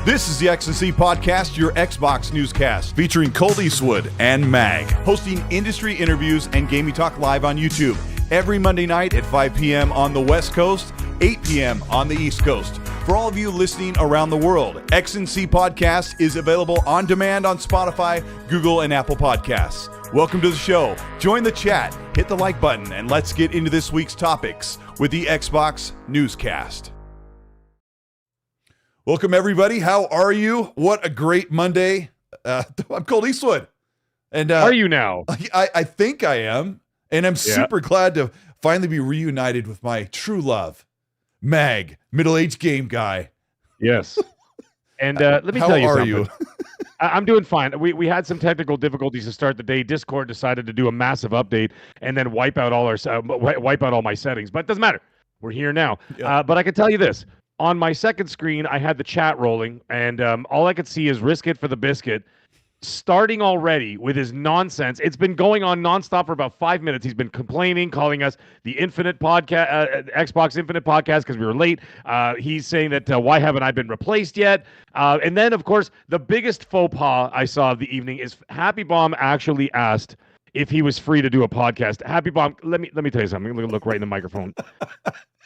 This is the X&C Podcast, your Xbox newscast, featuring Colteastwood and Mag, hosting industry interviews and gaming talk live on YouTube every Monday night at 5 p.m. on the West Coast, 8 p.m. on the East Coast. For all of you listening around the world, X&C Podcast is available on demand on Spotify, Google, and Apple Podcasts. Welcome to the show. Join the chat, hit the like button, and let's get into this week's topics with the Xbox Newscast. Welcome, everybody. How are you? What a great Monday. I'm Colteastwood. And are you now? I think I am. And I'm super glad to finally be reunited with my true love, Mag, middle-aged game guy. Yes. And let me tell you something. How are you? I'm doing fine. We had some technical difficulties to start the day. Discord decided to do a massive update and then wipe out all my settings. But it doesn't matter. We're here now. Yeah. But I can tell you this. On my second screen, I had the chat rolling, and all I could see is Risk It for the Biscuit starting already with his nonsense. It's been going on nonstop for about 5 minutes. He's been complaining, calling us the Infinite Podcast, Xbox Infinite Podcast, because we were late. He's saying that why haven't I been replaced yet? And then, of course, the biggest faux pas I saw of the evening is Happy Bomb actually asked if he was free to do a podcast. Happy Bomb, let me tell you something. I'm going to look right in the microphone.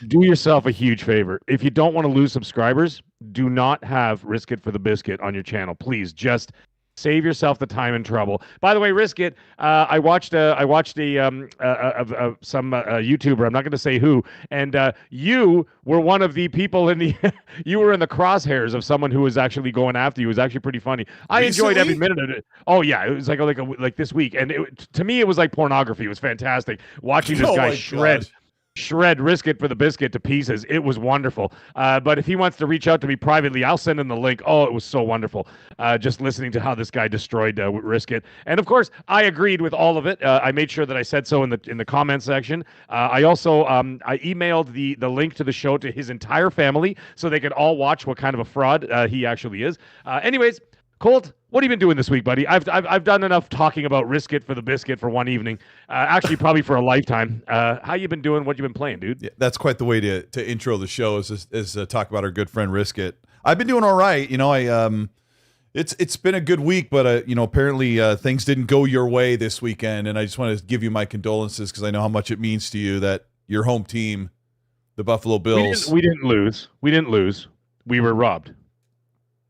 Do yourself a huge favor. If you don't want to lose subscribers, do not have Risk It for the Biscuit on your channel. Please, just save yourself the time and trouble. By the way, Risk It, I watched some YouTuber. I'm not going to say who, and you were one of the people in the. You were in the crosshairs of someone who was actually going after you. It was actually pretty funny. I enjoyed every minute of it. Oh yeah, it was like this week, and to me it was like pornography. It was fantastic watching this guy shred Risk It for the Biscuit to pieces. It was wonderful. But if he wants to reach out to me privately, I'll send him the link. Oh, it was so wonderful. Just listening to how this guy destroyed Risk It. And of course, I agreed with all of it. I made sure that I said so in the comment section. I also I emailed the link to the show to his entire family so they could all watch what kind of a fraud he actually is. Anyways, Colt, what have you been doing this week, buddy? I've done enough talking about Risk It for the Biscuit for one evening. Actually, probably for a lifetime. How you been doing? What you been playing, dude? Yeah, that's quite the way to intro the show is talk about our good friend Risk It. I've been doing all right. You know, it's been a good week, but apparently things didn't go your way this weekend, and I just want to give you my condolences because I know how much it means to you that your home team, the Buffalo Bills, we didn't lose. We were robbed.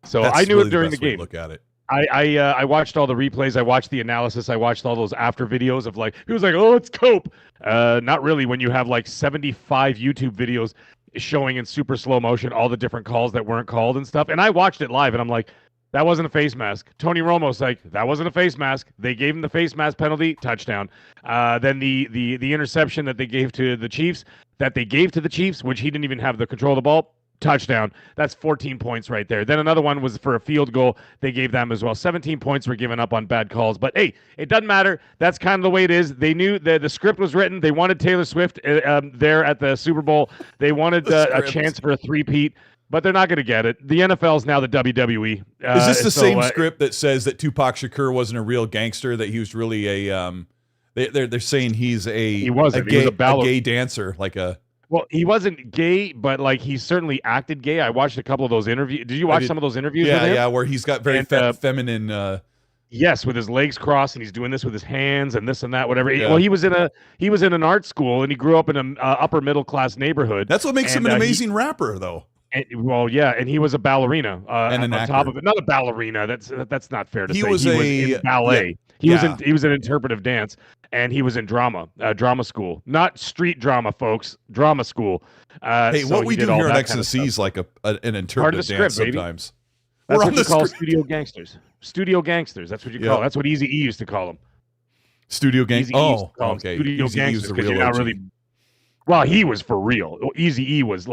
So I knew really it during the game. Look at it. I watched all the replays. I watched the analysis. I watched all those after videos of he was like, oh, it's cope. Not really when you have 75 YouTube videos showing in super slow motion all the different calls that weren't called and stuff. And I watched it live and I'm like, that wasn't a face mask. Tony Romo's like, that wasn't a face mask. They gave him the face mask penalty, touchdown. Then the interception that they gave to the Chiefs, which he didn't even have the control of the ball, touchdown. That's 14 points right there. Then another one was for a field goal. They gave them as well. 17 points were given up on bad calls. But hey, it doesn't matter. That's kind of the way it is. They knew the script was written. They wanted Taylor Swift there at the Super Bowl. They wanted a chance for a three-peat, but they're not going to get it. The NFL is now the WWE. Is this the same script that says that Tupac Shakur wasn't a real gangster, that he was really a they're saying he's a gay dancer, like a. Well, he wasn't gay, but he certainly acted gay. I watched a couple of those interviews. Did you watch some of those interviews? Yeah, where he's got very feminine. Yes, with his legs crossed, and he's doing this with his hands and this and that, whatever. Yeah. Well, he was in an art school, and he grew up in an upper middle class neighborhood. That's what makes him an amazing rapper, though. And he was a ballerina and an actor. Top of it. Not a ballerina. That's not fair to say. He was in ballet. Yeah. He was in interpretive dance, and he was in drama school, not street drama, folks. Drama school. Hey, what we do here at X&C is like an interpretive dance sometimes. That's what you call studio gangsters. Studio gangsters. That's what you call. That's what Eazy-E used to call them. Studio gangsters. Oh, okay. Studio gangsters, because you're not really. Well, he was for real. Eazy-E was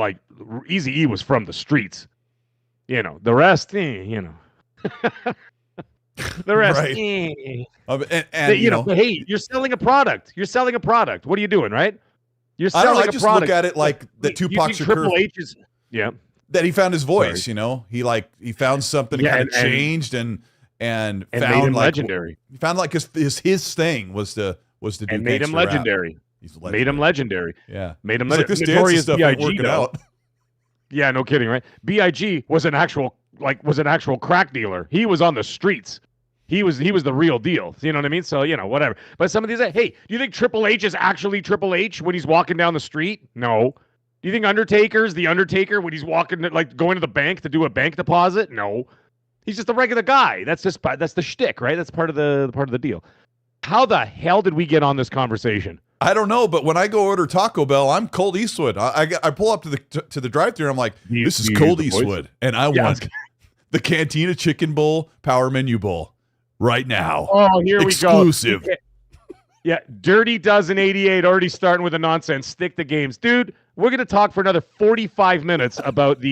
from the streets. The rest, The rest, right. But hey, you're selling a product. What are you doing, right? You're selling a product. I just look at it like the Tupac Shakur. Triple H's, that he found his voice. Sorry. He found something that kind of changed and found made him legendary. He found his thing was to do and made him legendary. Made him legendary. Yeah, made him legendary. Like, this notorious stuff ain't working out. Yeah, no kidding, right? B.I.G. was an actual like was an actual crack dealer. He was on the streets. He was the real deal. You know what I mean? So, whatever. But some of these, hey, do you think Triple H is actually Triple H when he's walking down the street? No. Do you think Undertaker's the Undertaker when he's walking, like going to the bank to do a bank deposit? No. He's just a regular guy. That's the shtick, right? That's part of the deal. How the hell did we get on this conversation? I don't know, but when I go order Taco Bell, I'm Colt Eastwood. I pull up to the drive-thru. I'm like, this is Colt Eastwood, and I want the Cantina Chicken Bowl Power Menu Bowl right now. Oh, here exclusive. We go. Yeah, Dirty Dozen 88 already starting with the nonsense. Stick the games, dude. We're gonna talk for another 45 minutes about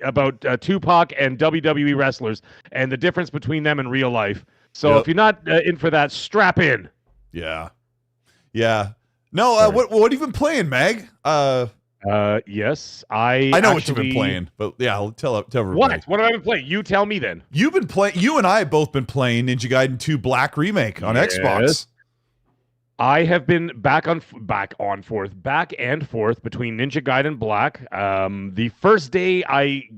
about Tupac and WWE wrestlers and the difference between them in real life. So if you're not in for that, strap in. Yeah. No, what have you been playing, Mag? Yes, I know what you've been playing, but yeah, I'll tell everybody. What have I been playing? You tell me then. You and I have both been playing Ninja Gaiden 2 Black Remake on Xbox. I have been back and forth between Ninja Gaiden Black. The first day I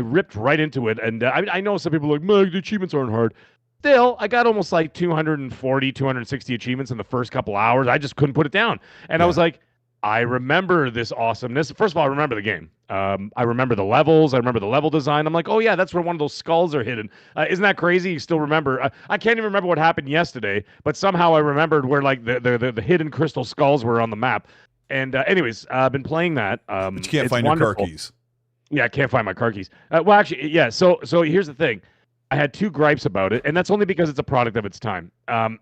ripped right into it, and I know some people are like, Mag, the achievements aren't hard. Still, I got almost like 240, 260 achievements in the first couple hours. I just couldn't put it down. And I was like, I remember this awesomeness. First of all, I remember the game. I remember the levels. I remember the level design. I'm like, oh, yeah, that's where one of those skulls are hidden. Isn't that crazy? You still remember. I can't even remember what happened yesterday, but somehow I remembered where like the hidden crystal skulls were on the map. And anyways, I've been playing that. But you can't find your car keys. Yeah, I can't find my car keys. Well, actually, yeah. So here's the thing. I had two gripes about it, and that's only because it's a product of its time.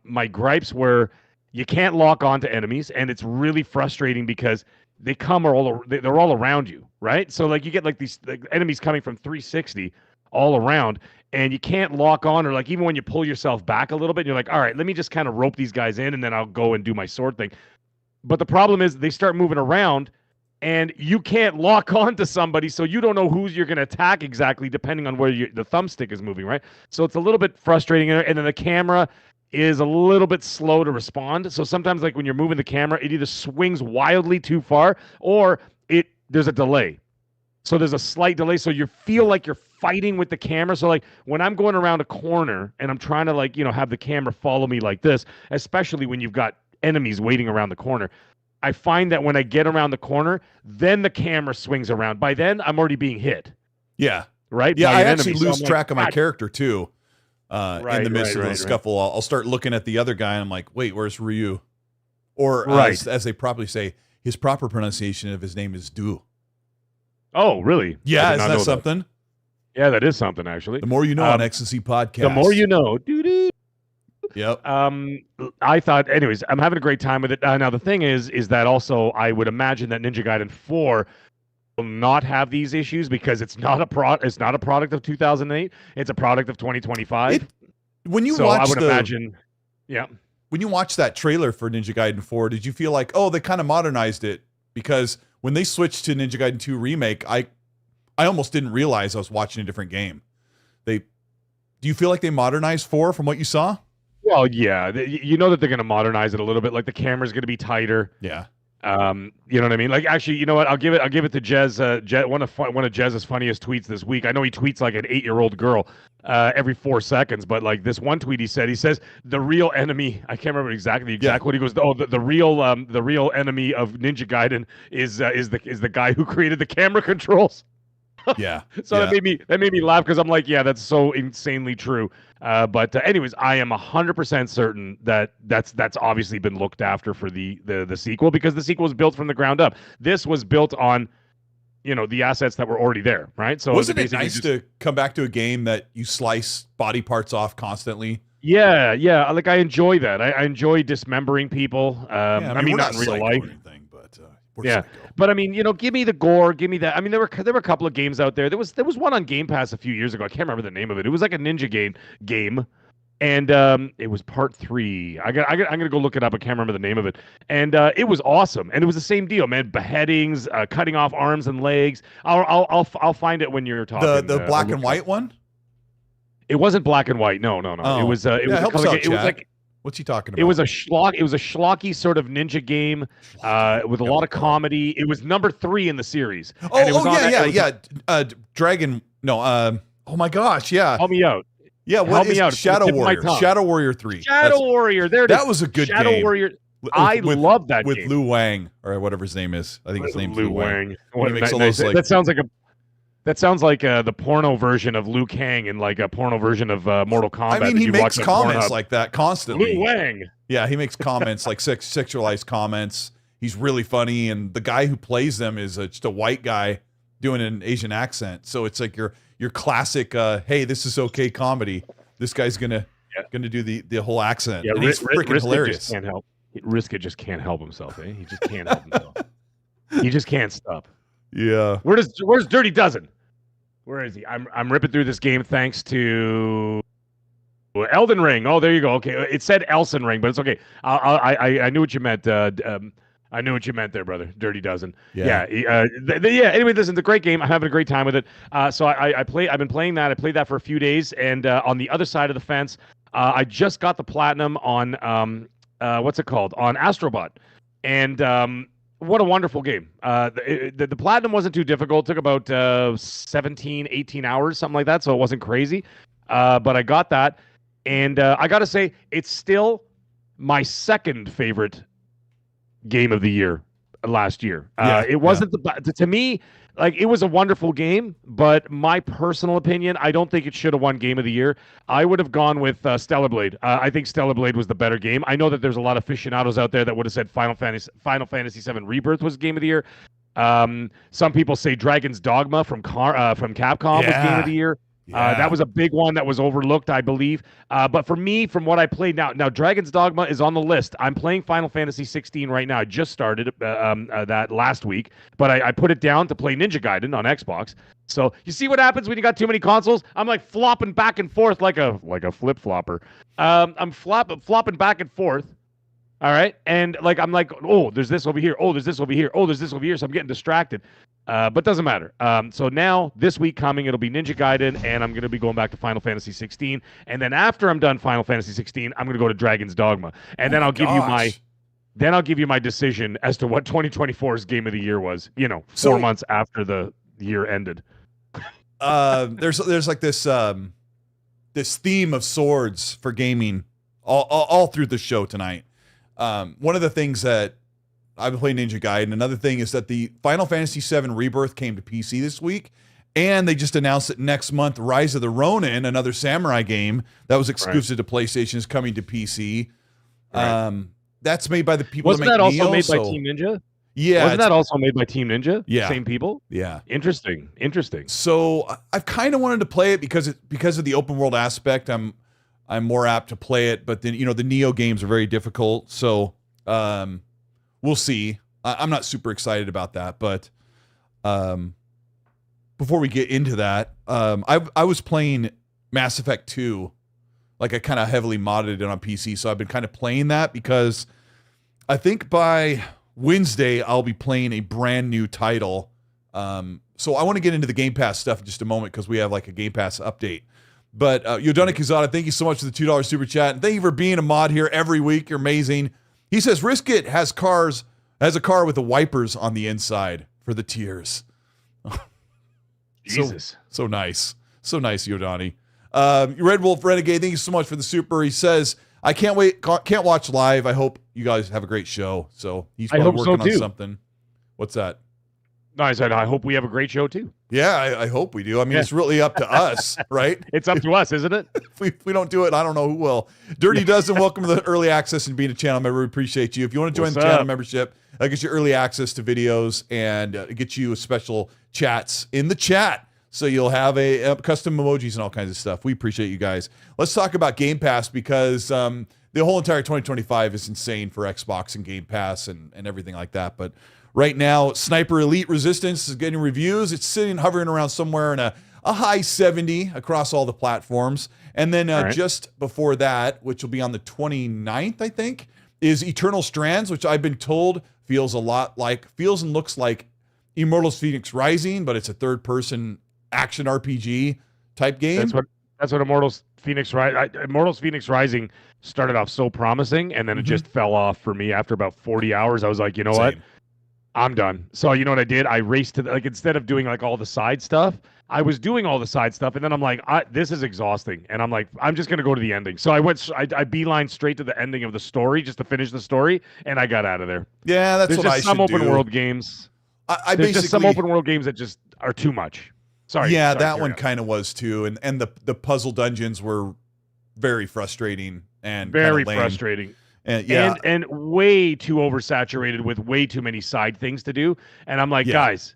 My gripes were you can't lock onto enemies, and it's really frustrating because they're all around you, right? So like you get like these enemies coming from 360 all around, and you can't lock on, or like even when you pull yourself back a little bit, you're like, all right, let me just kind of rope these guys in, and then I'll go and do my sword thing. But the problem is they start moving around, and you can't lock on to somebody, so you don't know who you're going to attack exactly, depending on where the thumbstick is moving, right? So it's a little bit frustrating, and then the camera is a little bit slow to respond. So sometimes, like when you're moving the camera, it either swings wildly too far, or there's a delay. So there's a slight delay, so you feel like you're fighting with the camera. So like when I'm going around a corner and I'm trying to have the camera follow me like this, especially when you've got enemies waiting around the corner, I find that when I get around the corner, then the camera swings around. By then, I'm already being hit. Yeah. Right? Yeah, I actually lose track of my character, too. In the midst of the scuffle, I'll start looking at the other guy, and I'm like, wait, where's Ryu? Or, as they properly say, his proper pronunciation of his name is Du. Oh, really? Yeah, isn't that something? Yeah, that is something, actually. The more you know on Ecstasy Podcast. The more you know. Doo-doo. Yep. I thought, anyways, I'm having a great time with it. Now the thing is that also I would imagine that Ninja Gaiden 4 will not have these issues because it's not a product of 2008. It's a product of 2025. When you watch that trailer for Ninja Gaiden 4, did you feel like, oh, they kind of modernized it? Because when they switched to Ninja Gaiden 2 Remake, I almost didn't realize I was watching a different game. Do you feel like they modernized 4 from what you saw? Well, yeah, you know that they're going to modernize it a little bit. Like the camera's going to be tighter. Yeah. You know what I mean? Like, actually, you know what? I'll give it to Jez. One of Jez's funniest tweets this week. I know he tweets like an 8-year-old girl every 4 seconds, but like this one tweet he says the real enemy. I can't remember exactly what he goes. Oh, the real enemy of Ninja Gaiden is the guy who created the camera controls. Yeah. So that made me laugh because I'm like, yeah, that's so insanely true. But anyways, I am 100% certain that that's obviously been looked after for the sequel because the sequel was built from the ground up. This was built on, the assets that were already there, right? So wasn't it nice to come back to a game that you slice body parts off constantly? Yeah. Like I enjoy that. I enjoy dismembering people. I mean not in real life. But I mean, give me the gore, give me that. I mean, there were a couple of games out there. There was one on Game Pass a few years ago. I can't remember the name of it. It was like a ninja game, and it was part 3. I'm gonna go look it up. I can't remember the name of it. And it was awesome. And it was the same deal, man. Beheadings, cutting off arms and legs. I'll find it when you're talking. The black and white one. It wasn't black and white. No. Oh. It was like. What's he talking about? It was a schlocky sort of ninja game with a lot of comedy. It was number 3 in the series. Dragon. No. Oh my gosh, yeah. Help me out. Yeah, what Help is me out. Shadow Warrior? Shadow Warrior 3. Shadow Warrior. There it is. That was a good Shadow game. Warrior. I love that with game. Liu Wang or whatever his name is. I think his name's Liu Wang. What, makes all those, like, that sounds like the porno version of Liu Kang and like a porno version of Mortal Kombat. I mean, he makes comments like that constantly. Liu Wang. Yeah, he makes comments like sexualized comments. He's really funny, and the guy who plays them is just a white guy doing an Asian accent. So it's like your classic, hey, this is okay comedy. This guy's gonna do the whole accent. Yeah, and he's freaking hilarious. Riskett just can't help himself. He just can't help himself. He just can't stop. Yeah. Where's Dirty Dozen? Where is he? I'm ripping through this game thanks to Elden Ring. Oh, there you go. Okay, it said Elson Ring, but it's okay. I knew what you meant. I knew what you meant there, brother. Dirty Dozen. Yeah. Anyway, listen, it's a great game. I'm having a great time with it. So I've been playing that. I played that for a few days, and on the other side of the fence, I just got the platinum on what's it called? On Astrobot, and what a wonderful game. The platinum wasn't too difficult. It took about 17, 18 hours, something like that, so it wasn't crazy. But I got that, and I got to say, it's still my second favorite game of the year last year. It wasn't to me, like, it was a wonderful game, but my personal opinion, I don't think it should have won Game of the Year. I would have gone with Stellar Blade. I think Stellar Blade was the better game. I know that there's a lot of aficionados out there that would have said Final Fantasy VII Rebirth was Game of the Year. Some people say Dragon's Dogma from Capcom was Game of the Year. That was a big one that was overlooked, I believe. But for me, from what I played now Dragon's Dogma is on the list. I'm playing Final Fantasy 16 right now. I just started that last week, but I put it down to play Ninja Gaiden on Xbox. So you see what happens when you got too many consoles? I'm like flopping back and forth like a flip flopper. I'm flopping back and forth. All right, and like I'm like, oh, there's this over here. Oh, there's this over here. Oh, there's this over here. So I'm getting distracted. But doesn't matter. So now, this week coming, it'll be Ninja Gaiden, and I'm going to be going back to Final Fantasy 16. And then after I'm done Final Fantasy 16, I'm going to go to Dragon's Dogma. And then I'll give you my decision as to what 2024's Game of the Year was. 4 months after the year ended. There's like this theme of swords for gaming all through the show tonight. One of the things that I've been playing Ninja Gaiden. Another thing is that the Final Fantasy VII Rebirth came to PC this week, and they just announced that next month, Rise of the Ronin, another samurai game that was exclusive to PlayStation, is coming to PC. Right. That's made by the people Wasn't that make that also Neo, made by Team Ninja? Yeah. Wasn't that also made by Team Ninja? Yeah. Same people? Yeah. Interesting. So I've kind of wanted to play it because of the open world aspect. I'm more apt to play it, but then the Neo games are very difficult. So we'll see. I'm not super excited about that, but before we get into that, I was playing Mass Effect 2. Like, I kind of heavily modded it on PC, so I've been kind of playing that because I think by Wednesday I'll be playing a brand new title. So I want to get into the Game Pass stuff in just a moment because we have like a Game Pass update. But Yodana Kizada, thank you so much for the $2 super chat, and thank you for being a mod here every week. You're amazing. He says Riskit has a car with the wipers on the inside for the tears. Jesus. So nice. So nice, Yodani. Red Wolf Renegade, thank you so much for the super. He says, I can't watch live. I hope you guys have a great show. So he's probably working on something. What's that? No, I said, I hope we have a great show too. Yeah, I hope we do. I mean, it's really up to us, right? It's up to us, isn't it? If we don't do it, I don't know who will. Dirty Dozen, welcome to the early access and being a channel member. We appreciate you. If you want to join the channel membership, that gets you early access to videos and get you special chats in the chat. So you'll have a custom emojis and all kinds of stuff. We appreciate you guys. Let's talk about Game Pass because the whole entire 2025 is insane for Xbox and Game Pass and everything like that. But right now, Sniper Elite Resistance is getting reviews. It's hovering around somewhere in a high 70 across all the platforms. And then just before that, which will be on the 29th, I think, is Eternal Strands, which I've been told feels and looks like Immortals Phoenix Rising, but it's a third-person action RPG type game. That's what Immortals Phoenix Rising started off so promising, and then it just fell off for me after about 40 hours. I was like, you know what? I'm done. So you know what I did? I raced to like instead of doing like all the side stuff, I was doing all the side stuff, and then I'm like, this is exhausting, and I'm like, I'm just gonna go to the ending. So I beeline straight to the ending of the story just to finish the story, and I got out of there. Yeah, that's There's what just I some should open do. world games. I There's just some basically open world games that just are too much. Sorry. Yeah, sorry, that one kind of was too, and the puzzle dungeons were very frustrating and very lame. frustrating. And yeah, And way too oversaturated with way too many side things to do. And I'm like, guys,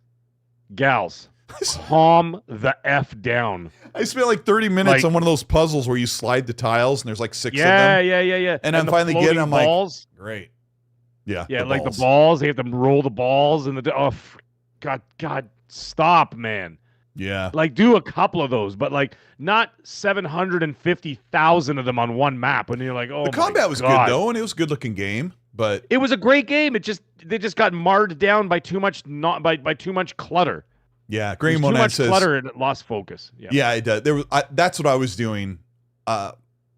gals, calm the F down. I spent like 30 minutes on one of those puzzles where you slide the tiles and there's like 6 of them. Yeah. And I'm finally getting them, balls. like, great. Yeah. Yeah, like the balls. They have to roll the balls and God, stop, man. Yeah. Like do a couple of those, but like not 750,000 of them on one map. And you're like, oh, the combat was good though, and it was a good looking game. But it was a great game. They just got marred down by too much by too much clutter. Yeah, Green Monad says clutter and it lost focus. Yeah, it does. That's what I was doing. I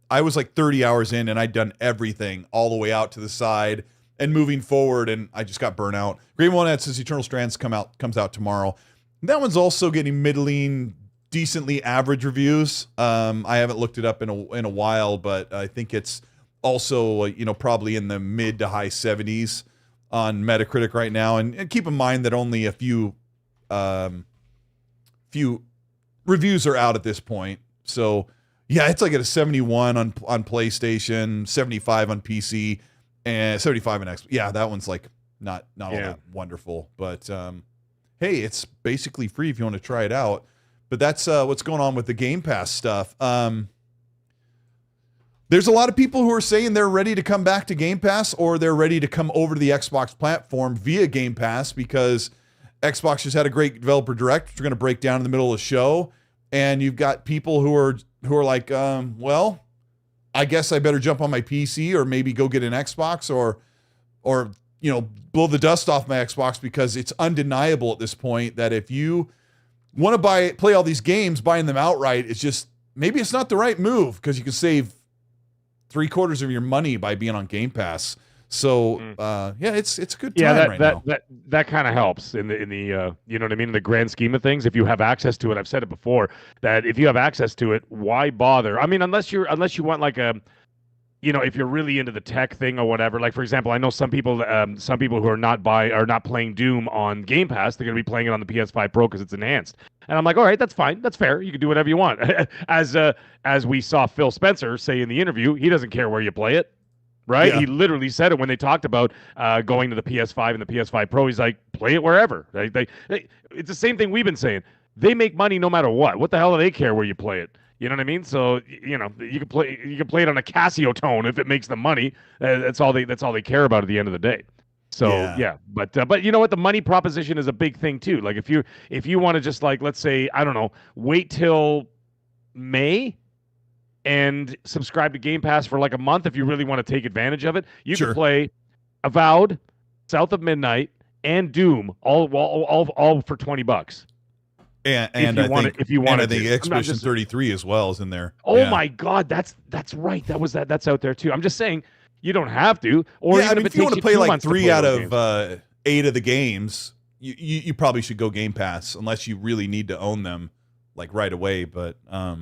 was like 30 hours in, and I'd done everything all the way out to the side and moving forward, and I just got burnt out. Green Monad says Eternal Strands comes out tomorrow. That one's also getting middling, decently average reviews. I haven't looked it up in a while, but I think it's also probably in the mid to high 70s on Metacritic right now. And keep in mind that only a few reviews are out at this point. So yeah, it's like at a 71 on PlayStation, 75 on PC, and 75 on Xbox. Yeah, that one's like not all that wonderful, but hey, it's basically free if you want to try it out. But that's what's going on with the Game Pass stuff. There's a lot of people who are saying they're ready to come back to Game Pass, or they're ready to come over to the Xbox platform via Game Pass, because Xbox just had a great developer direct, which we're going to break down in the middle of the show. And you've got people who are like, well, I guess I better jump on my PC or maybe go get an Xbox or blow the dust off my Xbox, because it's undeniable at this point that if you want to play all these games, buying them outright, it's just, maybe it's not the right move, because you can save 3/4 of your money by being on Game Pass. So yeah, it's a good time now. That kind of helps in the you know what I mean, in the grand scheme of things. If you have access to it, I've said it before, that if you have access to it, why bother? I mean, unless you want like a, if you're really into the tech thing or whatever. Like for example, I know some people who are not playing Doom on Game Pass. They're going to be playing it on the PS5 Pro because it's enhanced. And I'm like, all right, that's fine, that's fair. You can do whatever you want. As we saw Phil Spencer say in the interview, he doesn't care where you play it. Right? Yeah. He literally said it when they talked about going to the PS5 and the PS5 Pro. He's like, play it wherever. It's the same thing we've been saying. They make money no matter what. What the hell do they care where you play it? You know what I mean? So you can play it on a Casio tone if it makes them money. That's all they care about at the end of the day. So yeah. But you know what? The money proposition is a big thing too. Like if you want to just like, let's say, I don't know, wait till May and subscribe to Game Pass for like a month if you really want to take advantage of it. You can play Avowed, South of Midnight, and Doom all for $20. And if you want, I think Expedition 33 as well is in there. Oh my God, that's right. That's out there too. I'm just saying you don't have to. Or if you want to play like 3 out of 8 of the games, you probably should go Game Pass, unless you really need to own them like right away. But I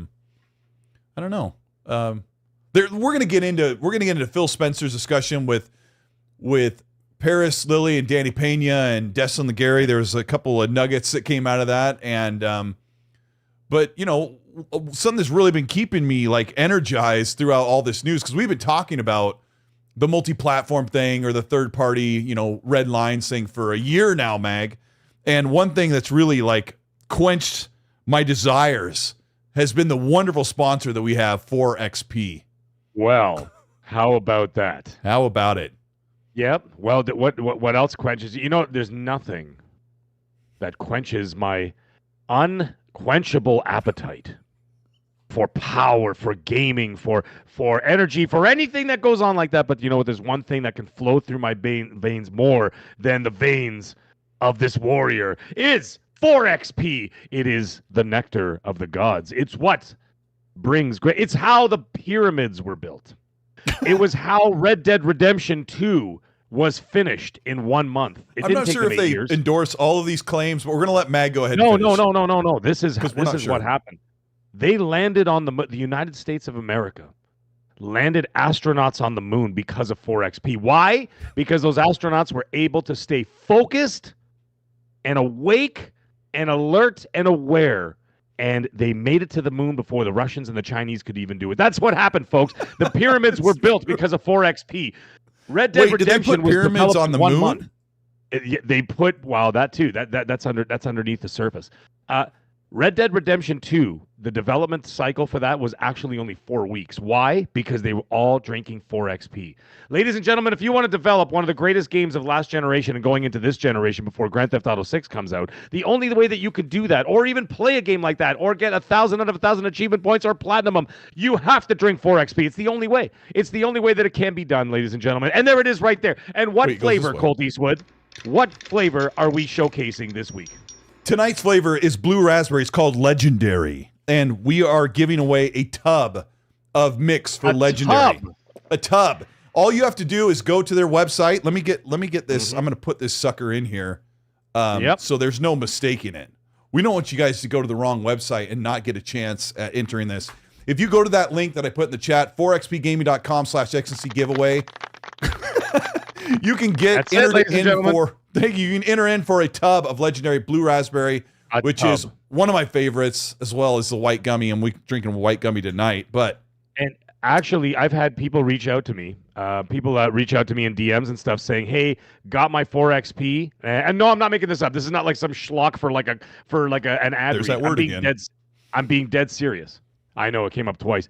don't know. We're gonna get into Phil Spencer's discussion with Paris Lilly and Danny Pena and Destin Legary. There was a couple of nuggets that came out of that, and but something that's really been keeping me like energized throughout all this news, because we've been talking about the multi-platform thing or the third party red lines thing for a year now, Mag. And one thing that's really like quenched my desires has been the wonderful sponsor that we have, 4XP. Well, how about that? How about it? Yep. Well, what else quenches? There's nothing that quenches my unquenchable appetite for power, for gaming, for energy, for anything that goes on like that. But there's one thing that can flow through my veins more than the veins of this warrior is 4XP. It is the nectar of the gods. It's what brings great. It's how the pyramids were built. It was how Red Dead Redemption 2 was finished in 1 month. It I'm didn't not take sure them if 8 they years. endorse all of these claims, but we're going to let Mag go ahead No, and finish. no. This is sure. what happened. They landed on the United States of America. Landed astronauts on the moon because of 4XP. Why? Because those astronauts were able to stay focused and awake and alert and aware. And they made it to the moon before the Russians and the Chinese could even do it. That's what happened, folks. The pyramids were built because of 4XP. Red Dead Redemption did they put pyramids on the moon? Month. They put that too. That's underneath the surface. Red Dead Redemption 2, the development cycle for that was actually only 4 weeks. Why? Because they were all drinking 4XP. Ladies and gentlemen, if you want to develop one of the greatest games of last generation and going into this generation before Grand Theft Auto 6 comes out, the only way that you could do that, or even play a game like that, or get 1,000 out of 1,000 achievement points or platinum them, you have to drink 4XP. It's the only way. It's the only way that it can be done, ladies and gentlemen. And there it is right there. And what flavor, Colteastwood, what flavor are we showcasing this week? Tonight's flavor is blue raspberry. It's called Legendary. And we are giving away a tub of mix for Legendary. A tub. All you have to do is go to their website. Let me get this. I'm going to put this sucker in here. So there's no mistaking it. We don't want you guys to go to the wrong website and not get a chance at entering this. If you go to that link that I put in the chat, 4xpgaming.com/XNC giveaway, you can get entered in for. Thank you. You can enter in for a tub of Legendary Blue Raspberry, which is one of my favorites, as well as the white gummy. And we're drinking white gummy tonight. And actually, I've had people reach out to me. People reach out to me in DMs and stuff saying, "Hey, got my 4XP." And no, I'm not making this up. This is not like some schlock for an ad. There's that word again. I'm being dead serious. I know it came up twice.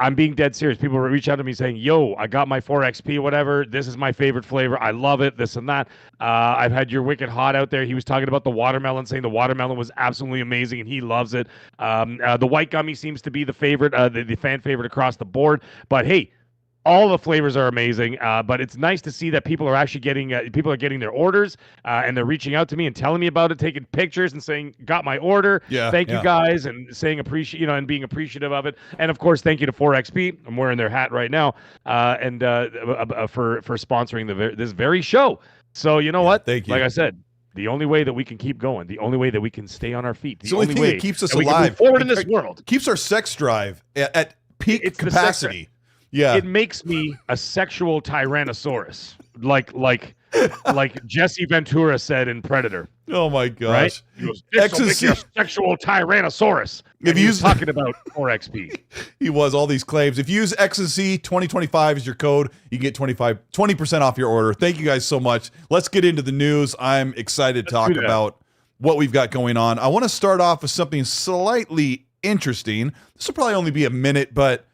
I'm being dead serious. People reach out to me saying, "Yo, I got my 4XP, whatever. This is my favorite flavor. I love it. This and that." I've had your Wicked Hot out there. He was talking about the watermelon, saying the watermelon was absolutely amazing and he loves it. The white gummy seems to be the favorite, the fan favorite across the board. But hey, all the flavors are amazing, but it's nice to see that people are actually getting their orders, and they're reaching out to me and telling me about it, taking pictures and saying, "Got my order. Thank you guys," and saying and being appreciative of it. And of course, thank you to 4XP. I'm wearing their hat right now, and for sponsoring this very show. So you know what? Thank you. Like I said, the only way that we can keep going, the only way that we can stay on our feet, the only thing that keeps us alive, we can move forward in this world, keeps our sex drive at peak capacity. Yeah, it makes me a sexual tyrannosaurus, like Jesse Ventura said in Predator. Oh my gosh! Right? He goes, "This will make you a sexual tyrannosaurus." If he's talking about 4XP, he was all these claims. If you use XNC 2025 as your code, you get 20% off your order. Thank you guys so much. Let's get into the news. I'm excited to talk about what we've got going on. I want to start off with something slightly interesting. This will probably only be a minute, but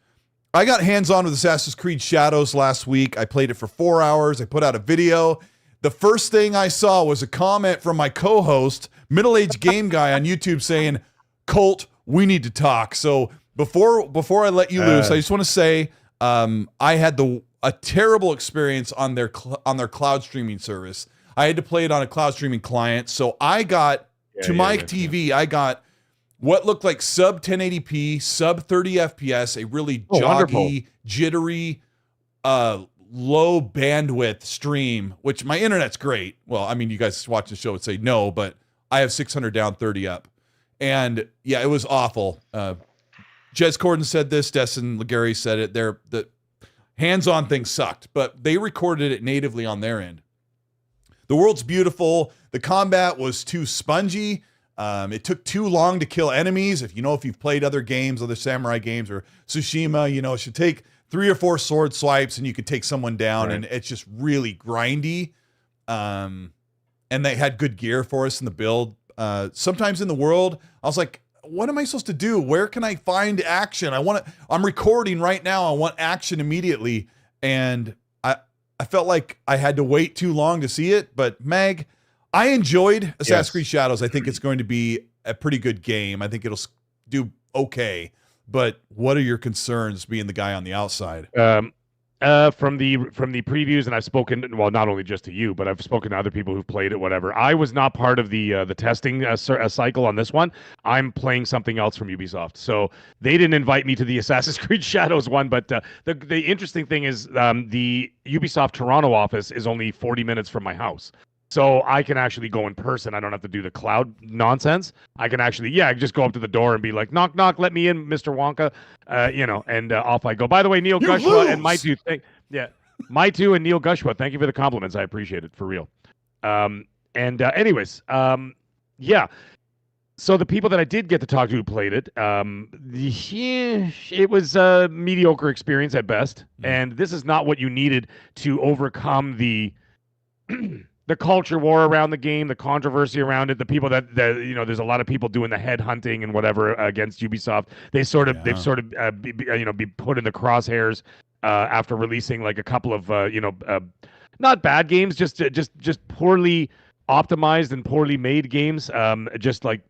I got hands-on with Assassin's Creed Shadows last week. I played it for 4 hours. I put out a video. The first thing I saw was a comment from my co-host, middle-aged game guy on YouTube saying, "Colt, we need to talk." So before I let you loose, I just want to say I had a terrible experience on their cloud streaming service. I had to play it on a cloud streaming client. So I got my TV, I got what looked like sub 1080p, sub 30 FPS, a really joggy, jittery, low bandwidth stream, which my internet's great. Well, I mean, you guys watch the show would say no, but I have 600 down, 30 up. And yeah, it was awful. Jez Corden said this, Destin Legary said it. The hands-on thing sucked, but they recorded it natively on their end. The world's beautiful. The combat was too spongy. It took too long to kill enemies. If you've played other games, other samurai games or Tsushima, it should take 3 or 4 sword swipes and you could take someone down, and it's just really grindy. And they had good gear for us in the build. Sometimes in the world, I was like, what am I supposed to do? Where can I find action? I'm recording right now. I want action immediately. And I felt like I had to wait too long to see it, but Mag, I enjoyed Assassin's Creed Shadows. I think it's going to be a pretty good game. I think it'll do okay. But what are your concerns being the guy on the outside? From the previews, and I've spoken, well, not only just to you, but I've spoken to other people who've played it. Whatever. I was not part of the testing cycle on this one. I'm playing something else from Ubisoft, so they didn't invite me to the Assassin's Creed Shadows one. But the interesting thing is, the Ubisoft Toronto office is only 40 minutes from my house. So I can actually go in person. I don't have to do the cloud nonsense. I can actually, just go up to the door and be like, knock, knock, let me in, Mr. Wonka, and off I go. By the way, Neil Gushua and Maitu, Maitu and Neil Gushua, thank you for the compliments. I appreciate it, for real. Anyways, so the people that I did get to talk to who played it, it was a mediocre experience at best. And this is not what you needed to overcome the the culture war around the game, the controversy around it, the people that there's a lot of people doing the head hunting and whatever against Ubisoft. They've sort of be put in the crosshairs after releasing like a couple of not bad games, just poorly optimized and poorly made games, just like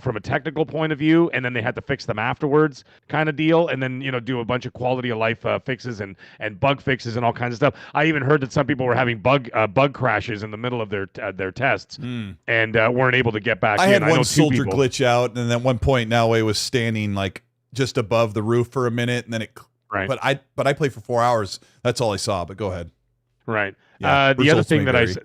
from a technical point of view, and then they had to fix them afterwards, kind of deal, and then do a bunch of quality of life fixes and bug fixes and all kinds of stuff. I even heard that some people were having bug crashes in the middle of their tests and weren't able to get back. I had one soldier glitch out, and at one point, Noway was standing like just above the roof for a minute, and then it. Right. But I played for 4 hours. That's all I saw. But go ahead. Right. Yeah, the other thing that I said.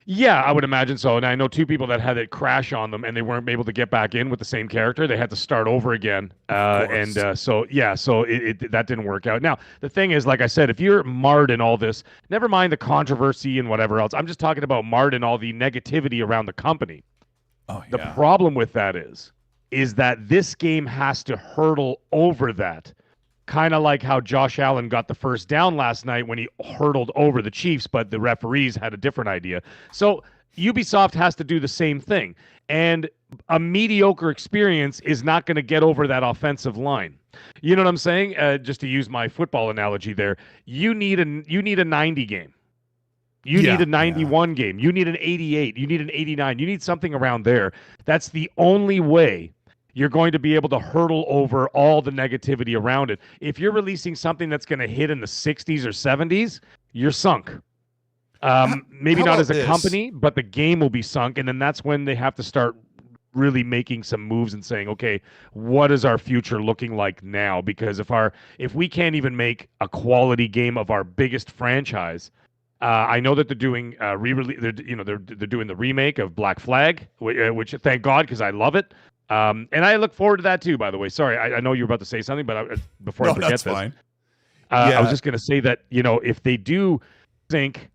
Yeah, I would imagine so. And I know 2 people that had it crash on them, and they weren't able to get back in with the same character. They had to start over again. So that didn't work out. Now, the thing is, like I said, if you're marred in all this, never mind the controversy and whatever else. I'm just talking about marred in all the negativity around the company. Oh, yeah. The problem with that is that this game has to hurdle over that. Kind of like how Josh Allen got the first down last night when he hurdled over the Chiefs, but the referees had a different idea. So Ubisoft has to do the same thing. And a mediocre experience is not going to get over that offensive line. You know what I'm saying? Just to use my football analogy there, you need a 90 game. You need a 91 game. You need an 88. You need an 89. You need something around there. That's the only way you're going to be able to hurdle over all the negativity around it. If you're releasing something that's going to hit in the 60s or 70s, you're sunk. Maybe not as a company, but the game will be sunk. And then that's when they have to start really making some moves and saying, okay, what is our future looking like now? Because if we can't even make a quality game of our biggest franchise, I know that they're doing they're doing the remake of Black Flag, which thank God, because I love it. And I look forward to that too, by the way. Sorry, I know you were about to say something, but before I forget that's fine. I was just going to say that, if they do think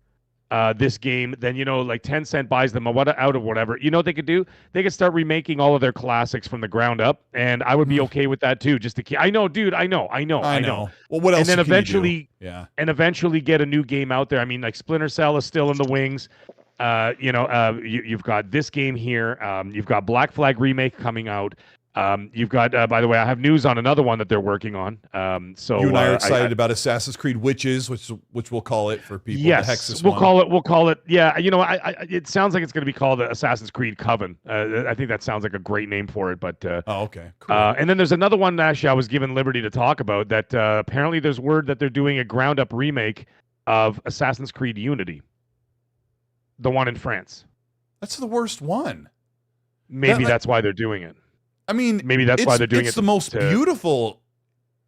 this game, then, like Tencent buys them out of whatever, what they could do? They could start remaking all of their classics from the ground up, and I would be okay with that too, just to keep. I know, dude, I know. Well, what else? And then eventually, and eventually get a new game out there. I mean, like Splinter Cell is still in the wings. You've got this game here. You've got Black Flag remake coming out. You've got, by the way, I have news on another one that they're working on. So you and I are excited about Assassin's Creed Witches, which we'll call it for people. Yes, the Hexus we'll call it. Yeah, it sounds like it's going to be called Assassin's Creed Coven. I think that sounds like a great name for it. But okay, cool. And then there's another one actually I was given liberty to talk about that. Apparently, there's word that they're doing a ground up remake of Assassin's Creed Unity. The one in France. That's the worst one. Maybe that's why they're doing it. I mean, maybe that's why they're doing it. It's the most beautiful.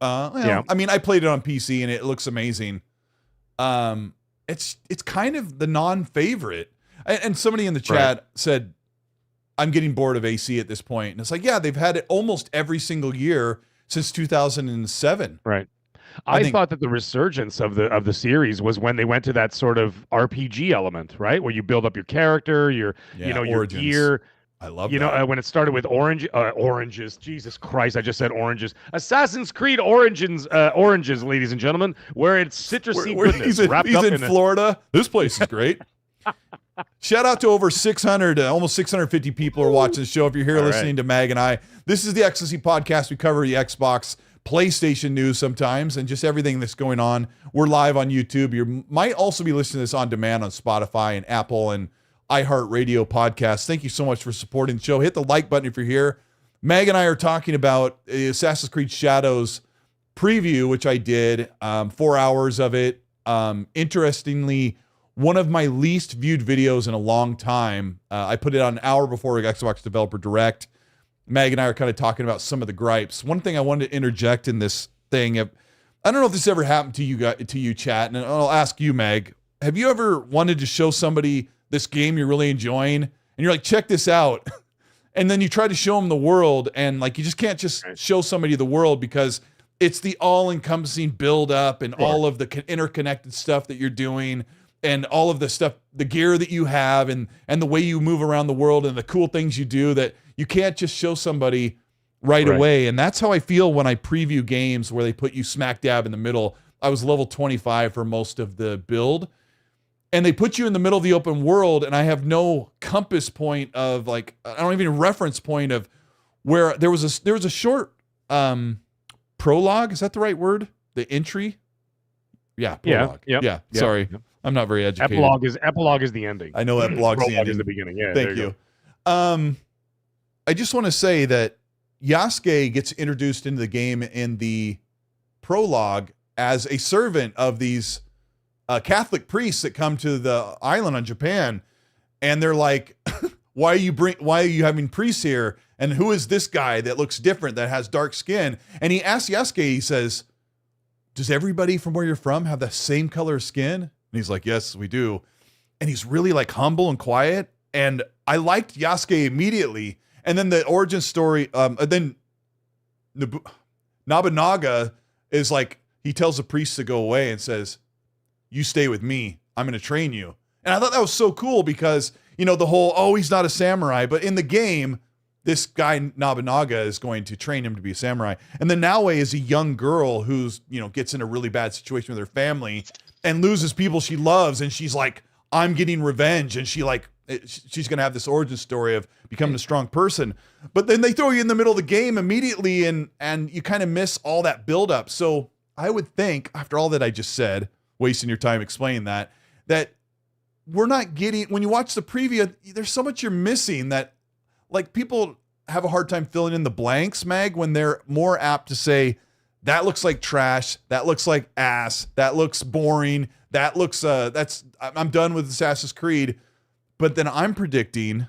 I mean, I played it on PC and it looks amazing. It's kind of the non-favorite. And somebody in the chat said, "I'm getting bored of AC at this point." And it's like, yeah, they've had it almost every single year since 2007. Right. I thought that the resurgence of the series was when they went to that sort of RPG element, right? Where you build up your character, your gear. I love that. When it started with oranges. Jesus Christ, I just said oranges. Assassin's Creed oranges, ladies and gentlemen, where it's citrusy goodness wrapped up in Florida. This place is great. Shout out to over 600, almost 650 people are watching the show. If you're here listening to Mag and I, this is the Ecstasy Podcast. We cover the Xbox, PlayStation news sometimes, and just everything that's going on. We're live on YouTube. You might also be listening to this on demand on Spotify and Apple and iHeartRadio podcasts. Thank you so much for supporting the show. Hit the like button if you're here. Mag and I are talking about Assassin's Creed Shadows preview, which I did, 4 hours of it. Interestingly, one of my least viewed videos in a long time. I put it on an hour before Xbox Developer Direct. Meg and I are kind of talking about some of the gripes. One thing I wanted to interject in this thing, I don't know if this ever happened to you, chat, and I'll ask you, Meg. Have you ever wanted to show somebody this game you're really enjoying, and you're like, check this out, and then you try to show them the world, and like you just can't just show somebody the world because it's the all-encompassing build-up and all of the interconnected stuff that you're doing, and all of the stuff, the gear that you have, and the way you move around the world, and the cool things you do that you can't just show somebody right away. And that's how I feel when I preview games where they put you smack dab in the middle. I was level 25 for most of the build, and they put you in the middle of the open world, and I have no compass point of like, I don't even reference point of where there was a short prologue. Is that the right word? The entry? Yeah, prologue. Yeah. Sorry. Yep. I'm not very educated. Epilogue is the ending. I know epilogue's the ending. Is the beginning. Yeah. Thank you. I just want to say that Yasuke gets introduced into the game in the prologue as a servant of these Catholic priests that come to the island on Japan, and they're like, why are you having priests here? And who is this guy that looks different, that has dark skin? And he asks Yasuke, he says, does everybody from where you're from have the same color of skin? And he's like, yes, we do. And he's really like humble and quiet. And I liked Yasuke immediately. And then the origin story, then Nobunaga is like, he tells the priest to go away and says, you stay with me. I'm going to train you. And I thought that was so cool because, you know, the whole, oh, he's not a samurai. But in the game, this guy Nobunaga is going to train him to be a samurai. And then Naoe is a young girl who's, you know, gets in a really bad situation with her family and loses people she loves. And she's like, I'm getting revenge. And she's going to have this origin story of becoming a strong person. But then they throw you in the middle of the game immediately, and you kind of miss all that buildup. So I would think, after all that I just said, wasting your time explaining that we're not getting, when you watch the preview, there's so much you're missing that, like, people have a hard time filling in the blanks, Mag, when they're more apt to say, that looks like trash, that looks like ass, that looks boring, that looks, I'm done with Assassin's Creed. But then I'm predicting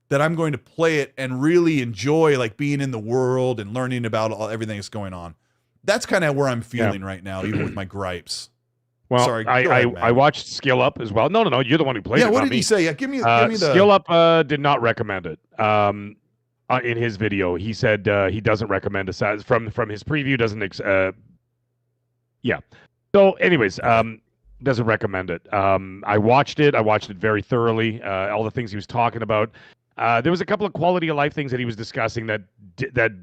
that I'm going to play it and really enjoy, like, being in the world and learning about everything that's going on. That's kind of where I'm feeling right now, even with my gripes. Well, sorry, I watched Skill Up as well. No, you're the one who played it. Yeah, what did he say? Yeah, give me the Skill Up did not recommend it. In his video, he said he doesn't recommend Assassin's from his preview. Doesn't yeah. So, anyways, doesn't recommend it. I watched it very thoroughly. All the things he was talking about. There was a couple of quality of life things that he was discussing that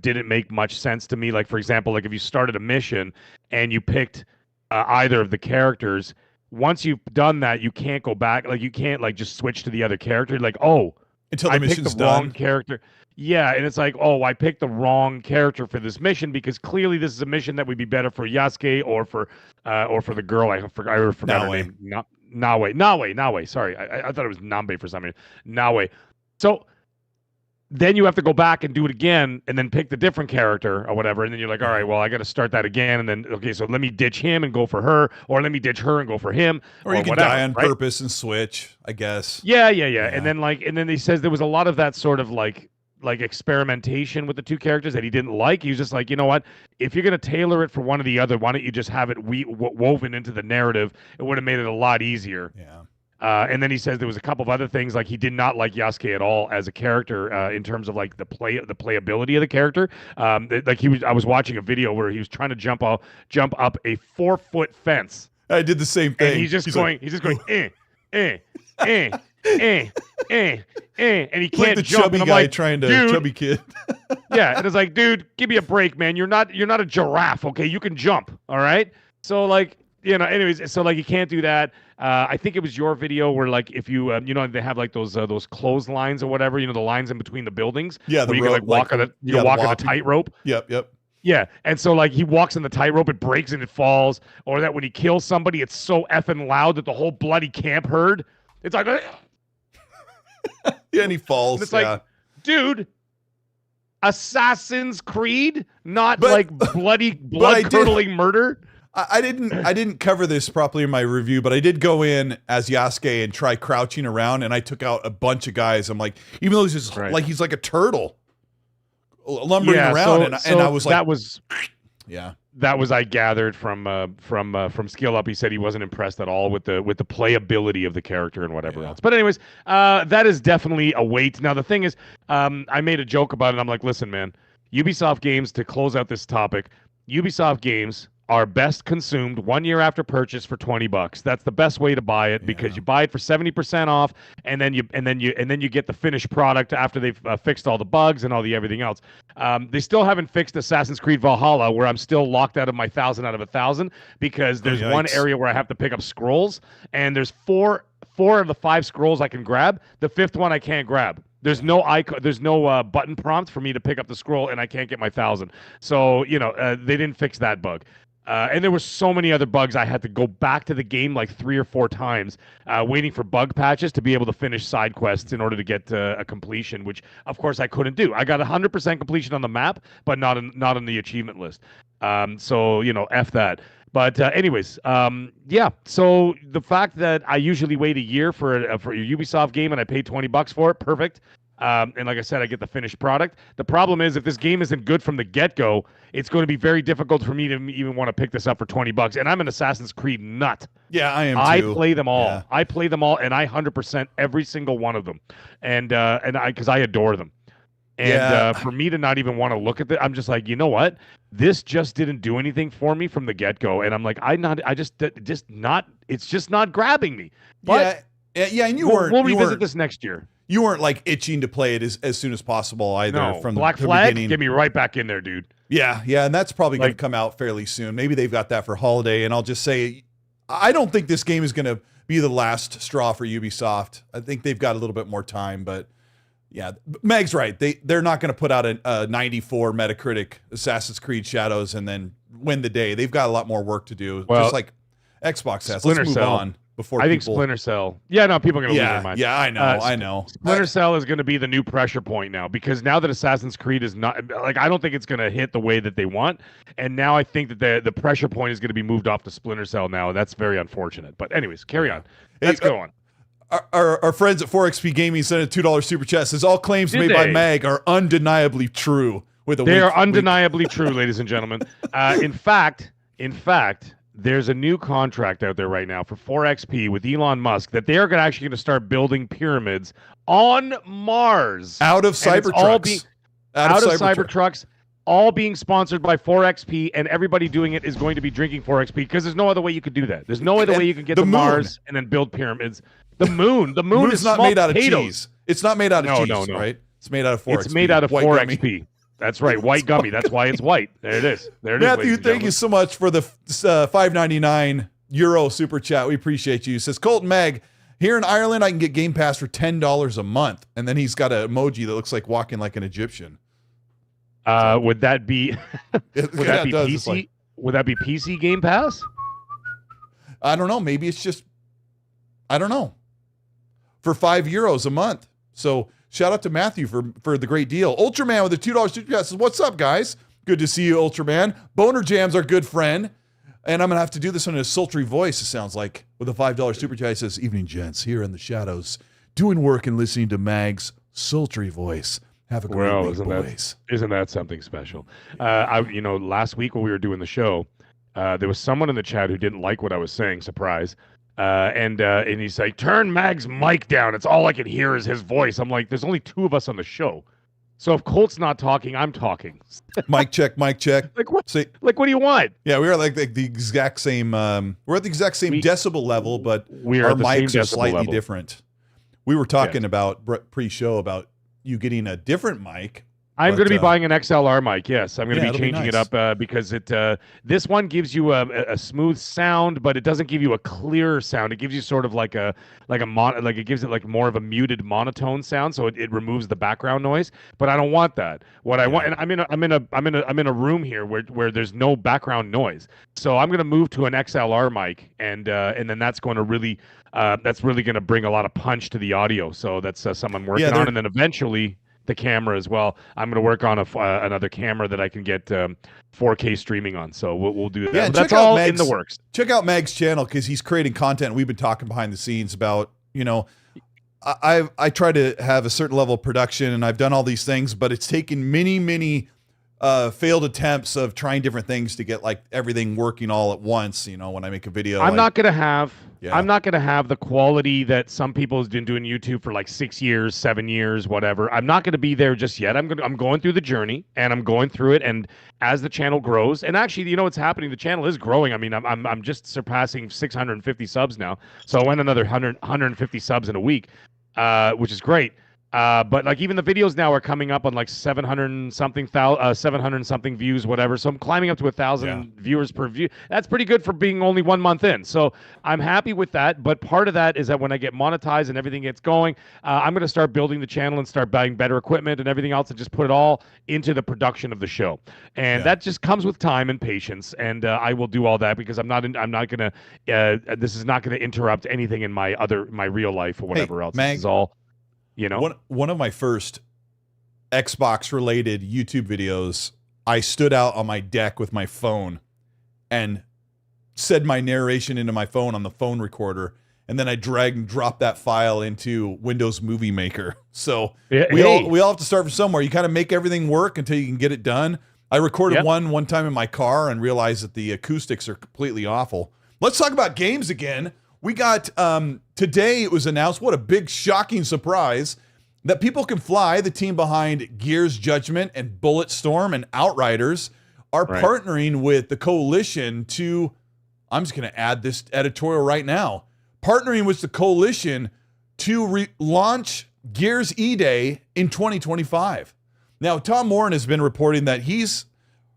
didn't make much sense to me. Like, for example, like if you started a mission and you picked either of the characters, once you've done that, you can't go back. Like, you can't like just switch to the other character. Like, oh, until the mission's picked the wrong character. Yeah, and it's like, oh, I picked the wrong character for this mission because clearly this is a mission that would be better for Yasuke or for the girl. I forgot her name. Nawe. Sorry, I thought it was Nambe for some reason. Nawe. So then you have to go back and do it again and then pick the different character or whatever. And then you're like, all right, well, I got to start that again. And then, okay, so let me ditch him and go for her, or let me ditch her and go for him. Or you can whatever, die on purpose and switch, I guess. Yeah. And then he says there was a lot of that sort of like experimentation with the two characters that he didn't like. He was just like, you know what? If you're going to tailor it for one or the other, why don't you just have it woven into the narrative? It would have made it a lot easier. Yeah. And then he says there was a couple of other things, like he did not like Yasuke at all as a character in terms of like the playability of the character. I was watching a video where he was trying to jump up a 4-foot fence. I did the same thing. And he's just going, and he can't like the jump. Chubby and I'm guy like, trying to dude, chubby kid. Yeah, and it's like, dude, give me a break, man. You're not a giraffe, okay? You can jump, all right? So like, you know, anyways, so like you can't do that. I think it was your video where like if you they have like those clotheslines or whatever, you know, the lines in between the buildings. Yeah, where you can like walk on a tightrope. Yep. Yeah, and so like he walks on the tightrope, it breaks and it falls, or that when he kills somebody, it's so effing loud that the whole bloody camp heard. It's like, yeah, and he falls. And it's like, dude, Assassin's Creed, not like blood curdling murder. I didn't cover this properly in my review, but I did go in as Yasuke and try crouching around, and I took out a bunch of guys. I'm like, even though he's just like he's like a turtle lumbering around, and I was like, that was I gathered from Skill Up. He said he wasn't impressed at all with the playability of the character and whatever else. But anyways, that is definitely a wait. Now the thing is, I made a joke about it. I'm like, listen, man, Ubisoft games, to close out this topic, Ubisoft games are best consumed 1 year after purchase for $20. That's the best way to buy it, because you buy it for 70% off, and then you get the finished product after they've fixed all the bugs and all the everything else. They still haven't fixed Assassin's Creed Valhalla, where I'm still locked out of my 1,000 out of 1,000, because there's one area where I have to pick up scrolls, and there's four of the 5 scrolls I can grab. The 5th one I can't grab. There's no icon. There's no button prompt for me to pick up the scroll, and I can't get my 1,000. So they didn't fix that bug. And there were so many other bugs. I had to go back to the game like 3 or 4 times, waiting for bug patches to be able to finish side quests in order to get a completion, which of course I couldn't do. I got 100% completion on the map, but not on the achievement list. So F that. But anyways, So the fact that I usually wait a year for a Ubisoft game and I pay $20 for it, perfect. And like I said, I get the finished product. The problem is, if this game isn't good from the get-go, it's going to be very difficult for me to even want to pick this up for $20. And I'm an Assassin's Creed nut. Yeah, I am too. I play them all. Yeah. I play them all, and I 100% every single one of them. And because I adore them. And for me to not even want to look at it, I'm just like, you know what? This just didn't do anything for me from the get-go. And I'm like, it's just not grabbing me. But yeah, and we'll revisit this next year. You weren't like itching to play it as soon as possible either. No, from Black the Flag, beginning. get me right back in there, dude. Yeah, and that's probably going to come out fairly soon. Maybe they've got that for holiday, and I'll just say, I don't think this game is going to be the last straw for Ubisoft. I think they've got a little bit more time, but yeah, Meg's right. They're not going to put out a 94 Metacritic Assassin's Creed Shadows and then win the day. They've got a lot more work to do, just like Xbox has. Let's move on. I think Splinter Cell. Yeah, no, people are going to lose their mind. Yeah, I know. Splinter Cell is going to be the new pressure point now, because now that Assassin's Creed is not, like, I don't think it's going to hit the way that they want, and now I think that the pressure point is going to be moved off to Splinter Cell now, and that's very unfortunate. But anyways, carry on. Let's go on. Our friends at 4XP Gaming sent a $2 super chat. Says all claims made by Mag are undeniably true. They are undeniably true, ladies and gentlemen. In fact. There's a new contract out there right now for 4XP with Elon Musk that they are actually going to start building pyramids on Mars. Out of Cybertrucks. Out of Cybertrucks, all being sponsored by 4XP, and everybody doing it is going to be drinking 4XP, because there's no other way you could do that. There's no other way you can get to Mars and then build pyramids. The moon is not made out of cheese. It's not made out of cheese, right? It's made out of 4XP. It's made out of 4XP. That's right, white gummy. That's why it's white. There it is. Matthew, thank you so much for the €5.99 super chat. We appreciate you. Says Colton Mag, here in Ireland, I can get Game Pass for $10 a month, and then he's got an emoji that looks like walking like an Egyptian. Would that be? Would that be PC? Like, would that be PC Game Pass? I don't know. Maybe it's just. I don't know. For €5 a month. So. Shout out to Matthew for the great deal. Ultraman with a $2 super chat says, what's up, guys? Good to see you, Ultraman. Boner Jam's our good friend. And I'm going to have to do this in a sultry voice, it sounds like, with a $5 super chat. He says, evening, gents, here in the shadows, doing work and listening to Mag's sultry voice. Have a great week, boys. Isn't that something special? Last week when we were doing the show, there was someone in the chat who didn't like what I was saying, surprise. And he's like, turn Mag's mic down. It's all I can hear is his voice. I'm like, there's only 2 of us on the show. So if Colt's not talking, I'm talking. Mic check. Like what? What do you want? Yeah, we are like the exact same. We're at the exact same decibel level, but our mics are slightly different. We were talking about pre-show about you getting a different mic. I'm going to be buying an XLR mic. Yes, I'm going to be changing it up because this one gives you a smooth sound, but it doesn't give you a clearer sound. It gives you sort of it gives it like more of a muted monotone sound, so it removes the background noise. But I don't want that. What I want, and I'm in a room here where there's no background noise. So I'm going to move to an XLR mic, and then that's going to really going to bring a lot of punch to the audio. So that's something I'm working on, and then eventually. the camera as well. I'm going to work on another camera that I can get 4K streaming on. So we'll do that. Yeah, that's all in the works. Check out Mag's channel because he's creating content. We've been talking behind the scenes about, I try to have a certain level of production, and I've done all these things, but it's taken many failed attempts of trying different things to get like everything working all at once. When I make a video, I'm not gonna have the quality that some people have been doing YouTube for like 6 years, 7 years, whatever. I'm not gonna be there just yet. I'm going through the journey, and I'm going through it. And as the channel grows, and actually, what's happening? The channel is growing. I mean, I'm just surpassing 650 subs now. So I went another 150 subs in a week, which is great. But like even the videos now are coming up on like 700 something views, whatever. So I'm climbing up to 1,000 viewers per view. That's pretty good for being only 1 month in. So I'm happy with that. But part of that is that when I get monetized and everything gets going, I'm going to start building the channel and start buying better equipment and everything else, and just put it all into the production of the show. And that just comes with time and patience. And I will do all that because I'm not going to. This is not going to interrupt anything in my real life or whatever else. Mag, this is all. One of my first Xbox related YouTube videos, I stood out on my deck with my phone and said my narration into my phone on the phone recorder, and then I dragged and dropped that file into Windows Movie Maker. So we all have to start from somewhere. You kind of make everything work until you can get it done. I recorded one time in my car and realized that the acoustics are completely awful. Let's talk about games again. We got, today it was announced, what a big shocking surprise, that People Can Fly, the team behind Gears Judgment and Bulletstorm and Outriders, are partnering with the Coalition to, I'm just going to add this editorial right now, partnering with the Coalition to launch Gears E-Day in 2025. Now, Tom Moran has been reporting that he's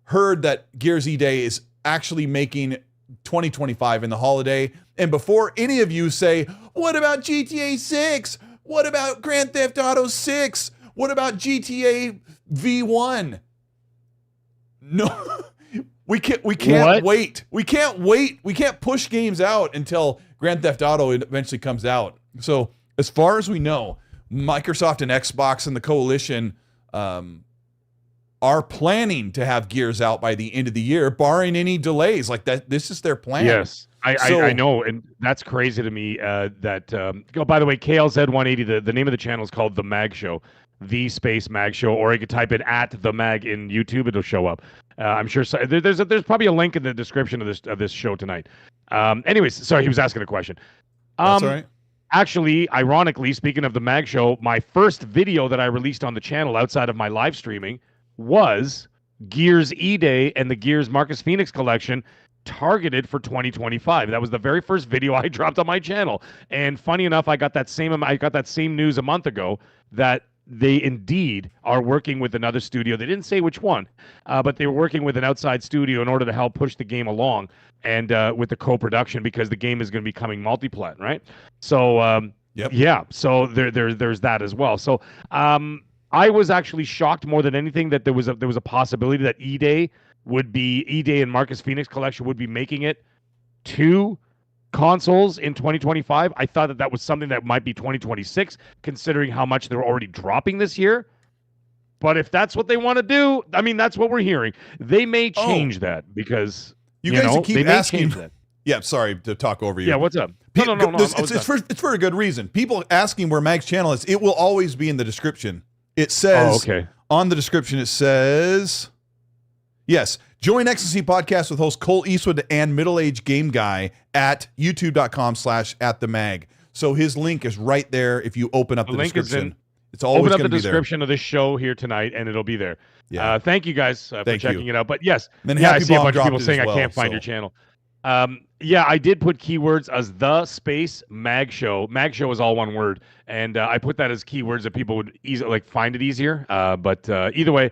heard that Gears E-Day is actually making 2025 in the holiday. And before any of you say, what about GTA 6? What about Grand Theft Auto 6? What about GTA V1? No, we can't wait. We can't wait. We can't push games out until Grand Theft Auto eventually comes out. So as far as we know, Microsoft and Xbox and the Coalition are planning to have Gears out by the end of the year, barring any delays. Like that, this is their plan. Yes, I know, and that's crazy to me. Oh, by the way, KLZ180. The name of the channel is called The Mag Show, The Space Mag Show, or you could type it at The Mag in YouTube. It'll show up. I'm sure there's probably a link in the description of this show tonight. Anyways, sorry, he was asking a question. That's all right. Actually, ironically, speaking of The Mag Show, my first video that I released on the channel outside of my live streaming was Gears E-Day and the Gears Marcus Phoenix collection targeted for 2025. That was the very first video I dropped on my channel. And funny enough, I got that same news a month ago that they indeed are working with another studio. They didn't say which one, but they were working with an outside studio in order to help push the game along and with the co-production, because the game is going to be coming multi-plat, right? So so there's that as well. So I was actually shocked more than anything that there was a possibility that E-Day and Marcus Phoenix collection would be making it to consoles in 2025. I thought that was something that might be 2026, considering how much they're already dropping this year. But if that's what they want to do, I mean, that's what we're hearing. They may change that because you guys keep asking. Yeah, sorry to talk over you. Yeah, what's up? No. It's for a good reason. People asking where Mag's channel is. It will always be in the description. It says on the description, it says, yes, join Ecstasy Podcast with host Cole Eastwood and middle-aged game guy at youtube.com/@themag. So his link is right there if you open up the description. It's always open up the description of this show here tonight, and it'll be there. Yeah. Thank you guys for checking it out. But yes, I see a bunch of people saying I can't find your channel. I did put keywords as the space Mag Show. Mag Show is all one word, and I put that as keywords that people would easily find it easier. But either way,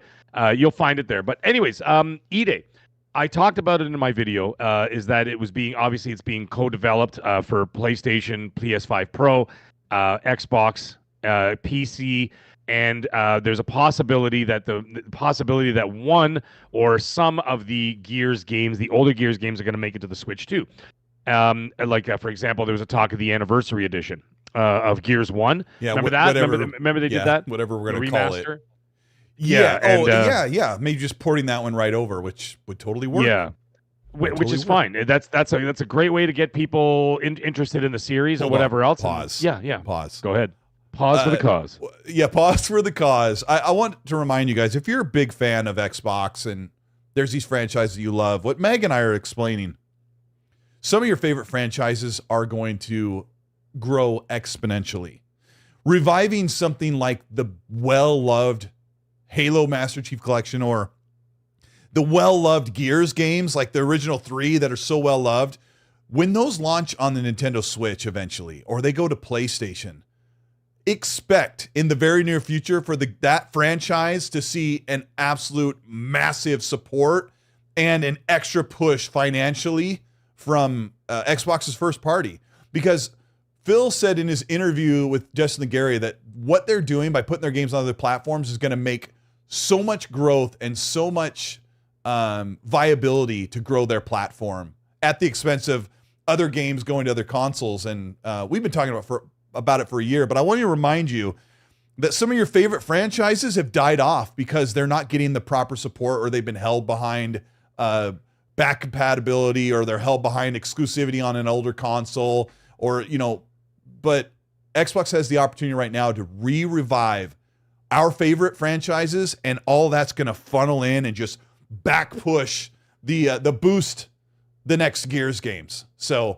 you'll find it there. But anyways, E-Day, I talked about it in my video. Is that it's being co-developed for PlayStation, PS5 Pro, Xbox, PC. And there's a possibility that that one or some of the Gears games, the older Gears games, are going to make it to the Switch too. For example, there was a talk of the Anniversary Edition. of Gears 1. Yeah, remember that? Whatever, remember they did that? Whatever we're The going to call it. remaster? Yeah. And, yeah. Maybe just porting that one right over, which would totally work. Yeah. Which is fine. That's a great way to get people interested in the series and whatever else. Pause. Yeah. Pause. Go ahead. Pause for the cause. Yeah, pause for the cause. I want to remind you guys, if you're a big fan of Xbox and there's these franchises you love, what Meg and I are explaining, some of your favorite franchises are going to grow exponentially. Reviving something like the well-loved Halo Master Chief Collection or the well-loved Gears games, like the original 3 that are so well-loved, when those launch on the Nintendo Switch eventually, or they go to PlayStation, expect in the very near future for that franchise to see an absolute massive support and an extra push financially from Xbox's first party. Because Phil said in his interview with Justin Legary that what they're doing by putting their games on other platforms is going to make so much growth and so much viability to grow their platform at the expense of other games going to other consoles. And we've been talking about it for a year, but I want to remind you that some of your favorite franchises have died off because they're not getting the proper support, or they've been held behind back compatibility, or they're held behind exclusivity on an older console, or, but Xbox has the opportunity right now to revive our favorite franchises, and all that's going to funnel in and just back push the boost the next Gears games. So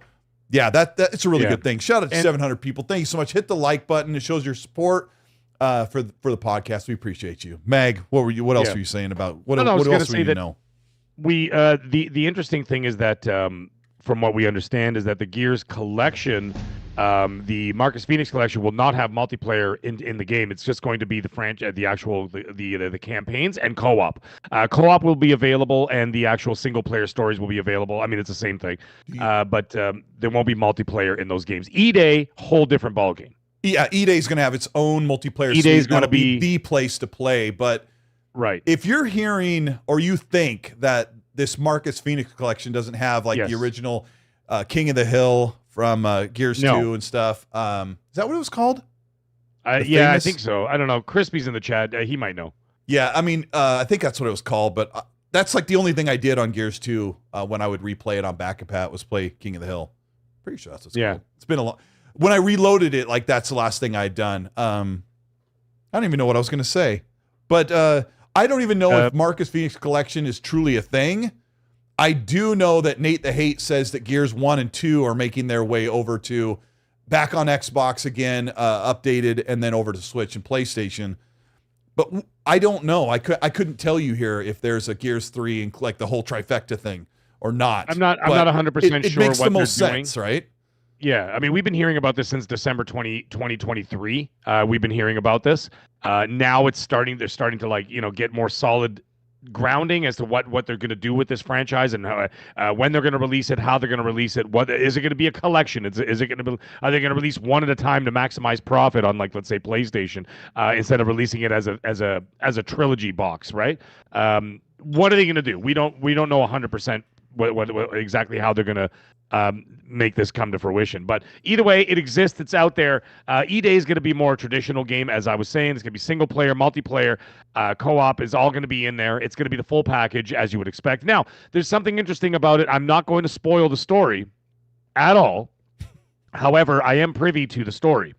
yeah, it's a really good thing. Shout out to 700 people. Thank you so much. Hit the like button. It shows your support for the podcast. We appreciate you. Mag, what else were you saying about what else were you know? We the interesting thing is that from what we understand is that the Gears collection, the Marcus Phoenix collection, will not have multiplayer in the game. It's just going to be the franchise, the campaigns and co-op. Co-op will be available, and the actual single player stories will be available. I mean, it's the same thing, but there won't be multiplayer in those games. E-Day, whole different ballgame. Yeah, E-Day is going to have its own multiplayer. E-Day is going to be the place to play. But right, if you're hearing or you think that this Marcus Phoenix collection doesn't have the original King of the Hill from Gears 2 and stuff. Is that what it was called? Yeah, I think so. I don't know. Crispy's in the chat. He might know. Yeah, I mean, I think that's what it was called. But that's like the only thing I did on Gears 2 when I would replay it on Back and Pat was play King of the Hill. Pretty sure that's what's called. It's been a long. When I reloaded it, that's the last thing I'd done. I don't even know what I was going to say. But I don't even know if Marcus Phoenix collection is truly a thing. I do know that Nate the Hate says that Gears 1 and 2 are making their way over to back on Xbox again, updated, and then over to Switch and PlayStation. But I don't know. I couldn't tell you here if there's a Gears 3 and the whole trifecta thing or not. I'm not 100% sure. It makes the most sense, right? Yeah, I mean, we've been hearing about this since December 2023. We've been hearing about this. Now they're starting to get more solid grounding as to what they're going to do with this franchise and how, when they're going to release it, how they're going to release it. What is it going to be a collection? Are they going to release one at a time to maximize profit on let's say PlayStation instead of releasing it as a trilogy box, right? What are they going to do? We don't know 100% what exactly how they're going to make this come to fruition. But either way, it exists. It's out there. E-Day is going to be more traditional game, as I was saying. It's going to be single player, multiplayer, co-op is all going to be in there. It's going to be the full package, as you would expect. Now, there's something interesting about it. I'm not going to spoil the story at all. However, I am privy to the story,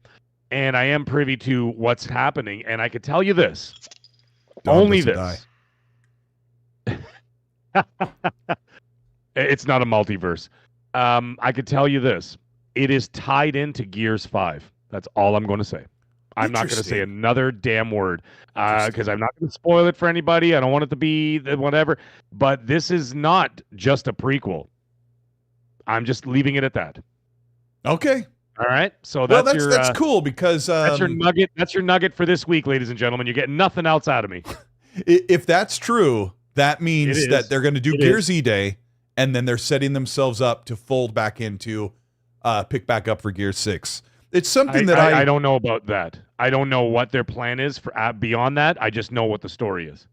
and I am privy to what's happening. And I could tell you this. Only this. It's not a multiverse. I could tell you this. It is tied into Gears 5. That's all I'm going to say. I'm not going to say another damn word because I'm not going to spoil it for anybody. I don't want it to be whatever. But this is not just a prequel. I'm just leaving it at that. Okay. All right. So that's cool because that's your nugget. That's your nugget for this week, ladies and gentlemen. You're getting nothing else out of me. If that's true, that means that they're going to do Gears E-Day. And then they're setting themselves up to fold back into, pick back up for Gears 6. It's something I don't know about that. I don't know what their plan is for beyond that. I just know what the story is.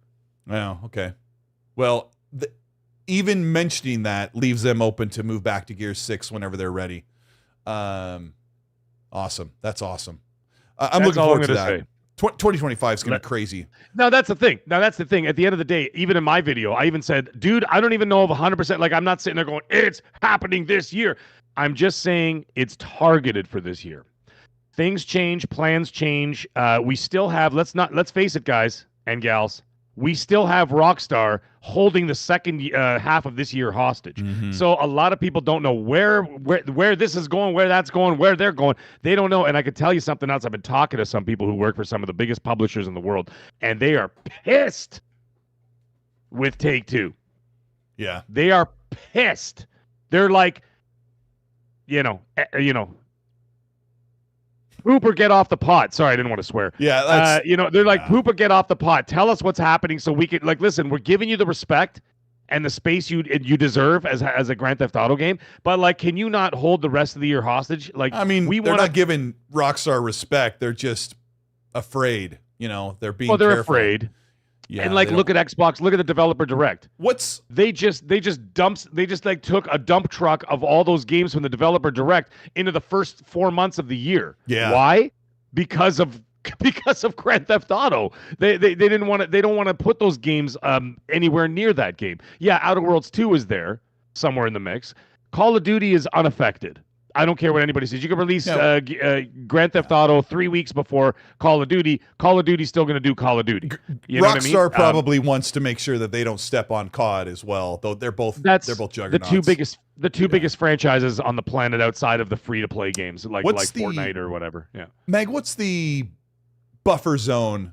Oh, okay. Well, even mentioning that leaves them open to move back to Gears 6 whenever they're ready. I'll Awesome. That's awesome. I'm looking forward to that. 2025 is going to be crazy. Now, that's the thing. At the end of the day, even in my video, I even said, dude, I don't even know if 100%, like, I'm not sitting there going, it's happening this year. I'm just saying it's targeted for this year. Things change, plans change. We still have, let's face it, guys and gals, we still have Rockstar holding the second half of this year hostage. Mm-hmm. So a lot of people don't know where this is going, where that's going, where they're going. They don't know. And I could tell you something else. I've been talking to some people who work for some of the biggest publishers in the world, and they are pissed with Take-Two. Yeah. They are pissed. They're like, poop or get off the pot. Sorry, I didn't want to swear. Yeah, they're like, poop or get off the pot. Tell us what's happening so we can, like, listen, we're giving you the respect and the space you deserve as a Grand Theft Auto game, but, like, can you not hold the rest of the year hostage? Like, I mean, they're not giving Rockstar respect. They're just afraid. They're being they're careful. Afraid. Yeah, and, like, look at Xbox, look at the developer direct. They just took a dump truck of all those games from the developer direct into the first 4 months of the year. Yeah. Why? Because of Grand Theft Auto. They don't want to put those games anywhere near that game. Yeah, Outer Worlds 2 is there somewhere in the mix. Call of Duty is unaffected. I don't care what anybody says. You can release Grand Theft Auto 3 weeks before Call of Duty. Call of Duty's still going to do Call of Duty. You know what I mean? Rockstar probably wants to make sure that they don't step on COD as well, though they're both juggernauts. The two biggest franchises on the planet outside of the free-to-play games, like Fortnite or whatever. Yeah. Meg, what's the buffer zone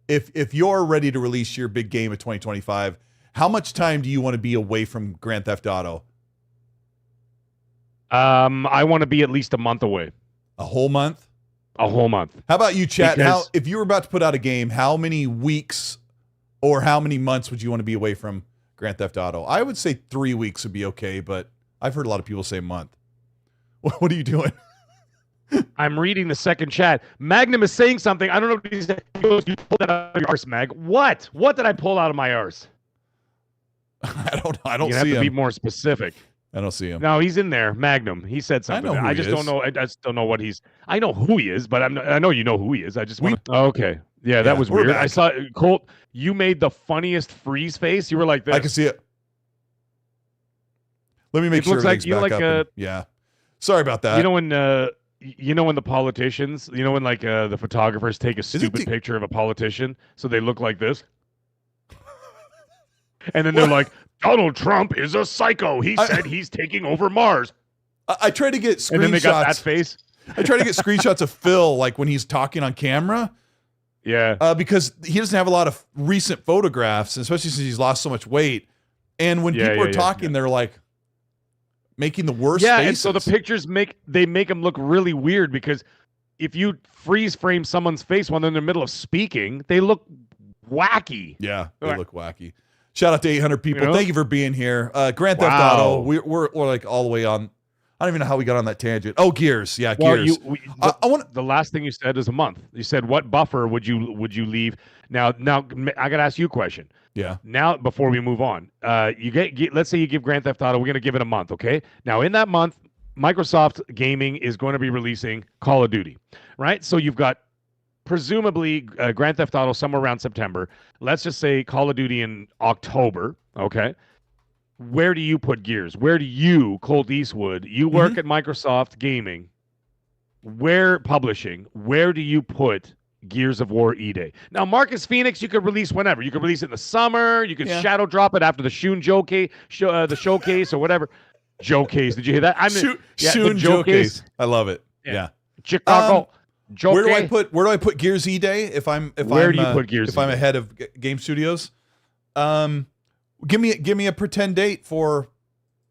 if you're ready to release your big game of 2025? How much time do you want to be away from Grand Theft Auto? I want to be at least a month away. A whole month? A whole month. How about you, chat? If you were about to put out a game, how many weeks or how many months would you want to be away from Grand Theft Auto? I would say 3 weeks would be okay, but I've heard a lot of people say a month. What are you doing? I'm reading the second chat. Magnum is saying something. I don't know what he's saying. He goes, you pulled that out of your arse, Mag. What? What did I pull out of my arse? I don't see him. You have to be more specific. I don't see him. No, he's in there. Magnum. He said something. I just don't know. I just don't know what he's. I know who he is, but I know you know who he is. I just want to. Okay. Yeah, that was weird. I saw Colt. You made the funniest freeze face. You were like this. I can see it. Let me make sure everything's back up. Yeah. Sorry about that. You know when the politicians, when like the photographers take a stupid picture of a politician, so they look like this, and then they're like, Donald Trump is a psycho. He said he's taking over Mars. I try to get screenshots. And then they got that face. I try to get screenshots of Phil, like when he's talking on camera. Yeah. Because he doesn't have a lot of recent photographs, especially since he's lost so much weight. And when people are talking, they're like making the worst faces. Yeah, and so the pictures make them look really weird because if you freeze frame someone's face when they're in the middle of speaking, they look wacky. Yeah, they look wacky. Shout out to 800 people. Thank you for being here. Grand Theft Auto. We're like all the way on. I don't even know how we got on that tangent. Oh, Gears. Yeah, Gears. The last thing you said is a month. You said what buffer would you leave? Now I got to ask you a question. Yeah. Now before we move on, let's say you give Grand Theft Auto. We're going to give it a month, okay? Now in that month, Microsoft Gaming is going to be releasing Call of Duty, right? So you've got presumably Grand Theft Auto somewhere around September. Let's just say Call of Duty in October, okay? Where do you put Gears? Where do you, Colteastwood, you work at Microsoft Gaming, where do you put Gears of War E-Day? Now, Marcus Phoenix, you could release whenever. You could release it in the summer. You could shadow drop it after the Shun the showcase or whatever. Showcase. Did you hear that? Shun showcase. I love it. Yeah. Chicago. Where do I put Gears E-Day if I'm ahead of Game Studios? Give me a pretend date for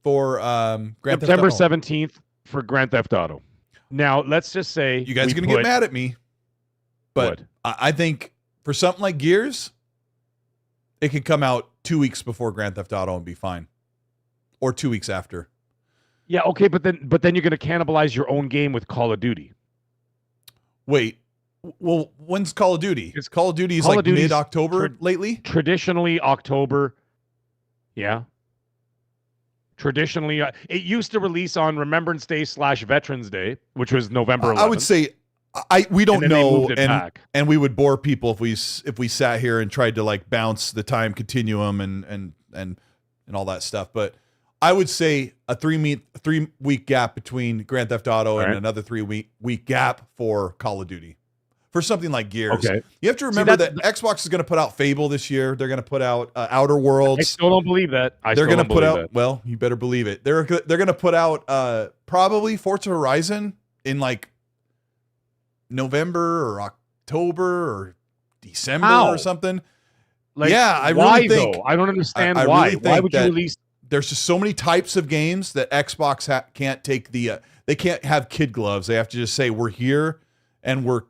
Grand Theft Auto. September 17th for Grand Theft Auto. Now, let's just say you guys are going to get mad at me, but I think for something like Gears, it can come out 2 weeks before Grand Theft Auto and be fine, or 2 weeks after. Yeah, okay, but then you're going to cannibalize your own game with Call of Duty. Wait, well, when's Call of Duty? Call of Duty is like mid-October lately? Traditionally October. Yeah. Traditionally, it used to release on Remembrance Day / Veterans Day, which was November 11th. I would say we don't know, and we would bore people if we sat here and tried to like bounce the time continuum and all that stuff. But I would say a 3-week gap between Grand Theft Auto and another 3-week gap for Call of Duty. For something like Gears. Okay. You have to remember that Xbox is going to put out Fable this year. They're going to put out Outer Worlds. I still don't believe that. They're going to put out, well, you better believe it. They're going to put out probably Forza Horizon in like November or October or December or something. Like, yeah, I why, really think. Though? I don't understand I why. Really Why would you release? There's just so many types of games that Xbox can't take the. They can't have kid gloves. They have to just say we're here and we're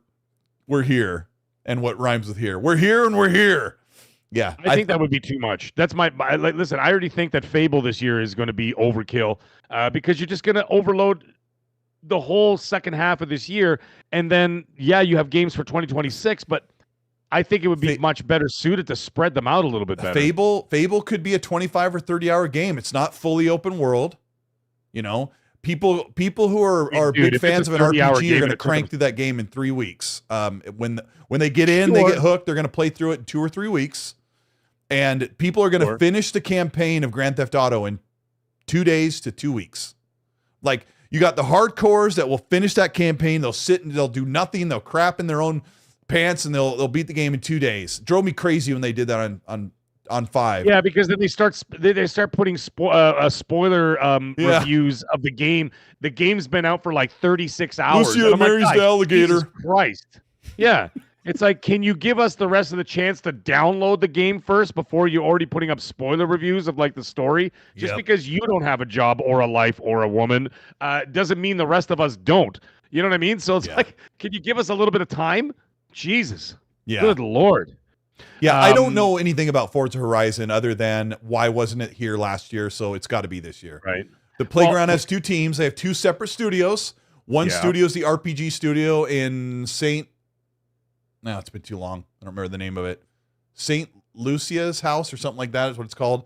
here, and what rhymes with here? We're here and we're here. Yeah, I think that would be too much. That's listen. I already think that Fable this year is going to be overkill because you're just going to overload the whole second half of this year, and then you have games for 2026, but I think it would be much better suited to spread them out a little bit better. Fable could be a 25 or 30 hour game. It's not fully open world. You know, people who are big fans of an RPG are going to crank through that game in 3 weeks. When they get in, they get hooked. They're going to play through it in 2 or 3 weeks, and people are going to finish the campaign of Grand Theft Auto in 2 days to 2 weeks. Like, you got the hardcores that will finish that campaign. They'll sit and they'll do nothing. They'll crap in their own pants and they'll beat the game in 2 days. Drove me crazy when they did that on 5. Yeah, because then they start putting spoiler reviews of the game. The game's been out for like 36 hours. Lucia marries the alligator. Jesus Christ. Yeah. It's like, can you give us the rest of the chance to download the game first before you're already putting up spoiler reviews of like the story? Just because you don't have a job or a life or a woman doesn't mean the rest of us don't. You know what I mean? So it's like, can you give us a little bit of time? Jesus. Yeah. Good Lord. Yeah, I don't know anything about Forza Horizon other than why wasn't it here last year, so it's got to be this year. Right. The Playground has 2 teams. They have 2 separate studios. One studio is the RPG studio in no, it's been too long. I don't remember the name of it. St. Lucia's house or something like that is what it's called.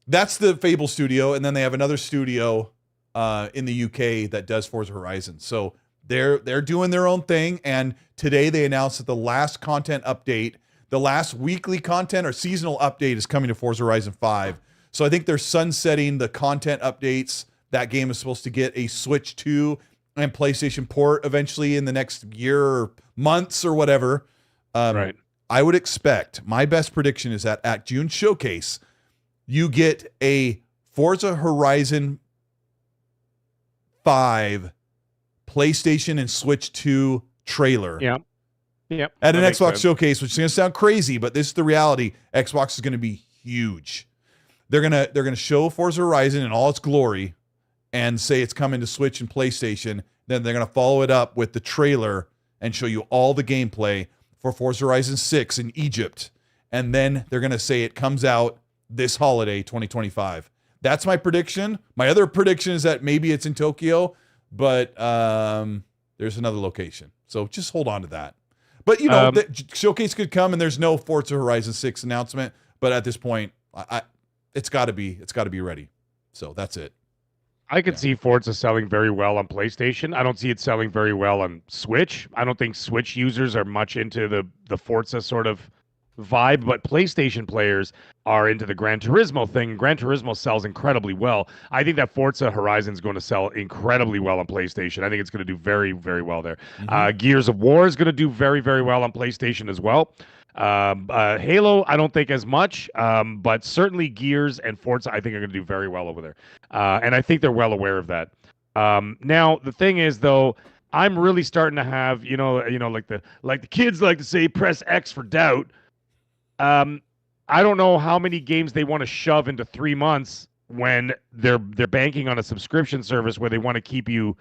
That's the Fable studio, and then they have another studio in the UK that does Forza Horizon. So they're doing their own thing, and today they announced that the last content update, the last weekly content or seasonal update is coming to Forza Horizon 5. So I think they're sunsetting the content updates. That game is supposed to get a Switch 2 and PlayStation port eventually in the next year or months or whatever. Right. I would expect, my best prediction is that at June Showcase, you get a Forza Horizon 5 PlayStation and Switch 2 trailer. Yep. At an Xbox Showcase, which is going to sound crazy, but this is the reality. Xbox is going to be huge. They're gonna show Forza Horizon in all its glory and say it's coming to Switch and PlayStation. Then they're going to follow it up with the trailer and show you all the gameplay for Forza Horizon 6 in Egypt. And then they're going to say it comes out this holiday, 2025. That's my prediction. My other prediction is that maybe it's in Tokyo, but there's another location. So just hold on to that. But, you know, the showcase could come and there's no Forza Horizon 6 announcement. But at this point, it's got to be ready. So that's it. I could see Forza selling very well on PlayStation. I don't see it selling very well on Switch. I don't think Switch users are much into the Forza sort of vibe, but PlayStation players are into the Gran Turismo thing. Gran Turismo sells incredibly well. I think that Forza Horizon is going to sell incredibly well on PlayStation. I think it's going to do very, very well there. Gears of War is going to do very, very well on PlayStation as well. Halo, I don't think as much, but certainly Gears and Forza, I think are going to do very well over there. And I think they're well aware of that. Now, the thing is, though, I'm really starting to have, like the kids like to say, press X for doubt. I don't know how many games they want to shove into 3 months when they're banking on a subscription service where they want to keep you,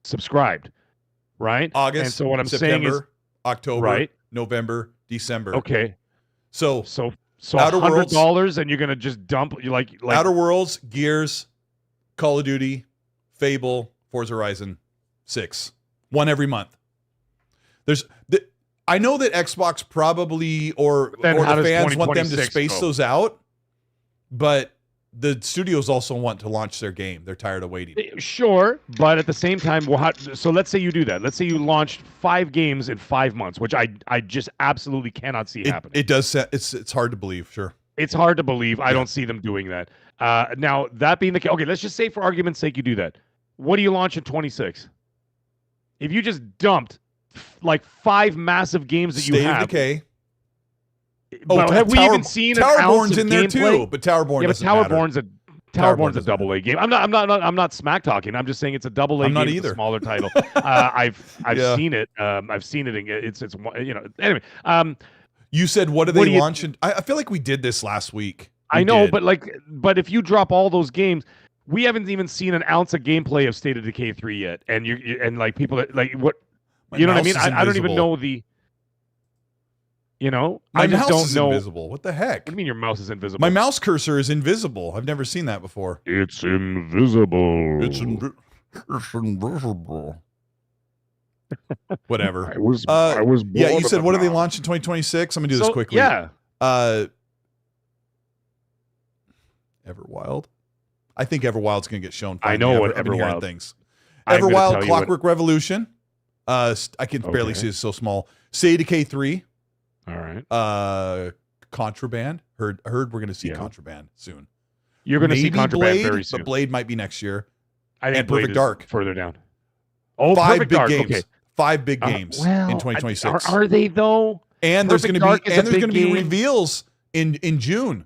subscribed. Right? August, and so what I'm September, saying is October, November, December. Okay. So Outer $100 and you're going to just dump you like Outer Worlds, Gears, Call of Duty, Fable, Forza Horizon 6. One every month. I know that Xbox probably or the fans want them to space those out, But the studios also want to launch their game. They're tired of waiting. Sure, but at the same time, so let's say you do that. Let's say you launched 5 games in 5 months, which I just absolutely cannot see happening. It does. It's hard to believe. Sure. It's hard to believe. I don't see them doing that. Now, that being the case, okay, let's just say for argument's sake you do that. What do you launch in 26? If you just dumped like 5 massive games that State you have. State of Decay. But have we even seen Towerborn's in there gameplay? too, but Towerborn doesn't matter. Towerborn's a double A game. I'm not smack talking. I'm just saying it's a double A game. It's a smaller title. I've seen it. I've seen it. It's anyway. You said what do they launch? I feel like we did this last week. I know, but if you drop all those games, we haven't even seen an ounce of gameplay of State of Decay 3 yet, and people that like what you know what I mean? I don't even know the. My I just mouse don't is know. invisible. What the heck? What do you mean your mouse is invisible? My mouse cursor is invisible. I've never seen that before. It's invisible. It's invisible. Whatever. I was yeah, you said what do they launch in 2026? I'm gonna do this quickly. Yeah. Everwild. I think Everwild's gonna get shown. I know what I've been hearing Everwild things. Everwild, Clockwork Revolution. I can barely see it's so small. State of Decay 3. All right. Contraband. Heard we're gonna see Contraband soon. You're gonna see Contraband very soon. But Blade might be next year. I think Perfect Dark further down. Oh, 5 Perfect big Dark. games. Okay. 5 big games in 2026. Are they though? And there's going to be reveals in June.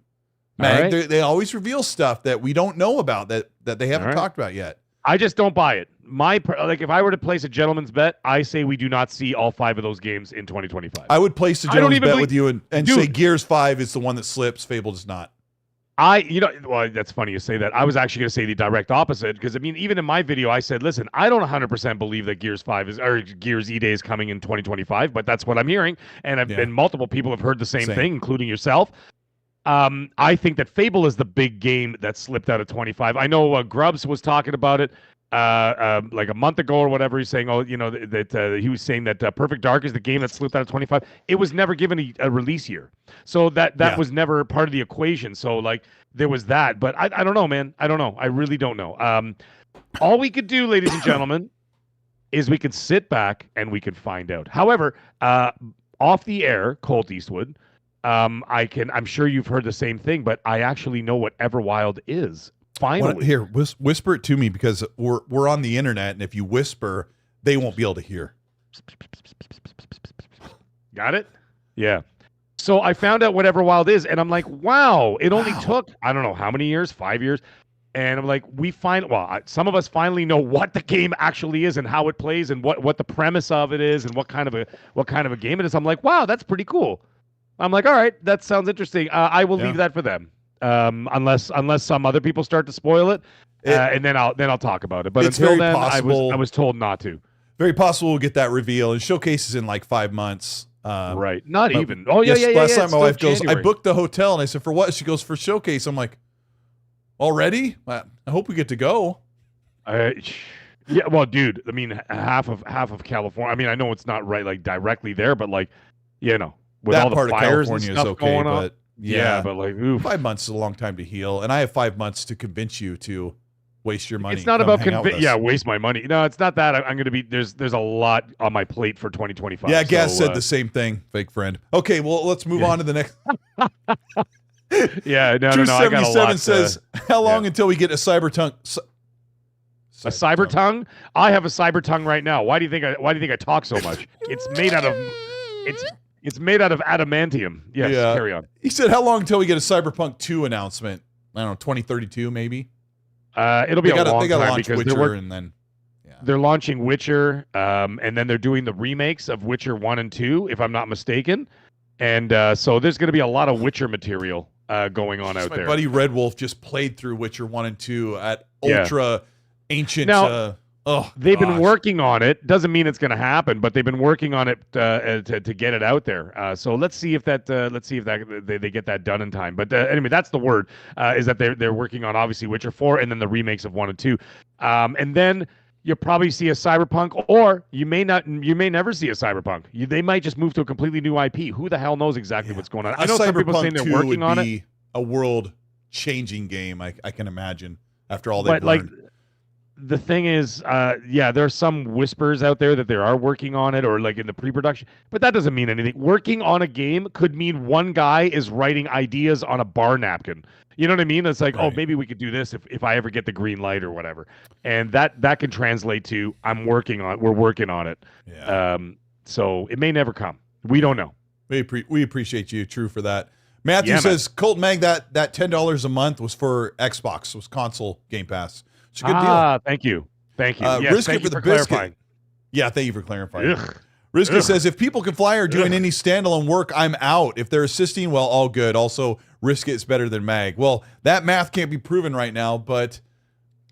Mag, right. They always reveal stuff that we don't know about that they haven't talked about yet. I just don't buy it. If I were to place a gentleman's bet, I say we do not see all 5 of those games in 2025. I would place a gentleman's bet with you and say Gears 5 is the one that slips. Fable does not. Well, that's funny you say that. I was actually going to say the direct opposite because, I mean, even in my video, I said, listen, I don't 100% believe that Gears E-Day is coming in 2025, but that's what I'm hearing. And multiple people have heard the same thing, including yourself. I think that Fable is the big game that slipped out of 25. I know Grubbs was talking about it like a month ago or whatever. He's saying, that he was saying that Perfect Dark is the game that slipped out of 25. It was never given a release year. So that was never part of the equation. So like there was that, but I don't know, man. I don't know. I really don't know. All we could do, ladies and gentlemen, is we could sit back and we could find out. However, off the air, Colteastwood, I'm sure you've heard the same thing, but I actually know what Everwild is. Finally. Here, whisper it to me because we're on the internet, and if you whisper, they won't be able to hear. Got it? Yeah. So I found out what Everwild is, and I'm like, wow, it only took, I don't know how many years, 5 years. And I'm like, some of us finally know what the game actually is and how it plays and what the premise of it is and what kind of a game it is. I'm like, wow, that's pretty cool. I'm like, all right, that sounds interesting. I will leave that for them. Unless some other people start to spoil it, and then I'll talk about it. But until then, I was told not to. Very possible we'll get that reveal and showcases in like 5 months. Right, not even. Oh yeah. Last time my wife goes, I booked the hotel, and I said, for what? She goes, for showcase. I'm like, already? I hope we get to go. Yeah, well, dude, I mean, half of California. I mean, I know it's not right, like directly there, but like, with that all the part fires of California and stuff is okay, going on. but but like, oof. 5 months is a long time to heal, and I have 5 months to convince you to waste your money. It's not about waste my money. No, it's not that. I'm going to be there's a lot on my plate for 2025. Yeah, Gaz said the same thing, fake friend. Okay, well, let's move on to the next. Yeah, no. True I got a lot. says, how long until we get a Cybertongue? A cyber tongue? I have a cyber tongue right now. Why do you think I talk so much? It's made out of it's made out of adamantium. Yes, carry on. He said, how long until we get a Cyberpunk 2 announcement? I don't know, 2032 maybe. It'll be a long time because they're launching Witcher, and then they're doing the remakes of Witcher 1 and 2, if I'm not mistaken. And so there's going to be a lot of Witcher material going on out there. My buddy Red Wolf just played through Witcher 1 and 2 at ultra ancient. Now, they've been working on it. Doesn't mean it's going to happen, but they've been working on it to get it out there. So let's see if they get that done in time. But anyway, that's the word is that they're working on obviously Witcher 4 and then the remakes of 1 and 2. And then you'll probably see a Cyberpunk, or you may never see a Cyberpunk. They might just move to a completely new IP. Who the hell knows exactly what's going on? I know some people saying they're working on it. A world changing game. I can imagine after all they've But like, learned. the thing is, yeah, there are some whispers out there that they are working on it or like in the pre-production, but that doesn't mean anything. Working on a game could mean one guy is writing ideas on a bar napkin. You know what I mean? It's like, oh, Right. maybe we could do this if I ever get the green light or whatever. And that can translate to we're working on it. Yeah. So it may never come. We don't know. We appreciate you, True, for that. Matthew Yeah, says, Colt Mag, that $10 a month was for Xbox, was console Game Pass. It's a good deal. Thank you. Yes, Risk thank it you for the clarifying. biscuit. Yeah, thank you for clarifying. Ugh. Riska Ugh. says, if people can fly or doing any standalone work, I'm out. If they're assisting, well, all good. Also, Risk It's better than Mag. Well, that math can't be proven right now, but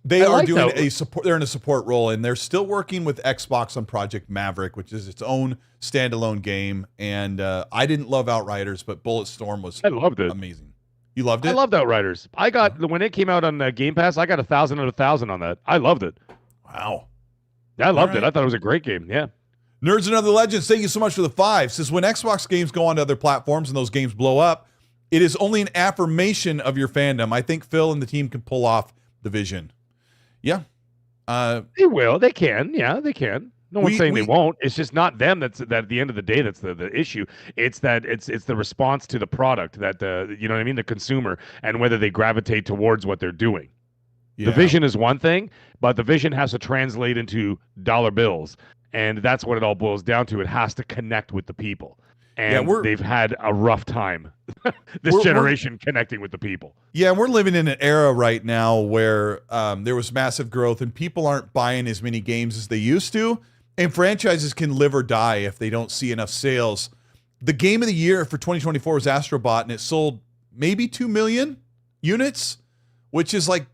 they are doing a support. They're in a support role, and they're still working with Xbox on Project Maverick, which is its own standalone game. And I didn't love Outriders, but Bulletstorm was amazing. You loved it? I loved Outriders. I got when it came out on Game Pass, I got 1,000 out of 1,000 on that. I loved it. Wow. Yeah, I loved it. I thought it was a great game. Yeah. Nerds and Other Legends, thank you so much for the 5. Says when Xbox games go on to other platforms and those games blow up, it is only an affirmation of your fandom. I think Phil and the team can pull off the vision. Yeah. They will. They can. Yeah, they can. No one's saying they won't. It's just not them. That at the end of the day, that's the issue. It's that it's the response to the product that you know what I mean, the consumer, and whether they gravitate towards what they're doing. Yeah. The vision is one thing, but the vision has to translate into dollar bills, and that's what it all boils down to. It has to connect with the people, and they've had a rough time this generation connecting with the people. Yeah, we're living in an era right now where there was massive growth, and people aren't buying as many games as they used to. And franchises can live or die if they don't see enough sales. The game of the year for 2024 was Astrobot, and it sold maybe 2 million units, which is like,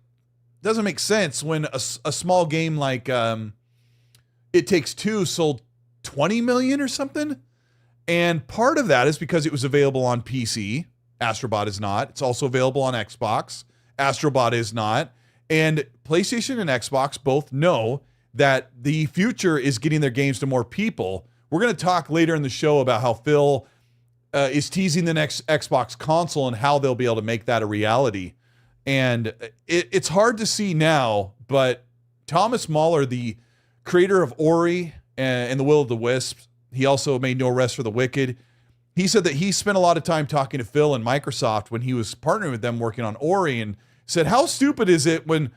doesn't make sense when a small game like It Takes Two sold 20 million or something. And part of that is because it was available on PC. Astrobot is not. It's also available on Xbox. Astrobot is not. And PlayStation and Xbox both know that the future is getting their games to more people. We're going to talk later in the show about how Phil is teasing the next Xbox console and how they'll be able to make that a reality. And it's hard to see now, but Thomas Mahler, the creator of Ori and The Will of the Wisps, he also made No Rest for the Wicked. He said that he spent a lot of time talking to Phil and Microsoft when he was partnering with them working on Ori, and said, how stupid is it when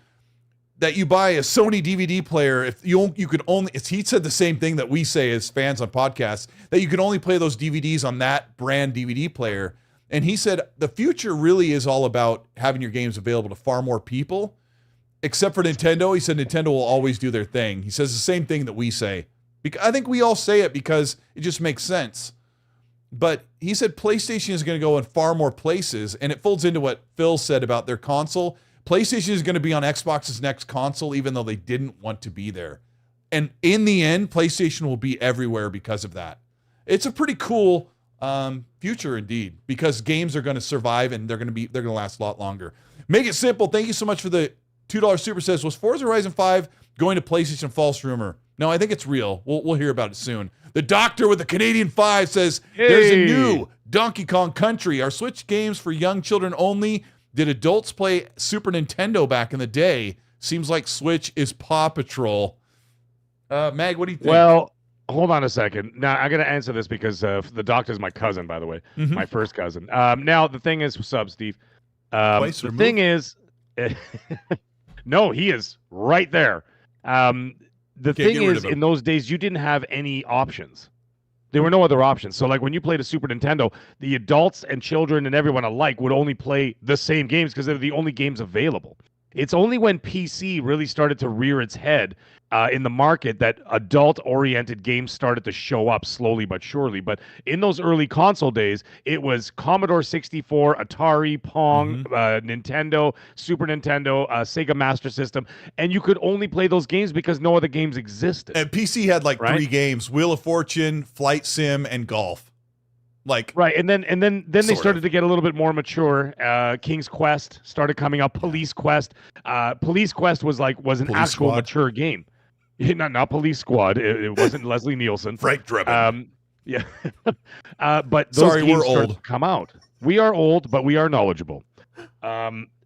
that you buy a Sony DVD player if you could only, he said the same thing that we say as fans on podcasts, that you can only play those DVDs on that brand DVD player. And he said the future really is all about having your games available to far more people, except for Nintendo. He said Nintendo will always do their thing. He says the same thing that we say. I think we all say it because it just makes sense. But he said PlayStation is going to go in far more places, and it folds into what Phil said about their console. PlayStation is going to be on Xbox's next console, even though they didn't want to be there. And in the end, PlayStation will be everywhere because of that. It's a pretty cool future indeed, because games are going to survive and they're going to last a lot longer. Make it simple. Thank you so much for the $2 super says, was Forza Horizon 5 going to PlayStation? False rumor. No, I think it's real. We'll hear about it soon. The doctor with the Canadian 5 says, there's a new Donkey Kong Country. Are Switch games for young children only? Did adults play Super Nintendo back in the day? Seems like Switch is Paw Patrol. Mag, what do you think? Well, hold on a second. Now, I got to answer this because the doctor's my cousin, by the way. Mm-hmm. My first cousin. Now, the thing is, what's up, Steve? The thing is, no, he is right there. The thing is, in those days, you didn't have any options. There were no other options. So, like, when you played a Super Nintendo, the adults and children and everyone alike would only play the same games because they're the only games available. It's only when PC really started to rear its head in the market that adult-oriented games started to show up slowly but surely. But in those early console days, it was Commodore 64, Atari, Pong, Nintendo, Super Nintendo, Sega Master System, and you could only play those games because no other games existed. And PC had like 3 games: Wheel of Fortune, Flight Sim, and Golf. And then they started to get a little bit more mature. King's Quest started coming up. Police Quest. Police Quest was an actual mature game. Not Police Squad. It wasn't Leslie Nielsen. Frank Drebin. Yeah. But those games started to come out. We are old, but we are knowledgeable.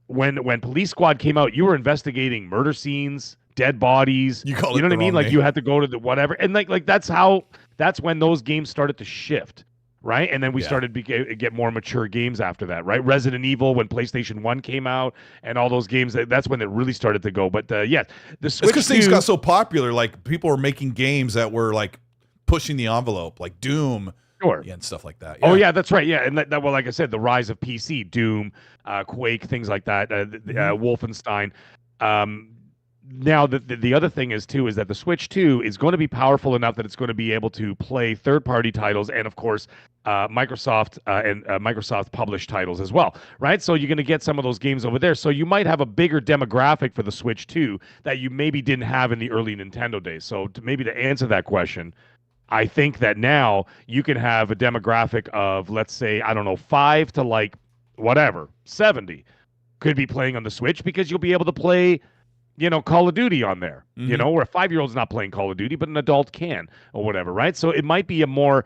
when Police Squad came out, you were investigating murder scenes, dead bodies. You call you it know what the I mean? wrong Like name. you had to go to the whatever, and like that's when those games started to shift, right? And then we started to get more mature games after that, right? Resident Evil when PlayStation 1 came out, and all those games. That's when it really started to go. But yeah, the Switch. It's because things got so popular. Like people were making games that were like pushing the envelope, like Doom. Sure. Yeah, and stuff like that. Oh yeah, that's right. Yeah, and that well, like I said, the rise of PC, Doom, Quake, things like that, Wolfenstein. Now the other thing is too is that the Switch 2 is going to be powerful enough that it's going to be able to play third-party titles and of course Microsoft and Microsoft published titles as well, right? So you're going to get some of those games over there. So you might have a bigger demographic for the Switch 2 that you maybe didn't have in the early Nintendo days. So to answer that question, I think that now you can have a demographic of, let's say, I don't know, 5 to like whatever, 70 could be playing on the Switch because you'll be able to play, Call of Duty on there, where a 5-year-old's not playing Call of Duty, but an adult can or whatever, right? So it might be a more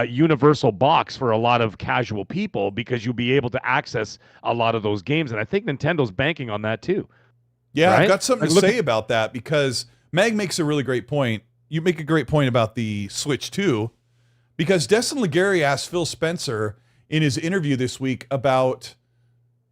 universal box for a lot of casual people because you'll be able to access a lot of those games. And I think Nintendo's banking on that too. Yeah, right? I've got something to say about that because Meg makes a really great point. You make a great point about the Switch 2 because Destin Legary asked Phil Spencer in his interview this week about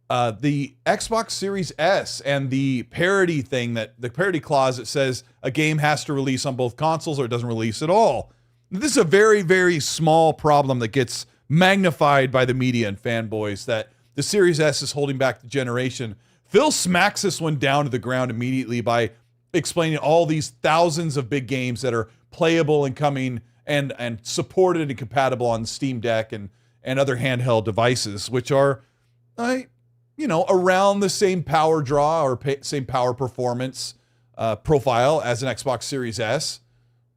the Xbox Series S and the parity thing, that the parity clause that says a game has to release on both consoles or it doesn't release at all. This is a very, very small problem that gets magnified by the media and fanboys that the Series S is holding back the generation. Phil smacks this one down to the ground immediately by explaining all these thousands of big games that are playable and coming and supported and compatible on Steam Deck and other handheld devices, which are, around the same power draw or same power performance profile as an Xbox Series S.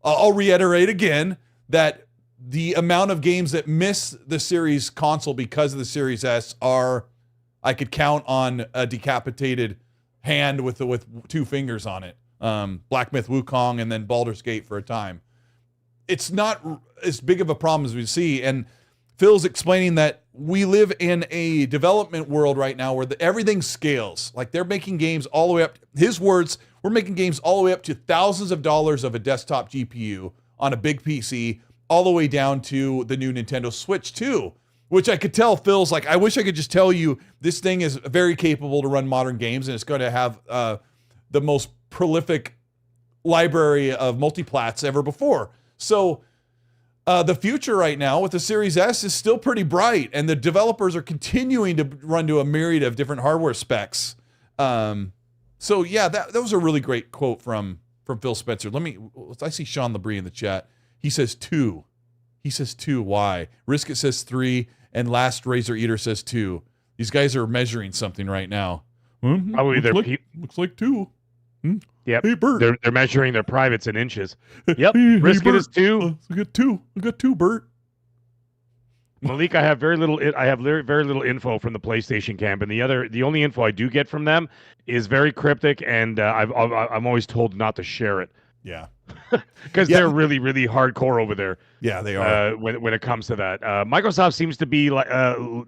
I'll reiterate again that the amount of games that miss the Series console because of the Series S I could count on a decapitated hand with 2 fingers on it. Black Myth Wukong and then Baldur's Gate for a time. It's not as big of a problem as we see. And Phil's explaining that we live in a development world right now where everything scales. Like they're making games all the way up. His words, we're making games all the way up to thousands of dollars of a desktop GPU on a big PC, all the way down to the new Nintendo Switch 2, which I could tell Phil's like, I wish I could just tell you this thing is very capable to run modern games and it's going to have the most prolific library of multiplats ever before. So the future right now with the Series S is still pretty bright, and the developers are continuing to run to a myriad of different hardware specs. So yeah, that was a really great quote from Phil Spencer. I see Sean Labrie in the chat. He says 2. He says 2. Why? Riskit says 3, and Last Razor Eater says 2. These guys are measuring something right now. Probably looks like 2. Yep. Hey, Bert. They're measuring their privates in inches. Yep. Riskit is 2. I got 2. I got 2, Bert. Malik, I have very little info from the PlayStation camp, and the only info I do get from them is very cryptic, and I'm always told not to share it. Yeah. Because they're really, really hardcore over there. Yeah, they are. When it comes to that, Microsoft seems to be like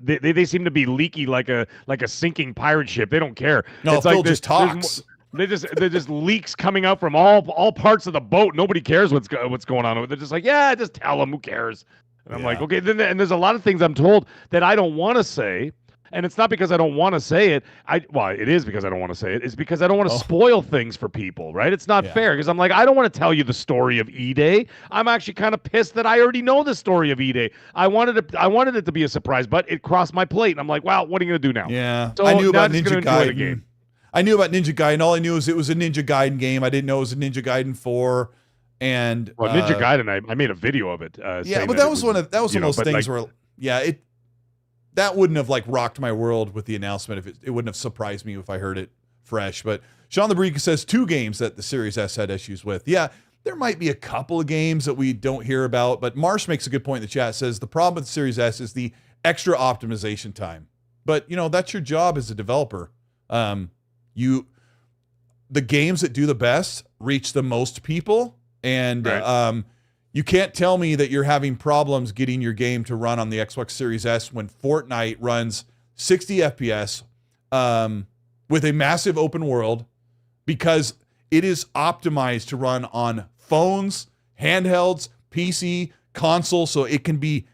they seem to be leaky like a sinking pirate ship. They don't care. No, it's Phil like just talks. They're just leaks coming out from all parts of the boat. Nobody cares what's going on. They're just like, yeah, just tell them. Who cares? And I'm like, okay. Then and there's a lot of things I'm told that I don't want to say, and it's not because I don't want to say it. It is because I don't want to say it. It's because I don't want to spoil things for people, right? It's not fair because I'm like, I don't want to tell you the story of E-Day. I'm actually kind of pissed that I already know the story of E-Day. I wanted it to be a surprise, but it crossed my plate, and I'm like, wow, what are you gonna do now? Yeah, so I knew about Ninja Gaiden. I knew about Ninja Gaiden. All I knew is it was a Ninja Gaiden game. I didn't know it was a Ninja Gaiden 4. And Ninja Gaiden, I made a video of it. Yeah, but that was one of those things where, that wouldn't have like rocked my world with the announcement. If it wouldn't have surprised me if I heard it fresh. But Sean Labrie says 2 games that the Series S had issues with. Yeah, there might be a couple of games that we don't hear about. But Marsh makes a good point in the chat. Says the problem with the Series S is the extra optimization time. But that's your job as a developer. The games that do the best reach the most people, and you can't tell me that you're having problems getting your game to run on the Xbox Series S when Fortnite runs 60 FPS with a massive open world because it is optimized to run on phones, handhelds, PC, console, so it can be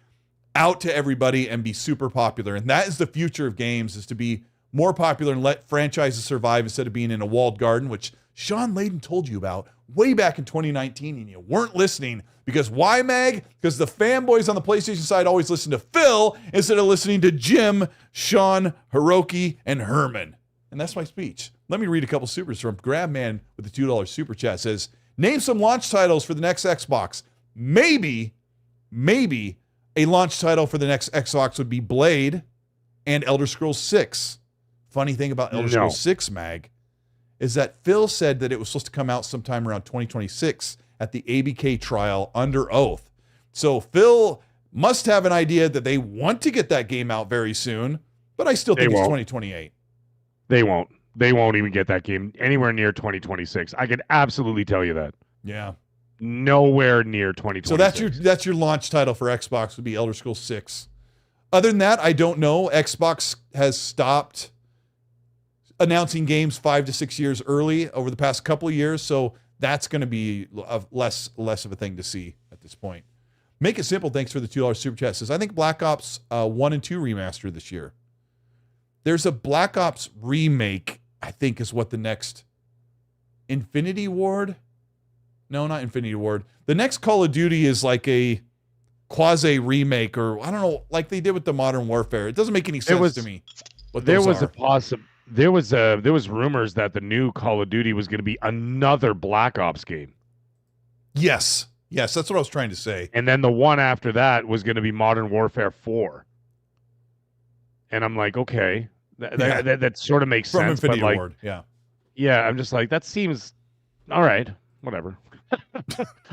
out to everybody and be super popular. And that is the future of games, is to be more popular and let franchises survive instead of being in a walled garden, which Sean Layden told you about way back in 2019, and you weren't listening. Because why, Mag? Because the fanboys on the PlayStation side always listen to Phil instead of listening to Jim, Sean, Hiroki, and Herman. And that's my speech. Let me read a couple supers from Grabman with the $2 super chat. It says, name some launch titles for the next Xbox. Maybe a launch title for the next Xbox would be Blade and Elder Scrolls 6. Funny thing about Elder Scrolls 6, Mag, is that Phil said that it was supposed to come out sometime around 2026 at the ABK trial under oath. So Phil must have an idea that they want to get that game out very soon, but I still think it's 2028. They won't. They won't even get that game anywhere near 2026. I can absolutely tell you that. Yeah. Nowhere near 2026. So that's your launch title for Xbox would be Elder Scrolls 6. Other than that, I don't know. Xbox has stopped announcing games 5 to 6 years early over the past couple of years, so that's going to be less of a thing to see at this point. Make It Simple, thanks for the $2 super chat, says, I think Black Ops 1 and 2 remaster this year. There's a Black Ops remake, I think is what the next Infinity Ward? No, not Infinity Ward. The next Call of Duty is like a quasi remake, or I don't know, like they did with the Modern Warfare. It doesn't make any sense to me. There was rumors that the new Call of Duty was going to be another Black Ops game. Yes, that's what I was trying to say. And then the one after that was going to be Modern Warfare 4. And I'm like, okay, that sort of makes sense. From Infinity but like, Ward, yeah. Yeah, I'm just like, that seems all right. Whatever.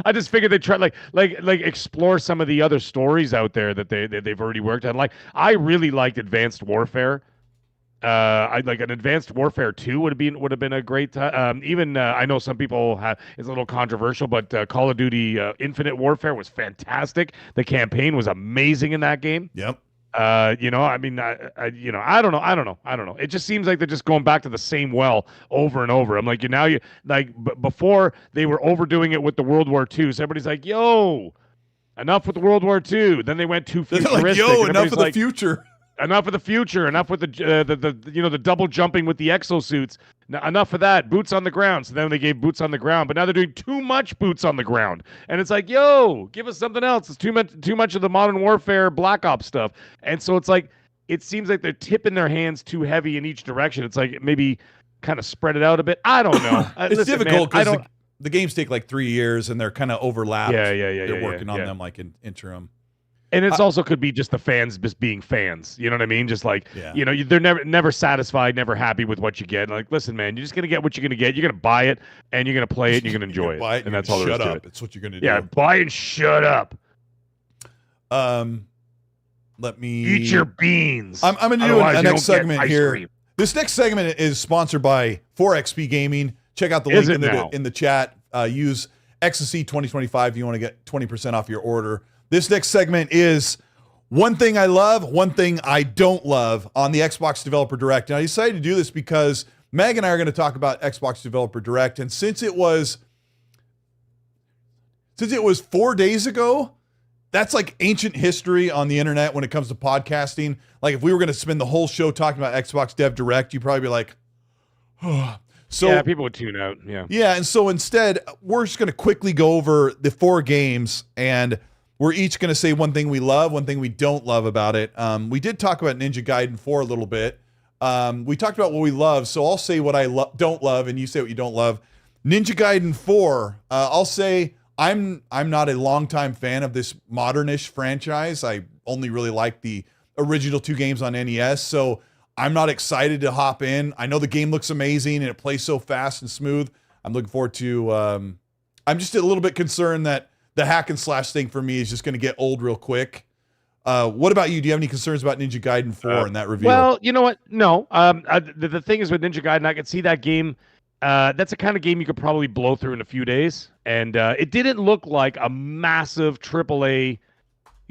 I just figured they'd try like explore some of the other stories out there that they've already worked on. Like, I really liked Advanced Warfare. I like an Advanced Warfare 2 would have been a great time. Even I know some people it's a little controversial, but Call of Duty Infinite Warfare was fantastic. The campaign was amazing in that game. Yep. I mean, I don't know. It just seems like they're just going back to the same well over and over. I'm like, before they were overdoing it with the World War II. So everybody's like, yo, enough with the World War II. Then they went too futuristic. Like, yo, enough of the future. Enough of the future. Enough with the double jumping with the exosuits. Enough of that. Boots on the ground. So then they gave boots on the ground, but now they're doing too much boots on the ground. And it's like, yo, give us something else. It's too much of the Modern Warfare Black Ops stuff. And so it's like, it seems like they're tipping their hands too heavy in each direction. It's like maybe kind of spread it out a bit. I don't know. It's difficult because the games take like 3 years and they're kind of overlapped. Yeah. They're working on them like in interim. And it's also could be just the fans just being fans. You know what I mean? Just like, they're never satisfied, never happy with what you get. Like, listen, man, you're just going to get what you're going to get. You're going to buy it, and you're going to play it, and you're going to enjoy it. Buy it, and that's all there is to it. It's what you're going to do. Yeah, buy and shut up. Let me... Eat your beans. I'm going to do a next segment here. Cream. This next segment is sponsored by 4XP Gaming. Check out the link in the chat. Use XC 2025 if you want to get 20% off your order. This next segment is one thing I love, one thing I don't love on the Xbox Developer Direct. And I decided to do this because Meg and I are going to talk about Xbox Developer Direct. And since it was 4 days ago, that's like ancient history on the internet when it comes to podcasting. Like if we were going to spend the whole show talking about Xbox Dev Direct, you'd probably be like, oh. So, yeah, people would tune out. Yeah. And so instead, we're just going to quickly go over the 4 games, and we're each going to say one thing we love, one thing we don't love about it. We did talk about Ninja Gaiden 4 a little bit. We talked about what we love, so I'll say what I don't love, and you say what you don't love. Ninja Gaiden 4, I'll say I'm not a longtime fan of this modernish franchise. I only really like the original 2 games on NES, so I'm not excited to hop in. I know the game looks amazing, and it plays so fast and smooth. I'm looking forward to... I'm just a little bit concerned that the hack and slash thing for me is just going to get old real quick. What about you? Do you have any concerns about Ninja Gaiden 4 in that review? Well, you know what? No. The thing is with Ninja Gaiden, I could see that game. That's a kind of game you could probably blow through in a few days. And it didn't look like a massive AAA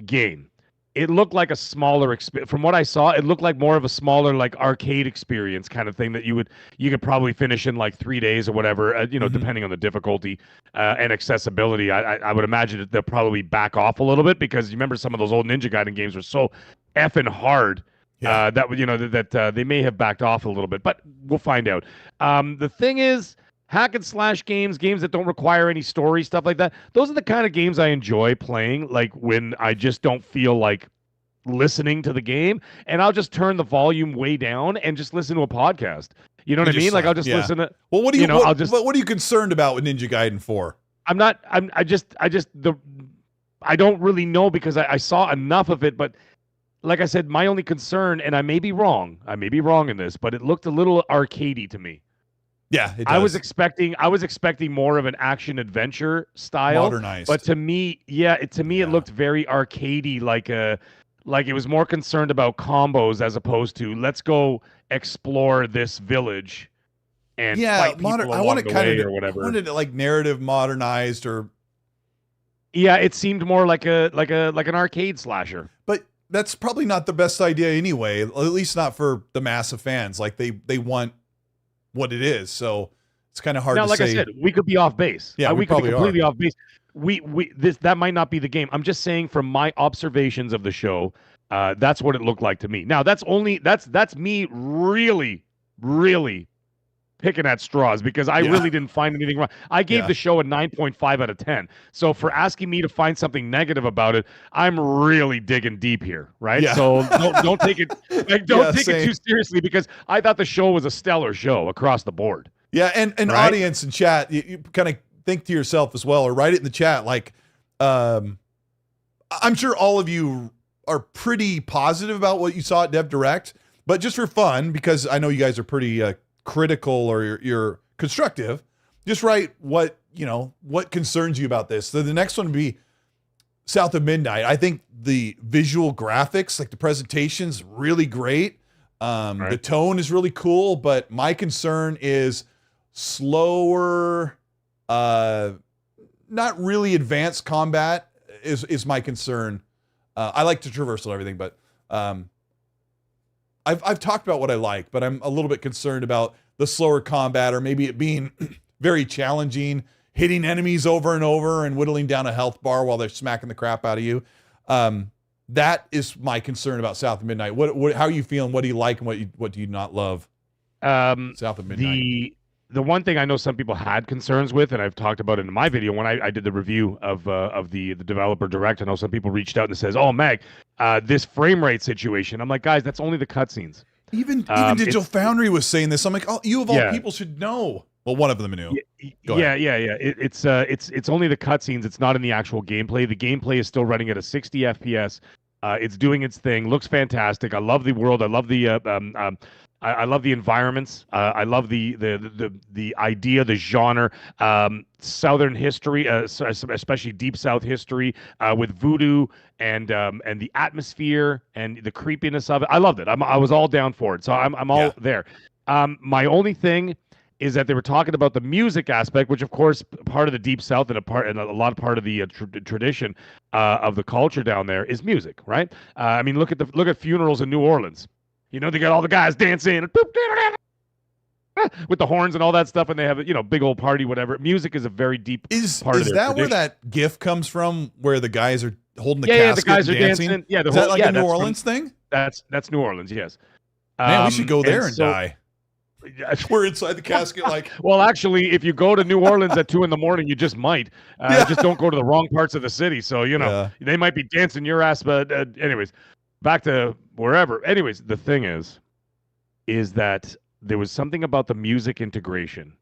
game. it looked like a smaller from what I saw, it looked like more of a smaller like arcade experience kind of thing that you could probably finish in like 3 days or whatever, depending on the difficulty and accessibility. I would imagine that they'll probably back off a little bit because you remember some of those old Ninja Gaiden games were so effing hard. That they may have backed off a little bit, but we'll find out. The thing is, hack and slash games that don't require any story, stuff like that. Those are the kind of games I enjoy playing, like when I just don't feel like listening to the game, and I'll just turn the volume way down and just listen to a podcast. You know what I mean? Like I'll just listen to. Well, what are you concerned about with Ninja Gaiden 4? I don't really know because I saw enough of it, but like I said, my only concern, and I may be wrong in this, but it looked a little arcadey to me. Yeah, it does. I was expecting more of an action adventure style, modernized. But to me, it looked very arcadey, like it was more concerned about combos as opposed to let's go explore this village and fight people along the way or whatever. I wanted it like narrative modernized or. Yeah, it seemed more like an arcade slasher. But that's probably not the best idea anyway. At least not for the mass of fans. Like they want what it is, so it's kind of hard to say. Now, like I said, we could be off base. Yeah, we could be completely off base. That might not be the game. I'm just saying from my observations of the show, that's what it looked like to me. Now, that's me really, really picking at straws because I really didn't find anything wrong. I gave the show a 9.5 out of 10. So for asking me to find something negative about it, I'm really digging deep here, right? Yeah. So don't take it take it too seriously because I thought the show was a stellar show across the board. Yeah, and right? Audience and chat, you kind of think to yourself as well, or write it in the chat. Like, I'm sure all of you are pretty positive about what you saw at Dev Direct, but just for fun, because I know you guys are pretty critical or you're constructive, just write what concerns you about this. So the next one would be South of Midnight. I think the visual graphics, like the presentation's really great. Right. The tone is really cool, but my concern is slower, not really advanced combat is my concern. I like the traversal and everything, but I've talked about what I like, but I'm a little bit concerned about the slower combat, or maybe it being very challenging, hitting enemies over and over and whittling down a health bar while they're smacking the crap out of you. That is my concern about South of Midnight. How are you feeling? What do you like and what do you not love? South of Midnight. The one thing I know some people had concerns with, and I've talked about it in my video when I did the review of the developer direct. I know some people reached out and says, "Oh, Meg, this frame rate situation." I'm like, guys, that's only the cutscenes. Even Digital Foundry was saying this. I'm like, oh, you of all people should know. Well, one of them knew. Yeah. It's only the cutscenes. It's not in the actual gameplay. The gameplay is still running at a 60 FPS. It's doing its thing. Looks fantastic. I love the world. I love the I love the environments. I love the idea, the genre, Southern history, especially Deep South history, with voodoo and the atmosphere and the creepiness of it. I loved it. I was all down for it. So I'm all there. My only thing is that they were talking about the music aspect, which of course part of the Deep South and a lot of part of the tradition of the culture down there is music, right? I mean, look at funerals in New Orleans. You know, they got all the guys dancing with the horns and all that stuff, and they have big old party, whatever. Music is a very deep part of their tradition. Is that where that GIF comes from, where the guys are holding the casket the guys and are dancing? Yeah, is that like a New Orleans thing? That's New Orleans, yes. Man, we should go there and die. We're inside the casket, like. Well, actually, if you go to New Orleans at 2 a.m, you just might. Just don't go to the wrong parts of the city. So they might be dancing your ass. But anyways, back to wherever. Anyways, the thing is that there was something about the music integration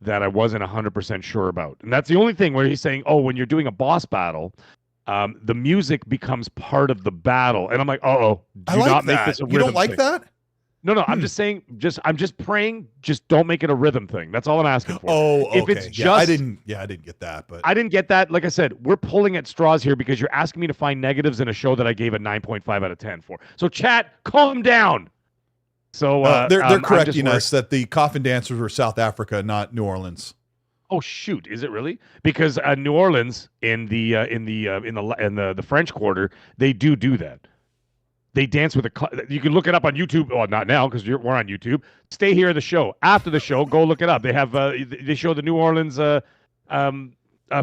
that I wasn't 100% sure about, and that's the only thing where he's saying, "Oh, when you're doing a boss battle, the music becomes part of the battle," and I'm like, "Oh, do not make this a rhythm You don't like thing. that? No, I'm just saying, I'm just praying, just don't make it a rhythm thing. That's all I'm asking for. Oh, okay. If it's just, I didn't get that, but I didn't get that. Like I said, we're pulling at straws here because you're asking me to find negatives in a show that I gave a 9.5 out of 10 for. So chat, calm down. So they're correcting us that the coffin dancers were South Africa, not New Orleans. Oh shoot, is it really? Because New Orleans in the French Quarter, they do that. They dance with you can look it up on YouTube. Well, not now because we're on YouTube. Stay here at the show. After the show, go look it up. They have they show the New Orleans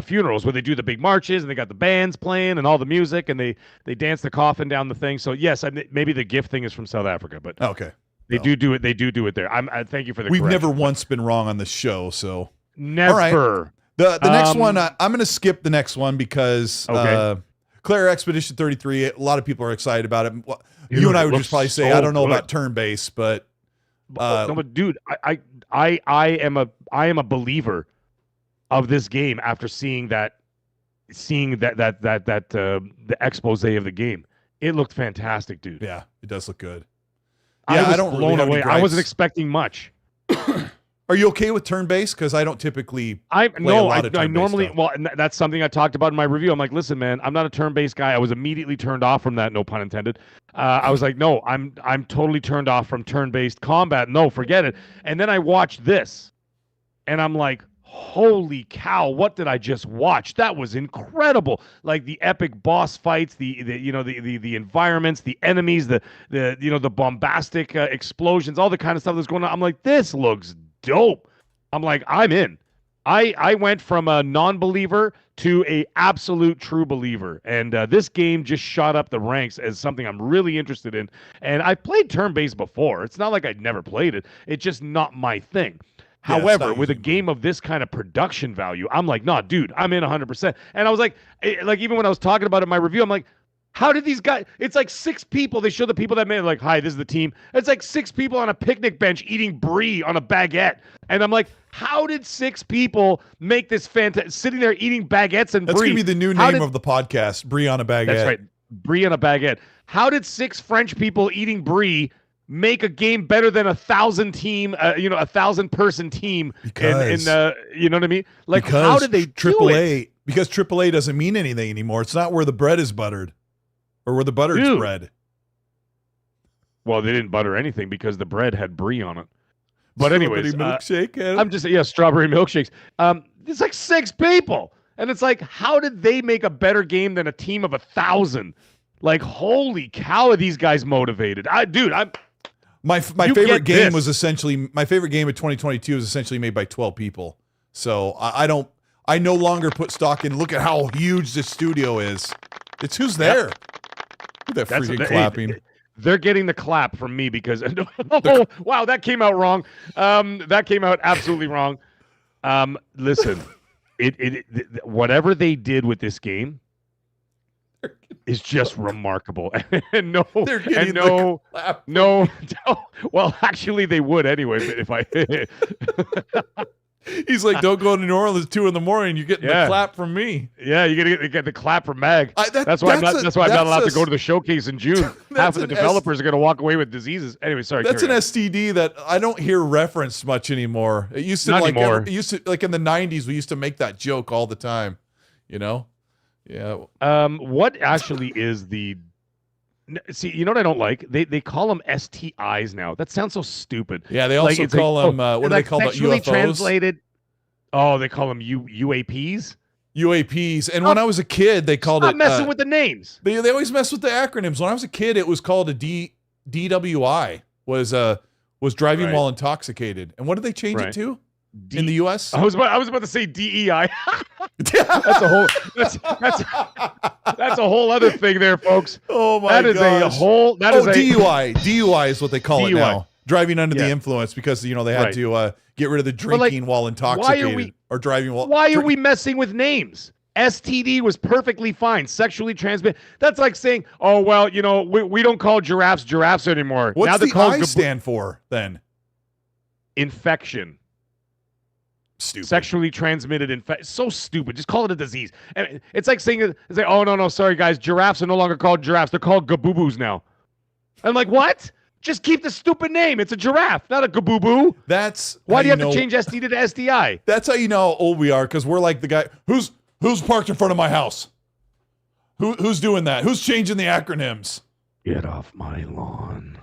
funerals where they do the big marches and they got the bands playing and all the music and they dance the coffin down the thing. So yes, maybe the gift thing is from South Africa, but okay, they do it. They do it there. I thank you for the. We've correction. never once been wrong on this show, so never. All right. The next one, I'm going to skip the next one because Claire Expedition 33. A lot of people are excited about it. Well, dude, you and I would just probably say I don't know good. about turn-based, but no, but dude, I am a believer of this game after seeing the expose of the game. It looked fantastic, dude. Yeah, it does look good. Yeah, I don't blown really away. I wasn't expecting much. Are you okay with turn-based? Because I don't typically. I normally. Stuff. Well, that's something I talked about in my review. I'm like, listen, man, I'm not a turn-based guy. I was immediately turned off from that. No pun intended. I was like, no, I'm totally turned off from turn-based combat. No, forget it. And then I watched this, and I'm like, holy cow! What did I just watch? That was incredible. Like the epic boss fights, the environments, the enemies, the bombastic explosions, all the kind of stuff that's going on. I'm like, this looks dope. I'm like, I'm in. I went from a non-believer to a absolute true believer, and this game just shot up the ranks as something I'm really interested in. And I played turn-based before. It's not like I'd never played it. It's just not my thing. Yeah, however, with a game of this kind of production value, I'm like, nah, dude, I'm in 100%. And I was like even when I was talking about it in my review, I'm like, how did these guys? It's like 6 people. They show the people that made it, like, hi, this is the team. It's like 6 people on a picnic bench eating brie on a baguette. And I'm like, how did 6 people make this fantastic, sitting there eating baguettes and brie? That's going to be the new name of the podcast, Brie on a Baguette. That's right, brie on a baguette. How did 6 French people eating brie make a game better than 1,000 team, 1,000-person team? Because, you know what I mean? Like, how did they do it? Because AAA doesn't mean anything anymore. It's not where the bread is buttered. Or where the butter's bread. Well, they didn't butter anything because the bread had brie on it. But anyways, milkshake. I'm just strawberry milkshakes. It's like 6 people, and it's like, how did they make a better game than a team of 1,000? Like, holy cow, are these guys motivated? My favorite game was essentially of 2022 was essentially made by 12 people. So I no longer put stock in. Look at how huge this studio is. It's who's there. Yep. That freaking clapping. They're getting the clap from me because wow, that came out wrong. That came out absolutely wrong. Listen, whatever they did with this game is just remarkable. no. Well, actually, they would anyway. But if I. He's like, don't go to New Orleans at 2 in the morning. You're getting the clap from me. Yeah, you're gonna get the clap from Mag. That's why I'm not allowed to go to the showcase in June. Half of the developers are gonna walk away with diseases. Anyway, sorry. That's an STD that I don't hear referenced much anymore. It used to anymore. It used to like in the 90s. We used to make that joke all the time. You know? Yeah. What actually is the? See, you know what I don't like? They call them STIs now. That sounds so stupid. Yeah, they also call them, what do they call that, UFOs? Translated. Oh, they call them UAPs? UAPs. And when I was a kid, they called it... messing with the names. They always mess with the acronyms. When I was a kid, it was called a DWI, was driving while intoxicated. And what did they change it to? In the U.S.? I was about to say DEI. That's a whole other thing there, folks. Oh my god. DUI. DUI is what they call it now. Driving under the influence, because they had to get rid of the drinking while intoxicated or driving while. Why are we messing with names? STD was perfectly fine. Sexually transmitted. That's like saying, oh well, we don't call giraffes anymore. What's now the I stand for then? Infection. Stupid. Sexually transmitted infection. So stupid. Just call it a disease. And it's like saying, oh no, sorry guys, giraffes are no longer called giraffes. They're called gaboobos now. I'm like, what? Just keep the stupid name. It's a giraffe, not a gabooboo. That's why do you have to change STD to STI? That's how you know how old we are, because we're like the guy who's parked in front of my house. Who's doing that? Who's changing the acronyms? Get off my lawn.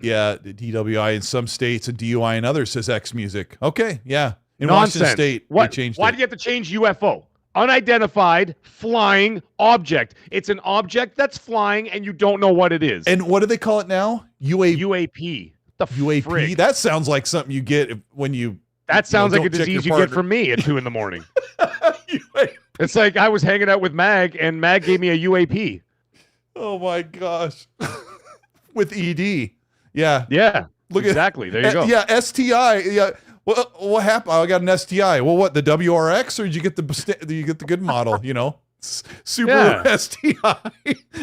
DWI in some states and DUI in others, says X Music. Okay, yeah. In Nonsense. Washington State, What? they changed Why it. do you have to change UFO? Unidentified flying object. It's an object that's flying, and you don't know what it is. And what do they call it now? UAP. The UAP? frig? That sounds like something you get when you... That sounds like a don't check disease your you get partner. from me at 2 a.m. UAP. It's like I was hanging out with Mag, and Mag gave me a UAP. Oh my gosh. With ED. Yeah. Yeah. Look exactly. There you go. Yeah, STI. Yeah. Well, what happened? I got an STI. Well, what, the WRX, or did you get the good model, Subaru STI.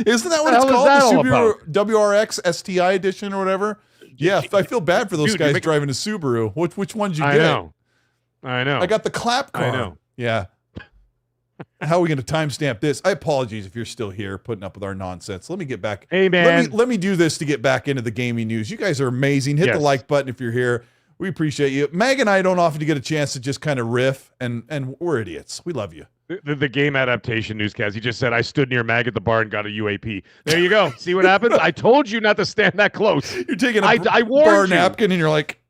Isn't that what it's called? The Subaru WRX STI edition or whatever? Yeah, I feel bad for those guys driving a Subaru. Which ones you get? I know. I got the clap car. I know. Yeah. How are we going to timestamp this? I apologize if you're still here putting up with our nonsense. Let me get back. Hey, man. Let me do this to get back into the gaming news. You guys are amazing. Hit the like button if you're here. We appreciate you. Mag and I don't often get a chance to just kind of riff, and we're idiots. We love you. The game adaptation newscast. He just said, I stood near Mag at the bar and got a UAP. There you go. See what happens? I told you not to stand that close. You're taking a I warned bar you. napkin, and you're like,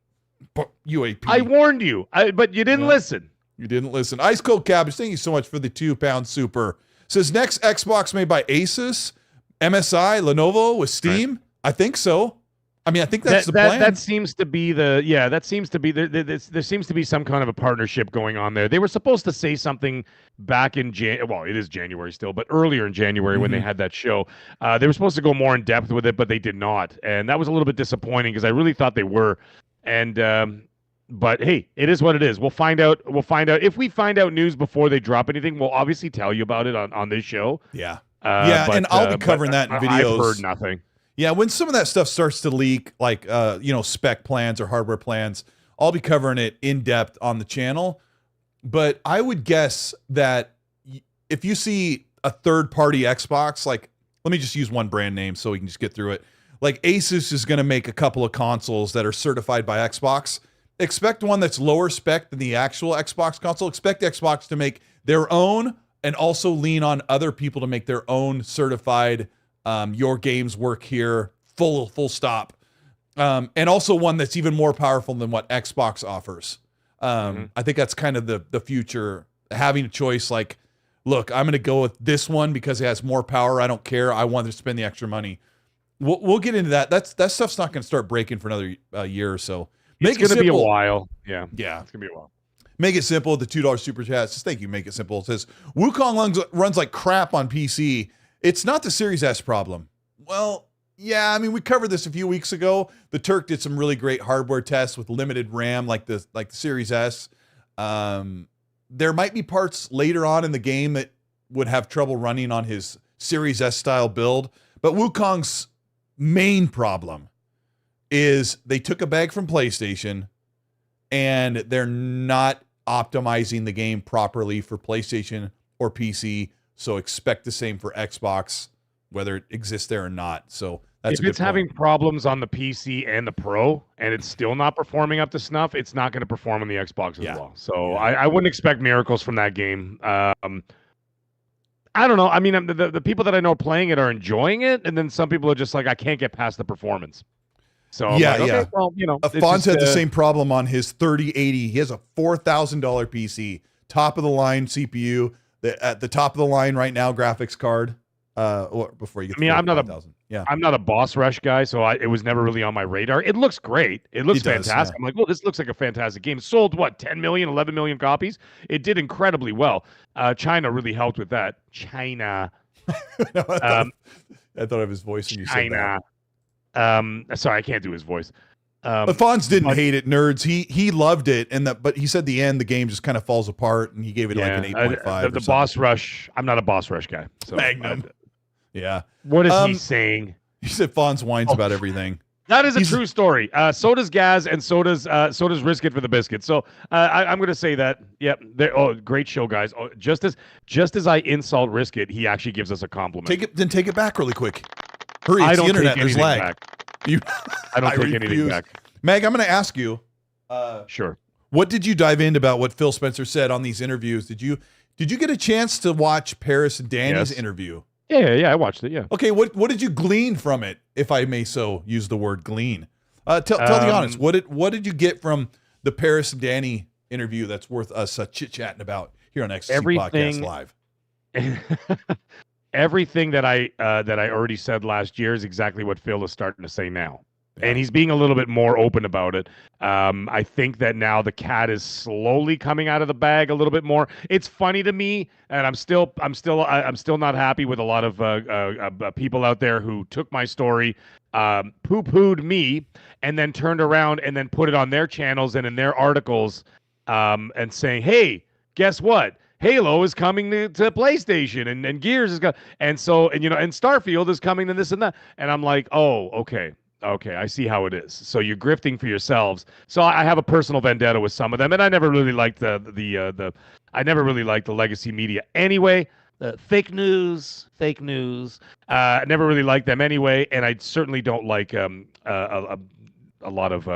UAP. I warned you, but you didn't listen. You didn't listen. Ice Cold Cabbage, thank you so much for the £2 super. Says next Xbox made by Asus, MSI, Lenovo with Steam. Right. I think so. I mean, I think that's the plan. That seems to be there seems to be some kind of a partnership going on there. They were supposed to say something back in it is January still, but earlier in January when they had that show, they were supposed to go more in depth with it, but they did not. And that was a little bit disappointing because I really thought they were. And, but hey, it is what it is. We'll find out. If we find out news before they drop anything, we'll obviously tell you about it on this show. Yeah. And I'll be covering that in videos. I've heard nothing. Yeah, when some of that stuff starts to leak, like spec plans or hardware plans, I'll be covering it in depth on the channel. But I would guess that if you see a third-party Xbox, like, let me just use one brand name so we can just get through it. Like Asus is going to make a couple of consoles that are certified by Xbox. Expect one that's lower spec than the actual Xbox console. Expect Xbox to make their own and also lean on other people to make their own certified your games work here, full stop. And also one that's even more powerful than what Xbox offers. I think that's kind of the future, having a choice like, look, I'm going to go with this one because it has more power. I don't care. I want to spend the extra money. We'll get into that. That stuff's not going to start breaking for another year or so. It's going to be a while. Yeah. It's going to be a while. Make it simple. The $2 super chat says, thank you. Make it simple. It says, Wukong runs like crap on PC. It's not the Series S problem. Well, yeah, I mean, we covered this a few weeks ago. The Turk did some really great hardware tests with limited RAM, like the Series S. There might be parts later on in the game that would have trouble running on his Series S style build. But Wukong's main problem is they took a bag from PlayStation and they're not optimizing the game properly for PlayStation or PC. So expect the same for Xbox, whether it exists there or not. So that's if it's having problems on the PC and the Pro and it's still not performing up to snuff, it's not going to perform on the Xbox as well. So I wouldn't expect miracles from that game. I don't know. I mean, the people that I know playing it are enjoying it, and then some people are just like, I can't get past the performance. So okay, well, Fonz had the same problem on his 3080. He has a $4,000 PC, top of the line CPU, at the top of the line right now graphics card. Before you get, I'm not a boss rush guy, so it was never really on my radar. It looks great. It looks fantastic. I'm like, well, this looks like a fantastic game. Sold 10 million, 11 million copies. It did incredibly well. China really helped with that. China. I thought of his voice when you said that. Sorry, I can't do his voice. But Fonz didn't hate it, nerds. He loved it, but he said the end the game just kind of falls apart, and he gave it like an 8.5. The boss rush. I'm not a boss rush guy. So Magnum. Yeah. What is he saying? He said Fonz whines about everything. That is a true story. So does Gaz, and so does Risket for the Biscuit. So I'm going to say that. Yep. Great show, guys. Oh, just as I insult Risket, he actually gives us a compliment. Take it back really quick. Hurry! It's the internet. There's lag. I don't take anything back. Meg, I'm going to ask you. Sure. What did you dive into about what Phil Spencer said on these interviews? Did you get a chance to watch Paris and Danny's interview? Yeah, I watched it. Yeah. Okay, what did you glean from it, if I may so use the word glean? Tell the honest. What did you get from the Paris and Danny interview that's worth us chit-chatting about here on XC Everything- Podcast Live. Everything that I already said last year is exactly what Phil is starting to say now. Yeah. And he's being a little bit more open about it. I think that now the cat is slowly coming out of the bag a little bit more. It's funny to me, and I'm still not happy with a lot of people out there who took my story, poo-pooed me, and then turned around and then put it on their channels and in their articles, and saying, "Hey, guess what? Halo is coming to PlayStation, and Gears is going, and Starfield is coming to this and that." And I'm like, "Oh, okay, I see how it is." So you're grifting for yourselves. So I have a personal vendetta with some of them, and I never really liked the legacy media anyway. Fake news. I never really liked them anyway, and I certainly don't like a lot of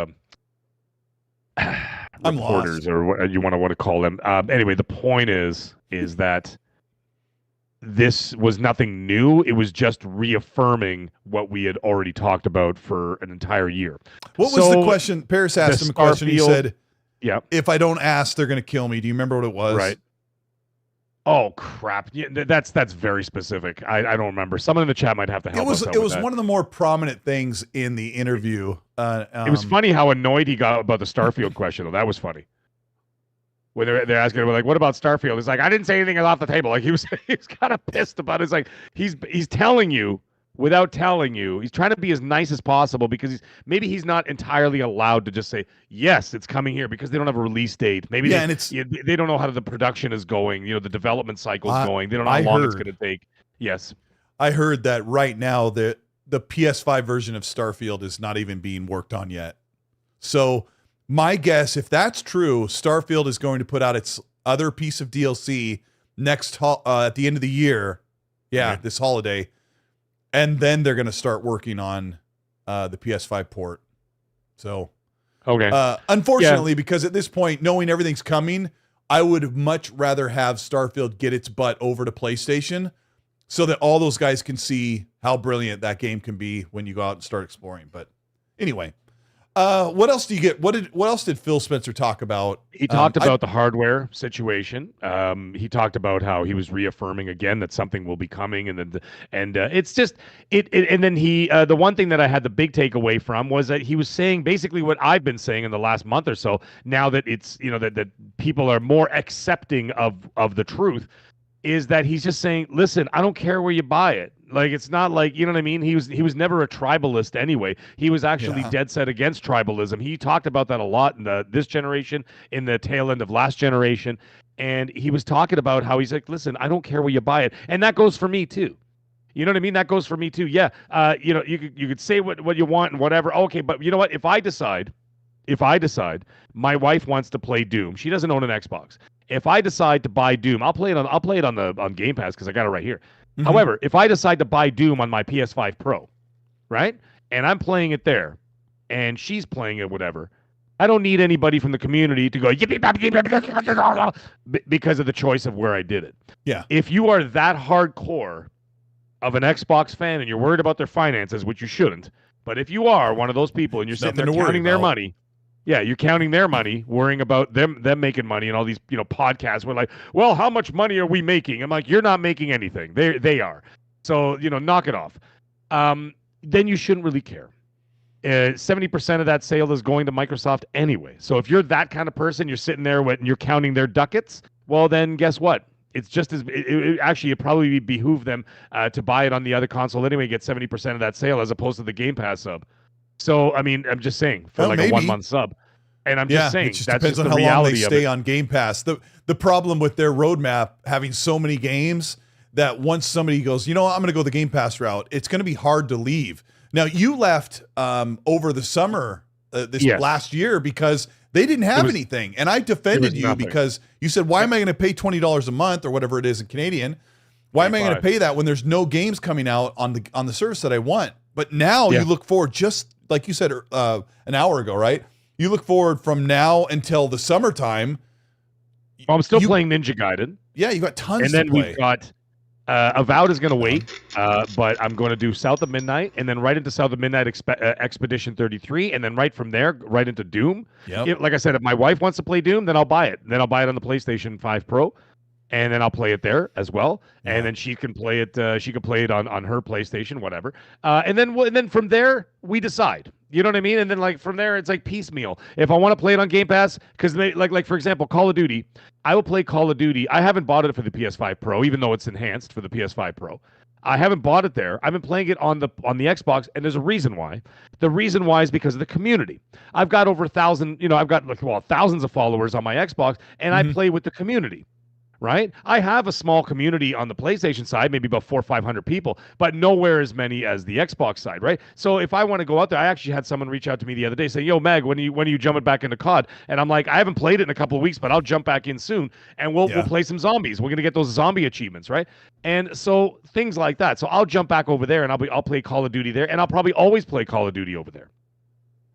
reporters, or what you want to call them. Anyway, the point is that this was nothing new. It was just reaffirming what we had already talked about for an entire year. What was the question? Paris asked him a question. He said, "Yeah, if I don't ask, they're going to kill me." Do you remember what it was? Right. Oh crap! Yeah, that's very specific. I don't remember. Someone in the chat might have to help us out. It was one of the more prominent things in the interview. It was funny how annoyed he got about the Starfield question, though. That was funny. When they're asking him, like, "What about Starfield?" He's like, "I didn't say anything off the table." Like he was kind of pissed about it. It's like he's telling you without telling you. He's trying to be as nice as possible because maybe he's not entirely allowed to just say, "Yes, it's coming here," because they don't have a release date. Maybe they don't know how the production is going. The development cycle is going. They don't know how long it's going to take. Yes, I heard that right now the PS5 version of Starfield is not even being worked on yet. So my guess, if that's true, Starfield is going to put out its other piece of DLC at the end of the year. Yeah, this holiday. And then they're going to start working on the PS5 port. So, okay. Unfortunately, because at this point, knowing everything's coming, I would much rather have Starfield get its butt over to PlayStation so that all those guys can see how brilliant that game can be when you go out and start exploring. But anyway, what else do you get? What else did Phil Spencer talk about? He talked about the hardware situation. He talked about how he was reaffirming again that something will be coming, and it's just it. And then the one thing that I had the big takeaway from was that he was saying basically what I've been saying in the last month or so. Now that it's that people are more accepting of the truth, is that he's just saying, listen, I don't care where you buy it. Like, it's not like, you know what I mean? He was never a tribalist anyway. He was actually dead set against tribalism. He talked about that a lot in this generation, in the tail end of last generation. And he was talking about how he's like, listen, I don't care where you buy it. And that goes for me too. You know what I mean? That goes for me too. Yeah. You could say what you want and whatever. Okay. But you know what? If I decide my wife wants to play Doom, she doesn't own an Xbox. If I decide to buy Doom, I'll play it on Game Pass because I got it right here. Mm-hmm. However, if I decide to buy Doom on my PS5 Pro, right, and I'm playing it there, and she's playing it, whatever, I don't need anybody from the community to go because of the choice of where I did it. Yeah. If you are that hardcore of an Xbox fan and you're worried about their finances, which you shouldn't, but if you are one of those people and you're sitting there counting their money. Yeah, you're counting their money, worrying about them making money, and all these podcasts. We're like, well, how much money are we making? I'm like, you're not making anything. They are. So knock it off. Then you shouldn't really care. 70% of that sale is going to Microsoft anyway. So if you're that kind of person, you're sitting there and you're counting their ducats. Well, then guess what? It's just as it probably behoove them to buy it on the other console anyway, get 70% of that sale as opposed to the Game Pass sub. So, I mean, I'm just saying for a 1 month sub. And I'm just saying it just that's depends just on the how long they reality stay on Game Pass. The problem with their roadmap having so many games that once somebody goes, I'm going to go the Game Pass route, it's going to be hard to leave. Now, you left over the summer last year because they didn't have anything. And I defended you because you said, why am I going to pay $20 a month or whatever it is in Canadian? Why am I going to pay that when there's no games coming out on the service that I want? But now you look forward, just like you said an hour ago, right? You look forward from now until the summertime. I'm still playing Ninja Gaiden. Yeah, you got tons and then to play. We've got Avowed is going to wait, but I'm going to do South of Midnight, and then right into South of Midnight Expedition 33, and then right from there, right into Doom. Yep. Like I said, if my wife wants to play Doom, then I'll buy it. Then I'll buy it on the PlayStation 5 Pro, and then I'll play it there as well. Yeah. And then she can play it. She can play it on her PlayStation, whatever. And then from there we decide. You know what I mean? And then like from there, it's like piecemeal. If I want to play it on Game Pass, because like for example, Call of Duty, I will play Call of Duty. I haven't bought it for the PS5 Pro, even though it's enhanced for the PS5 Pro. I haven't bought it there. I've been playing it on the Xbox, and there's a reason why. The reason why is because of the community. I've got over 1,000. I've got thousands of followers on my Xbox, and I play with the community. Right? I have a small community on the PlayStation side, maybe about 400 or 500 people, but nowhere as many as the Xbox side, right? So if I want to go out there, I actually had someone reach out to me the other day saying, "Yo, Mag, when are you jumping back into COD?" And I'm like, I haven't played it in a couple of weeks, but I'll jump back in soon, and we'll play some zombies. We're gonna get those zombie achievements, right? And so things like that. So I'll jump back over there, and I'll play Call of Duty there, and I'll probably always play Call of Duty over there.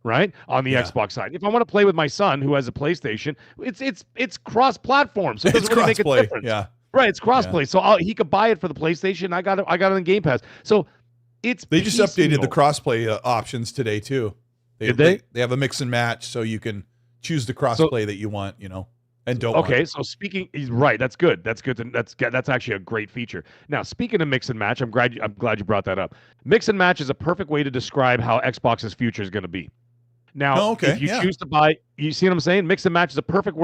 Right on the Xbox side. If I want to play with my son who has a PlayStation, it's cross-platform, so it doesn't really make a difference. Yeah. Right, it's crossplay, so he could buy it for the PlayStation. I got it on Game Pass. So they just updated the crossplay options today too. Did they? They have a mix and match, so you can choose the crossplay that you want, and don't. Okay, so he's right. That's good. That's good. That's actually a great feature. Now, speaking of mix and match, I'm glad you brought that up. Mix and match is a perfect way to describe how Xbox's future is going to be. Now, if you choose to buy, you see what I'm saying? Mix and match is a perfect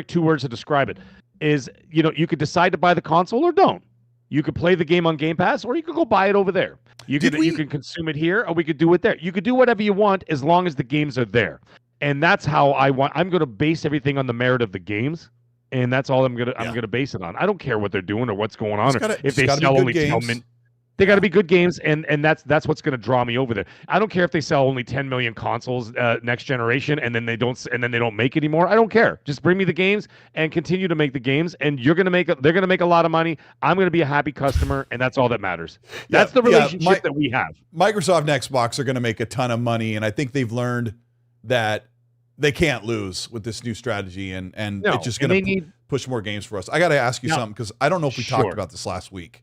2 words to describe it. Is you could decide to buy the console or don't. You could play the game on Game Pass, or you could go buy it over there. You can consume it here, or we could do it there. You could do whatever you want as long as the games are there. And that's how I'm going to base everything on the merit of the games, and that's all I'm gonna base it on. I don't care what they're doing or what's going on, or if they sell only 10. They got to be good games, and that's what's going to draw me over there. I don't care if they sell only 10 million consoles next generation, and then they don't make anymore. I don't care. Just bring me the games and continue to make the games, and they're going to make a lot of money. I'm going to be a happy customer, and that's all that matters. That's the relationship that we have. Microsoft and Xbox are going to make a ton of money, and I think they've learned that they can't lose with this new strategy, and it's just going to push more games for us. I got to ask you something, because I don't know if we talked about this last week.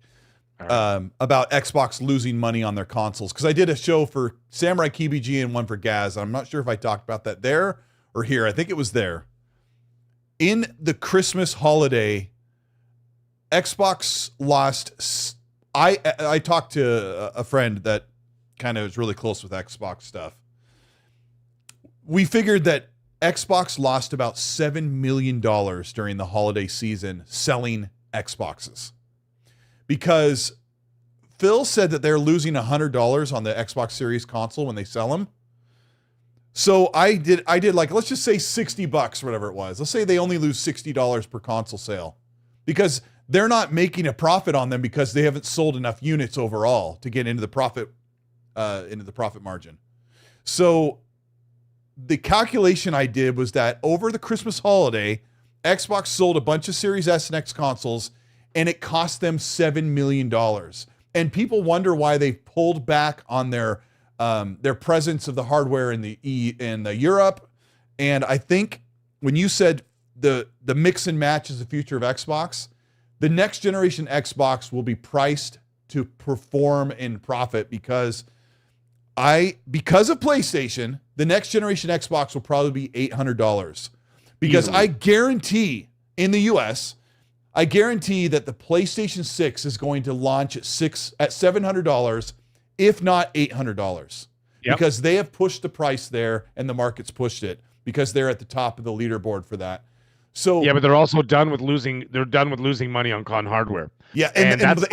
About Xbox losing money on their consoles, because I did a show for Samurai KBG and one for Gaz. I'm not sure if I talked about that there or here. I think it was there. In the Christmas holiday, Xbox lost. I talked to a friend that kind of is really close with Xbox stuff. We figured that Xbox lost about $7 million during the holiday season selling Xboxes. Because Phil said that they're losing $100 on the Xbox Series console when they sell them. So I did like, let's just say $60 or whatever it was. Let's say they only lose $60 per console sale, because they're not making a profit on them because they haven't sold enough units overall to get into the profit margin. So the calculation I did was that over the Christmas holiday, Xbox sold a bunch of Series S and X consoles, and it cost them $7 million. And people wonder why they pulled back on their presence of the hardware in the Europe. And I think when you said the mix and match is the future of Xbox, the next generation Xbox will be priced to perform in profit, because of PlayStation, the next generation Xbox will probably be $800. Because easily. I guarantee in the US, I guarantee that the PlayStation 6 is going to launch at $700, if not $800, because they have pushed the price there, and the market's pushed it because they're at the top of the leaderboard for that. So but they're also done with losing. They're done with losing money on hardware. Yeah, and that's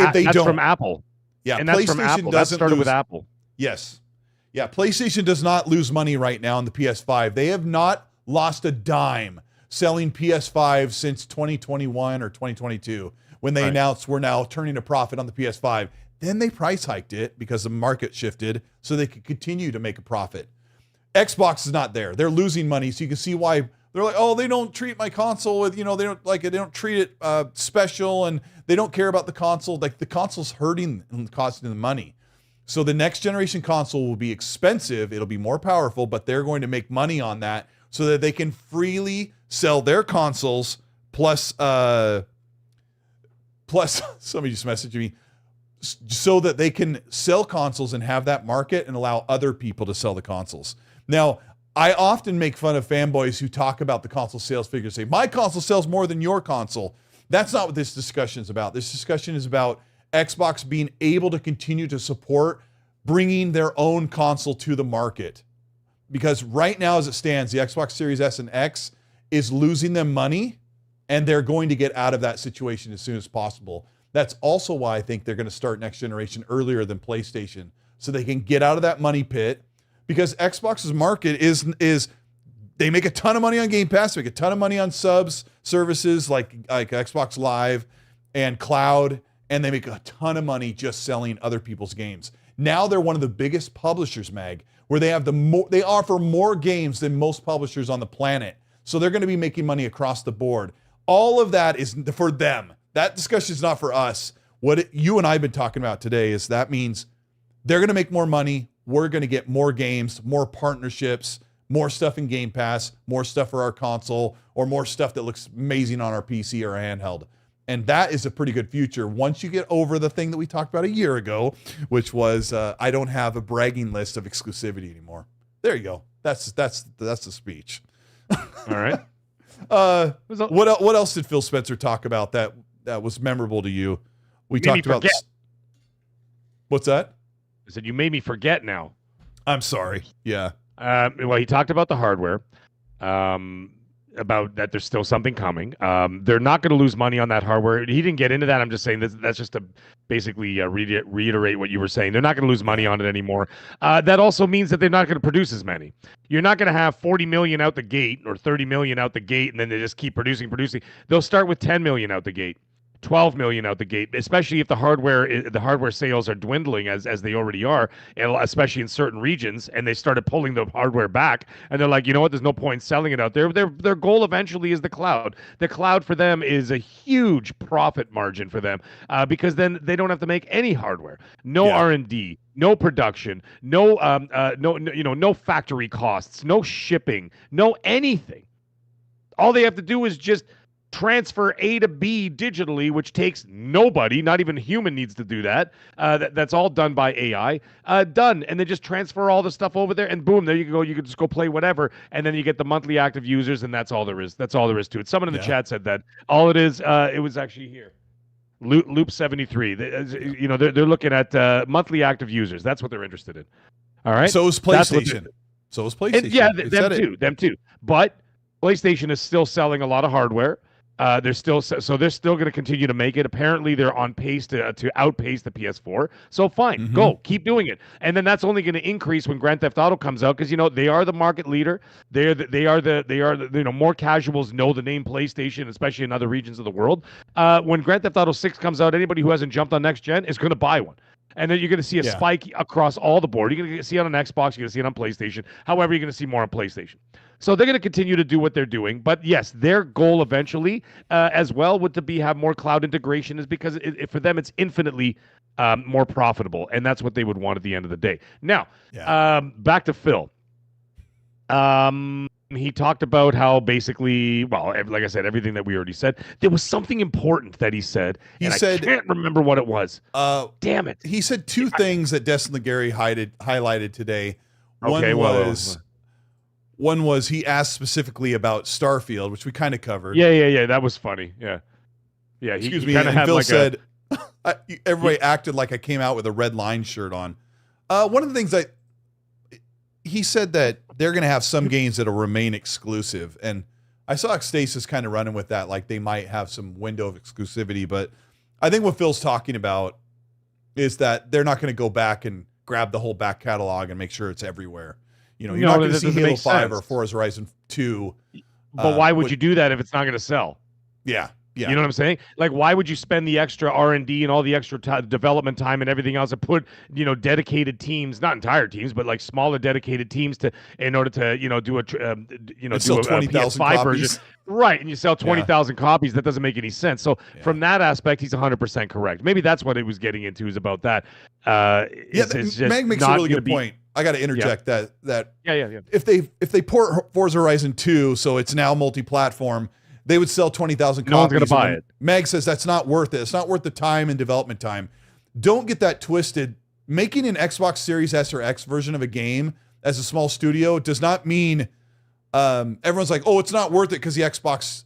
from Apple. Yeah, and that's from Apple. That started with Apple. Yes, yeah. PlayStation does not lose money right now on the PS5. They have not lost a dime selling PS5 since 2021 or 2022, when they announced we're now turning a profit on the PS5. Then they price hiked it because the market shifted so they could continue to make a profit. Xbox is not there. They're losing money. So you can see why they're like, oh, they don't treat my console with, they don't like it. They don't treat it special, and they don't care about the console. Like, the console's hurting and costing them money. So the next generation console will be expensive. It'll be more powerful, but they're going to make money on that so that they can freely sell their consoles plus plus somebody just messaged me, so that they can sell consoles and have that market and allow other people to sell the consoles. Now, I often make fun of fanboys who talk about the console sales figures, say, my console sells more than your console. That's not what this discussion is about. This discussion is about Xbox being able to continue to support bringing their own console to the market. Because right now, as it stands, the Xbox Series S and X is losing them money, and they're going to get out of that situation as soon as possible. That's also why I think they're going to start next generation earlier than PlayStation, so they can get out of that money pit, because Xbox's market is they make a ton of money on Game Pass, they make a ton of money on subs, services like Xbox Live and Cloud, and they make a ton of money just selling other people's games. Now they're one of the biggest publishers, Mag, where they offer more games than most publishers on the planet. So they're going to be making money across the board. All of that is for them. That discussion is not for us. What you and I have been talking about today is that means they're going to make more money. We're going to get more games, more partnerships, more stuff in Game Pass, more stuff for our console, or more stuff that looks amazing on our PC or our handheld. And that is a pretty good future once you get over the thing that we talked about a year ago, which was I don't have a bragging list of exclusivity anymore. There you go. That's the speech. All right. What else did Phil Spencer talk about that was memorable to you? We talked about this. What's that? I said, you made me forget now. I'm sorry. Yeah. Well, he talked about the hardware, about that there's still something coming. They're not going to lose money on that hardware. He didn't get into that. I'm just saying that's just to basically reiterate what you were saying. They're not going to lose money on it anymore. That also means that they're not going to produce as many. You're not going to have 40 million out the gate or 30 million out the gate, and then they just keep producing. They'll start with 10 million out the gate. 12 million out the gate, especially if the hardware sales are dwindling as they already are, and especially in certain regions, and they started pulling the hardware back, and they're like, you know what, there's no point selling it out there. Their goal eventually is the cloud. The cloud for them is a huge profit margin for them, because then they don't have to make any hardware, no R&D, no production, no factory costs, no shipping, no anything. All they have to do is just transfer A to B digitally, which takes nobody, not even a human needs to do that. That's all done by AI. Done. And then just transfer all the stuff over there, and boom, there you go. You can just go play whatever, and then you get the monthly active users, and that's all there is. That's all there is to it. Someone in the chat said that. All it is, it was actually here. Loop 73. They're looking at monthly active users. That's what they're interested in. All right? So is PlayStation. And, them too. But PlayStation is still selling a lot of hardware. They're still going to continue to make it. Apparently, they're on pace to outpace the PS4. So fine, go, keep doing it, and then that's only going to increase when Grand Theft Auto comes out, because they are the market leader. They are more casuals know the name PlayStation, especially in other regions of the world. When Grand Theft Auto 6 comes out, anybody who hasn't jumped on next gen is going to buy one. And then you're going to see a spike across all the board. You're going to see it on Xbox. You're going to see it on PlayStation. However, you're going to see more on PlayStation. So they're going to continue to do what they're doing. But yes, their goal eventually as well would to be have more cloud integration, is because for them it's infinitely more profitable. And that's what they would want at the end of the day. Now, back to Phil. He talked about how basically, well, like I said, everything that we already said. There was something important that he said. I can't remember what it was. Damn it. He said two things that Destin Legary highlighted today. One was he asked specifically about Starfield, which we kind of covered. Yeah. That was funny. Yeah. Excuse me. And Phil said, everybody acted like I came out with a Red Line shirt on. One of the things he said that they're going to have some games that'll remain exclusive. And I saw Stasis kind of running with that, like they might have some window of exclusivity. But I think what Phil's talking about is that they're not going to go back and grab the whole back catalog and make sure it's everywhere. You're not going to see Halo 5 or Forza Horizon 2. But why would you do that if it's not going to sell? Yeah. You know what I'm saying? Like, why would you spend the extra R&D and all the extra development time and everything else to put, dedicated teams, not entire teams, but like smaller dedicated teams in order to, do a PS5 version. Right, and you sell 20,000 copies. That doesn't make any sense. So from that aspect, he's 100% correct. Maybe that's what it was getting into, is about that. Meg makes a really good point. I got to interject that if they port Forza Horizon 2, so it's now multi-platform, they would sell 20,000 copies. No one's going to buy it. Meg says that's not worth it. It's not worth the time and development time. Don't get that twisted. Making an Xbox Series S or X version of a game as a small studio does not mean everyone's like, oh, it's not worth it because the Xbox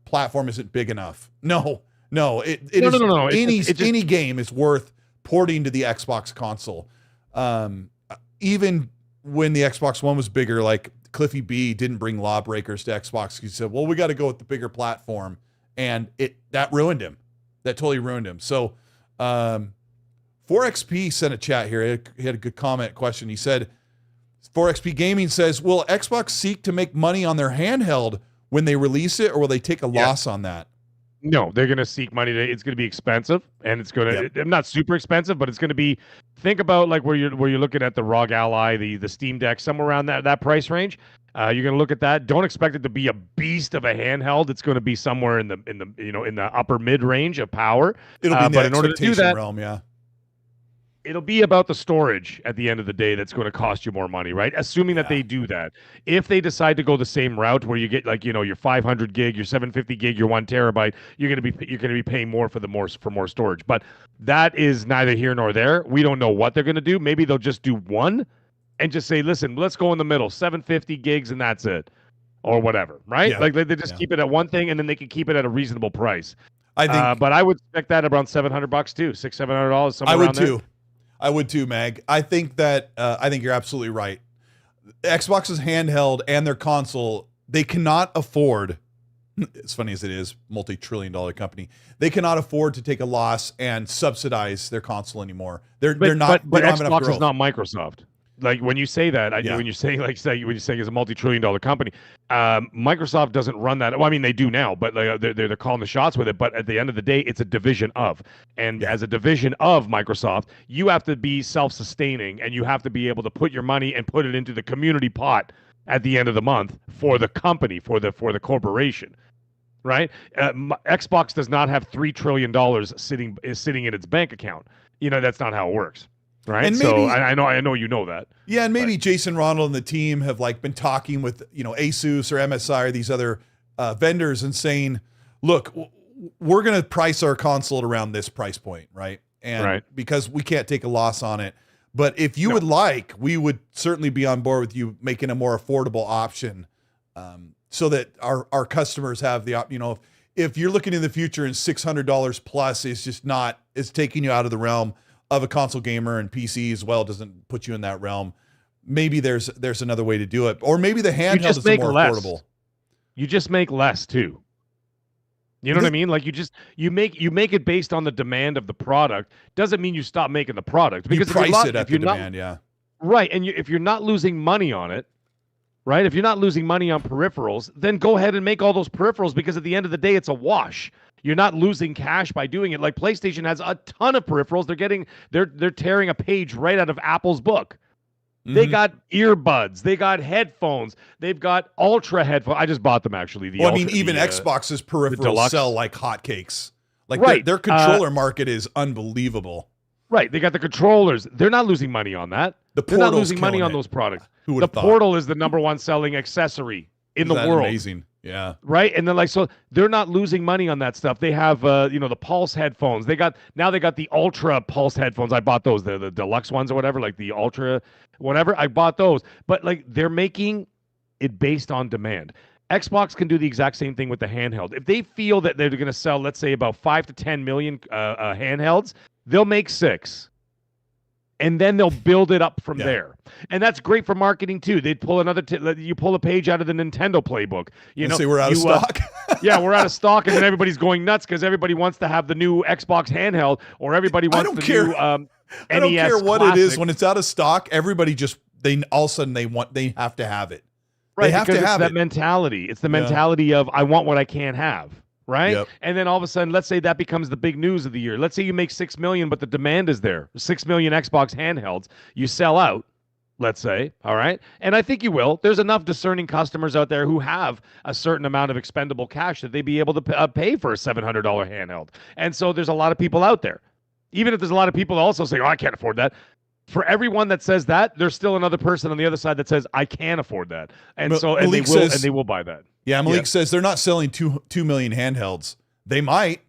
platform isn't big enough. No. Any game is worth porting to the Xbox console. Even when the Xbox One was bigger, like Cliffy B didn't bring Lawbreakers to Xbox. He said, well, we got to go with the bigger platform. And that ruined him. That totally ruined him. So 4XP sent a chat here. He had a good comment question. He said, 4XP Gaming says, will Xbox seek to make money on their handheld when they release it, or will they take a loss on that? No, they're going to seek money. It's going to be expensive, and it's going to not super expensive, but it's going to be. Think about like where you're looking at the ROG Ally, the Steam Deck, somewhere around that price range. You're going to look at that. Don't expect it to be a beast of a handheld. It's going to be somewhere in the upper mid range of power. It'll be in the but in order to do that, realm, yeah. It'll be about the storage at the end of the day that's going to cost you more money, right? Assuming that they do that. If they decide to go the same route where you get like, your 500 gig, your 750 gig, your 1 terabyte, you're going to be paying more for more storage. But that is neither here nor there. We don't know what they're going to do. Maybe they'll just do one and just say, listen, let's go in the middle, 750 gigs and that's it, or whatever, right? Yeah. Like they just keep it at one thing and then they can keep it at a reasonable price. I think, but I would expect that around $700 too, $600-$700 somewhere around there. I would too. I would too, Mag. I think that I think you're absolutely right. Xbox's handheld and their console, they cannot afford, as funny as it is, multi-trillion-dollar company, they cannot afford to take a loss and subsidize their console anymore. They're not. But Xbox is not Microsoft. Like when you say that, when you're saying when you say it's a multi-trillion-dollar company, Microsoft doesn't run that. Well, I mean they do now, but they're calling the shots with it. But at the end of the day, it's a division of, and as a division of Microsoft, you have to be self-sustaining, and you have to be able to put your money and put it into the community pot at the end of the month for the company, for the corporation, right? Xbox does not have $3 trillion sitting in its bank account. That's not how it works. Right. And maybe, so I know you know that. Yeah, and maybe Jason Ronald and the team have been talking with Asus or MSI or these other vendors and saying, look, we're going to price our console at around this price point, right? And because we can't take a loss on it. But if you would like, we would certainly be on board with you making a more affordable option, so that our customers have the if you're looking in the future and $600 plus is just not, it's taking you out of the realm of a console gamer, and PC as well doesn't put you in that realm. Maybe there's another way to do it, or maybe the handheld is more affordable. You just make less too. You know what I mean? Like you make it based on the demand of the product. Doesn't mean you stop making the product, because you price it at the demand, right. And if you're not losing money on it, right? If you're not losing money on peripherals, then go ahead and make all those peripherals, because at the end of the day, it's a wash. You're not losing cash by doing it. Like PlayStation has a ton of peripherals. They're tearing a page right out of Apple's book. Mm-hmm. They got earbuds. They got headphones. They've got Ultra headphones. I just bought them actually. Even Xbox's peripherals sell like hotcakes. Like their controller market is unbelievable. Right. They got the controllers. They're not losing money on that. They're not losing money on those products. The Portal is the #1 selling accessory in the world. Amazing. Yeah. Right. And then so they're not losing money on that stuff. They have the Pulse headphones. They got the Ultra Pulse headphones. I bought those. The deluxe ones or whatever, like the Ultra whatever. I bought those. But they're making it based on demand. Xbox can do the exact same thing with the handheld. If they feel that they're going to sell, let's say, about 5 to 10 million handhelds, they'll make 6. And then they'll build it up from there. And that's great for marketing too. They'd pull you pull a page out of the Nintendo playbook. Say we're out of stock. We're out of stock, and then everybody's going nuts because everybody wants to have the new Xbox handheld, or everybody wants the new NES I don't care what Classic. It is. When it's out of stock, everybody all of a sudden they have to have it. Right, they have to have that mentality. It's the mentality of I want what I can't have. Right. Yep. And then all of a sudden, let's say that becomes the big news of the year. Let's say you make 6 million, but the demand is there. 6 million Xbox handhelds. You sell out, let's say. All right. And I think you will. There's enough discerning customers out there who have a certain amount of expendable cash that they'd be able to pay for a $700 handheld. And so there's a lot of people out there. Even if there's a lot of people also saying, oh, I can't afford that. for everyone that says that, there's still another person on the other side that says I can't afford that, and they will buy that. Yeah, Malik says they're not selling 2 million handhelds. They might.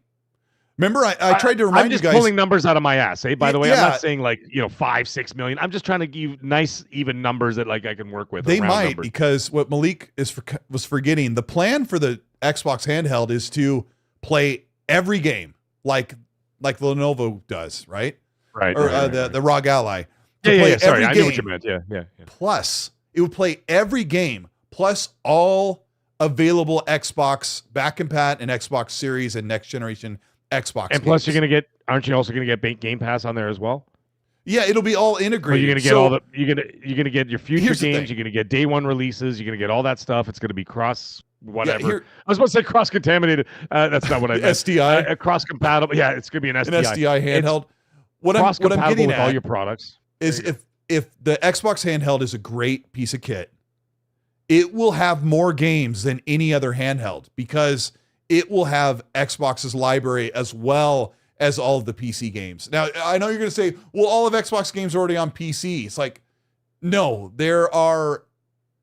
Remember, I tried to remind you guys. I'm just pulling numbers out of my ass. By the way, yeah. I'm not saying 5-6 million. I'm just trying to give nice, even numbers that I can work with. They might, because what Malik was forgetting, the plan for the Xbox handheld is to play every game like Lenovo does, right? Right. Or the ROG Ally. Yeah. Sorry, I knew what you meant. Yeah. Plus, it would play every game, plus all available Xbox back compat and Xbox Series and next generation Xbox. And plus, aren't you also gonna get Game Pass on there as well? Yeah, it'll be all integrated. You're gonna get your future games. You're gonna get day one releases. You're gonna get all that stuff. It's gonna be cross whatever. I was supposed to say cross contaminated. That's not what I meant. SDI, cross compatible. Yeah, it's gonna be an SDI. An SDI handheld. What I'm getting with all your products is if the Xbox handheld is a great piece of kit, it will have more games than any other handheld because it will have Xbox's library as well as all of the PC games. Now, I know you're going to say, well, all of Xbox games are already on PC. It's like, no, there are,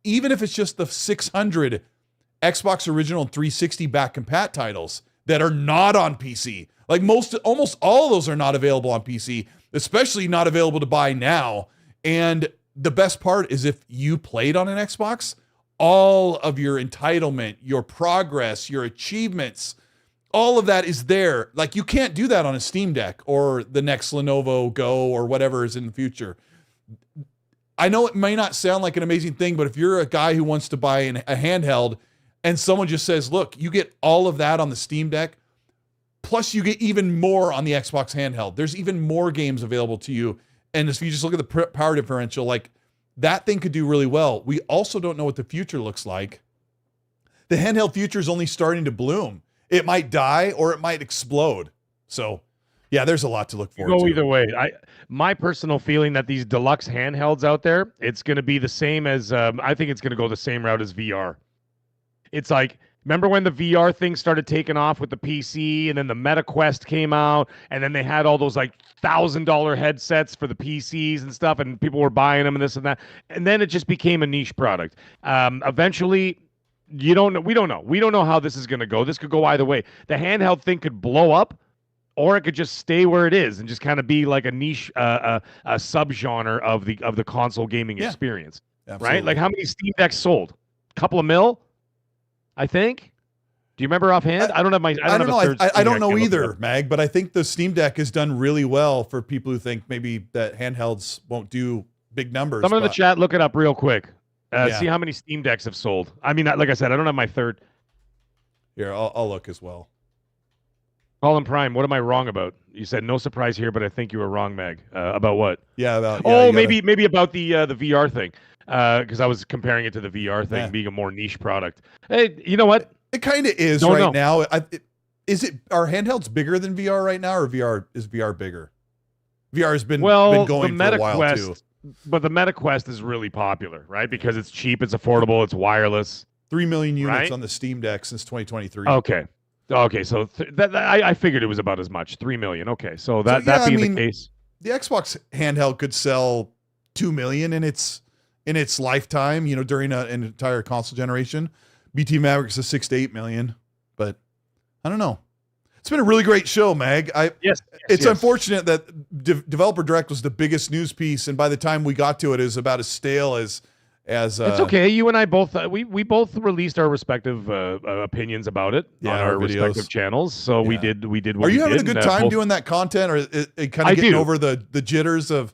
even if it's just the 600 Xbox original 360 back compat titles that are not on PC. Like almost all of those are not available on PC, especially not available to buy now. And the best part is if you played on an Xbox, all of your entitlement, your progress, your achievements, all of that is there. Like you can't do that on a Steam Deck or the next Lenovo Go or whatever is in the future. I know it may not sound like an amazing thing, but if you're a guy who wants to buy a handheld and someone just says, look, you get all of that on the Steam Deck, plus you get even more on the Xbox handheld. There's even more games available to you. And if you just look at the power differential, like that thing could do really well. We also don't know what the future looks like. The handheld future is only starting to bloom. It might die or it might explode. So, yeah, there's a lot to look forward to. Either way. My personal feeling that these deluxe handhelds out there, it's going to be the same as, I think it's going to go the same route as VR. It's like, remember when the VR thing started taking off with the PC and then the MetaQuest came out and then they had all those like $1,000 headsets for the PCs and stuff and people were buying them and this and that. And then it just became a niche product. Eventually, we don't know. We don't know how this is going to go. This could go either way. The handheld thing could blow up or it could just stay where it is and just kind of be like a niche, a subgenre of the console gaming experience. Absolutely. Right? Like how many Steam Decks sold? A couple of mil? I think. Do you remember offhand? I don't have my. I don't know. I don't know either, Mag. But I think the Steam Deck has done really well for people who think maybe that handhelds won't do big numbers. Someone in the chat, look it up real quick. See how many Steam Decks have sold. I mean, like I said, I don't have my third. Here, I'll look as well. Colin Prime, what am I wrong about? You said no surprise here, but I think you were wrong, Mag. About what? Yeah, about. Maybe about the VR thing. Because I was comparing it to the VR thing being a more niche product. Hey, you know what? It kind of is now. Are handhelds bigger than VR right now, or is VR bigger? VR has been going for a while too. But the MetaQuest is really popular, right? Because it's cheap, it's affordable, it's wireless. 3 million units on the Steam Deck since 2023. Okay. So I figured it was about as much, 3 million. Okay, so that being the case, the Xbox handheld could sell 2 million in its lifetime, during an entire console generation. BT Mavericks is 6 to 8 million, but I don't know. It's been a really great show, Mag. It's unfortunate that Developer Direct was the biggest news piece, and by the time we got to it, it was about as stale as. It's okay. You and I both we both released our respective opinions about it on our respective channels. So we did. What Are you having a good time doing that content, or it kind of getting over the jitters of?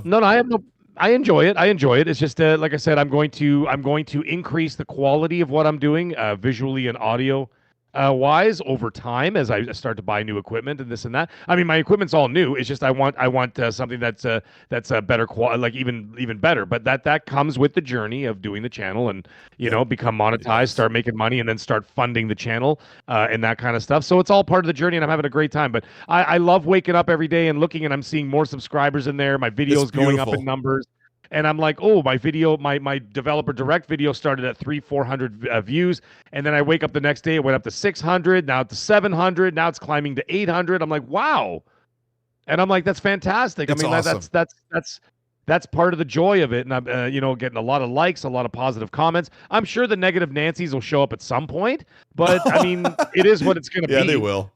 No, I have no. I enjoy it. It's just like I said, I'm going to increase the quality of what I'm doing visually and audio wise over time as I start to buy new equipment and this and that. I mean, my equipment's all new. It's just I want something that's a better quality, like even better. But that comes with the journey of doing the channel and become monetized, start making money, and then start funding the channel and that kind of stuff. So it's all part of the journey, and I'm having a great time. But I love waking up every day and looking, and I'm seeing more subscribers in there. My videos going up in numbers. And I'm like, oh, my video, my Developer Direct video started at 300-400 views. And then I wake up the next day, it went up to 600, now to 700, now it's climbing to 800. I'm like, wow, And I'm like, that's fantastic. It's I mean, awesome. that's part of the joy of it. And I'm, getting a lot of likes, a lot of positive comments. I'm sure the negative Nancy's will show up at some point, but I mean, it is what it's going to Yeah, be. they will.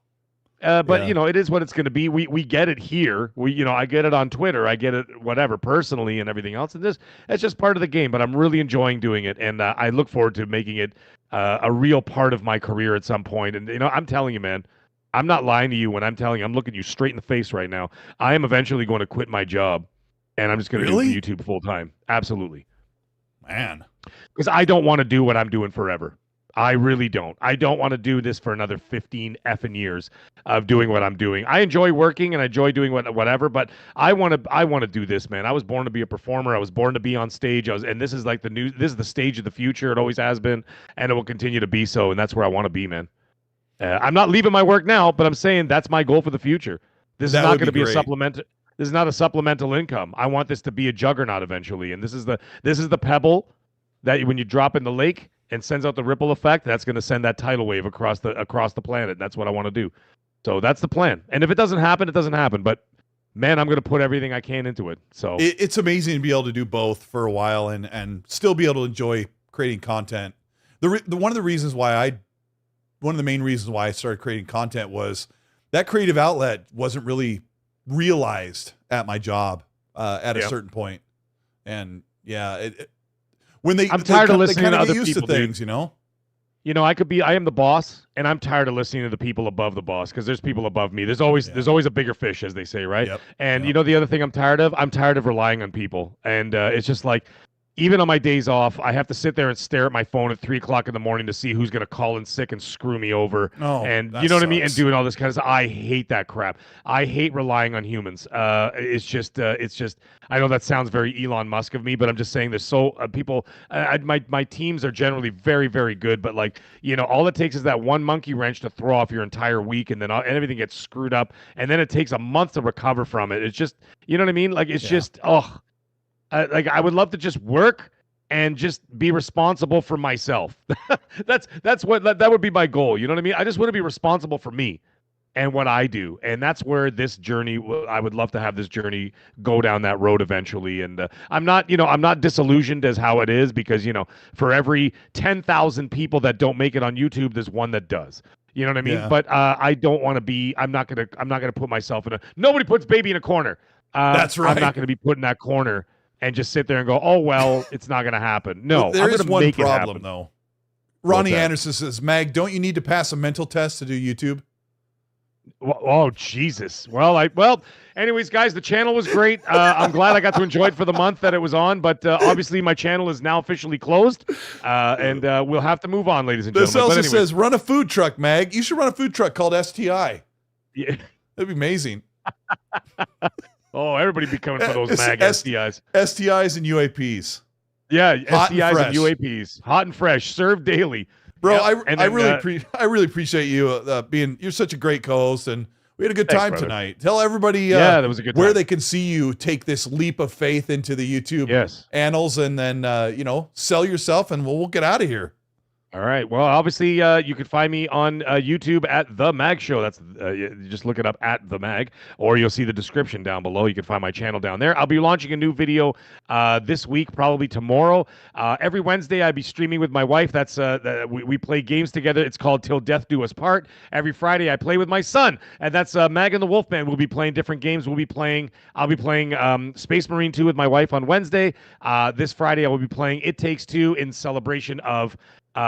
But it is what it's going to be. We get it here. I get it on Twitter. I get it whatever personally and everything else. And it's just part of the game. But I'm really enjoying doing it, and I look forward to making it a real part of my career at some point. And I'm telling you, man, I'm not lying to you when I'm telling you. I'm looking you straight in the face right now. I am eventually going to quit my job, and I'm just going to do YouTube full time. Absolutely, man. Because I don't want to do what I'm doing forever. I really don't. I don't want to do this for another 15 effing years of doing what I'm doing. I enjoy working and I enjoy doing whatever, but I want to do this, man. I was born to be a performer. I was born to be on stage. And this is like this is the stage of the future. It always has been, and it will continue to be so. And that's where I want to be, man. I'm not leaving my work now, but I'm saying that's my goal for the future. This is not going to be a supplemental. This is not a supplemental income. I want this to be a juggernaut eventually. And this is the pebble that when you drop in the lake and sends out the ripple effect, that's going to send that tidal wave across the planet. That's what I want to do. So that's the plan. And if it doesn't happen, it doesn't happen. But man, I'm going to put everything I can into it. So it's amazing to be able to do both for a while and still be able to enjoy creating content. One of the main reasons why I started creating content was that creative outlet wasn't really realized at my job at a certain point. And yeah, I'm tired of listening to other people, things, I am the boss, and I'm tired of listening to the people above the boss because there's people above me. There's always a bigger fish, as they say, right? Yep. And the other thing I'm tired of relying on people, and it's just like, even on my days off, I have to sit there and stare at my phone at 3:00 in the morning to see who's going to call in sick and screw me over. And you know what I mean? And doing all this kind of stuff. I hate that crap. I hate relying on humans. It's just, I know that sounds very Elon Musk of me, but I'm just saying there's people, my teams are generally very, very good, but all it takes is that one monkey wrench to throw off your entire week, and then everything gets screwed up, and then it takes a month to recover from it. It's just, you know what I mean? I would love to just work and just be responsible for myself. That would be my goal. You know what I mean? I just want to be responsible for me and what I do. And that's where this journey, I would love to have this journey go down that road eventually. And I'm not disillusioned as how it is because, for every 10,000 people that don't make it on YouTube, there's one that does. You know what I mean? Yeah. But I don't want to be, I'm not going to put myself nobody puts baby in a corner. That's right. I'm not going to be put in that corner and just sit there and go, oh, well, it's not going to happen. No, there is one problem, happen. though. Ronnie Anderson says, Mag, don't you need to pass a mental test to do YouTube? Oh, Jesus. Well, anyways, guys, the channel was great. I'm glad I got to enjoy it for the month that it was on, but obviously my channel is now officially closed, and we'll have to move on, ladies and gentlemen. This also says, run a food truck, Mag. You should run a food truck called STI. Yeah. That'd be amazing. Oh, everybody be coming for those Mag STIs. STIs and UAPs. Yeah, hot STIs and UAPs. Hot and fresh, served daily. Bro, I really appreciate you you're such a great co-host, and we had a good time tonight. Tell everybody that was a good time. Where they can see you take this leap of faith into the YouTube annals, and then sell yourself, and we'll get out of here. All right. Well, obviously, you can find me on YouTube at The Mag Show. That's just look it up at The Mag, or you'll see the description down below. You can find my channel down there. I'll be launching a new video this week, probably tomorrow. Every Wednesday, I'll be streaming with my wife. That's we play games together. It's called Till Death Do Us Part. Every Friday, I play with my son, and that's Mag and the Wolfman. We'll be playing different games. I'll be playing Space Marine 2 with my wife on Wednesday. This Friday, I will be playing It Takes Two in celebration of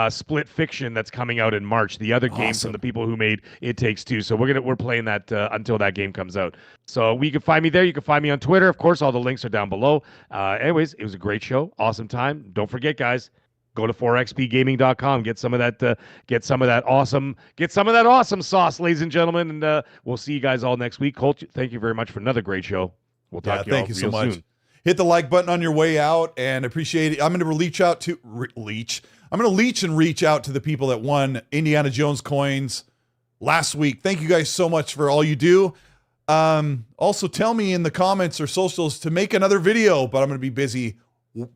Split Fiction that's coming out in March, the other game from the people who made It Takes Two. So we're playing that until that game comes out. So you can find me there. You can find me on Twitter. Of course, all the links are down below. Anyways, it was a great show. Awesome time. Don't forget, guys, go to 4xpgaming.com. Get some of that awesome sauce, ladies and gentlemen. And we'll see you guys all next week. Colt, thank you very much for another great show. We'll talk to you all real soon. Much. Hit the like button on your way out, and appreciate it. I'm going to leech and reach out to the people that won Indiana Jones coins last week. Thank you guys so much for all you do. Also, tell me in the comments or socials to make another video, but I'm going to be busy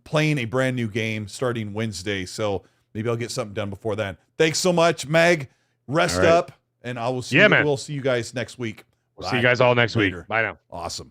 playing a brand new game starting Wednesday, so maybe I'll get something done before then. Thanks so much, Mag. Rest up, and I will see we'll see you guys next week. We'll see you guys all next Later. week. Bye now. Awesome.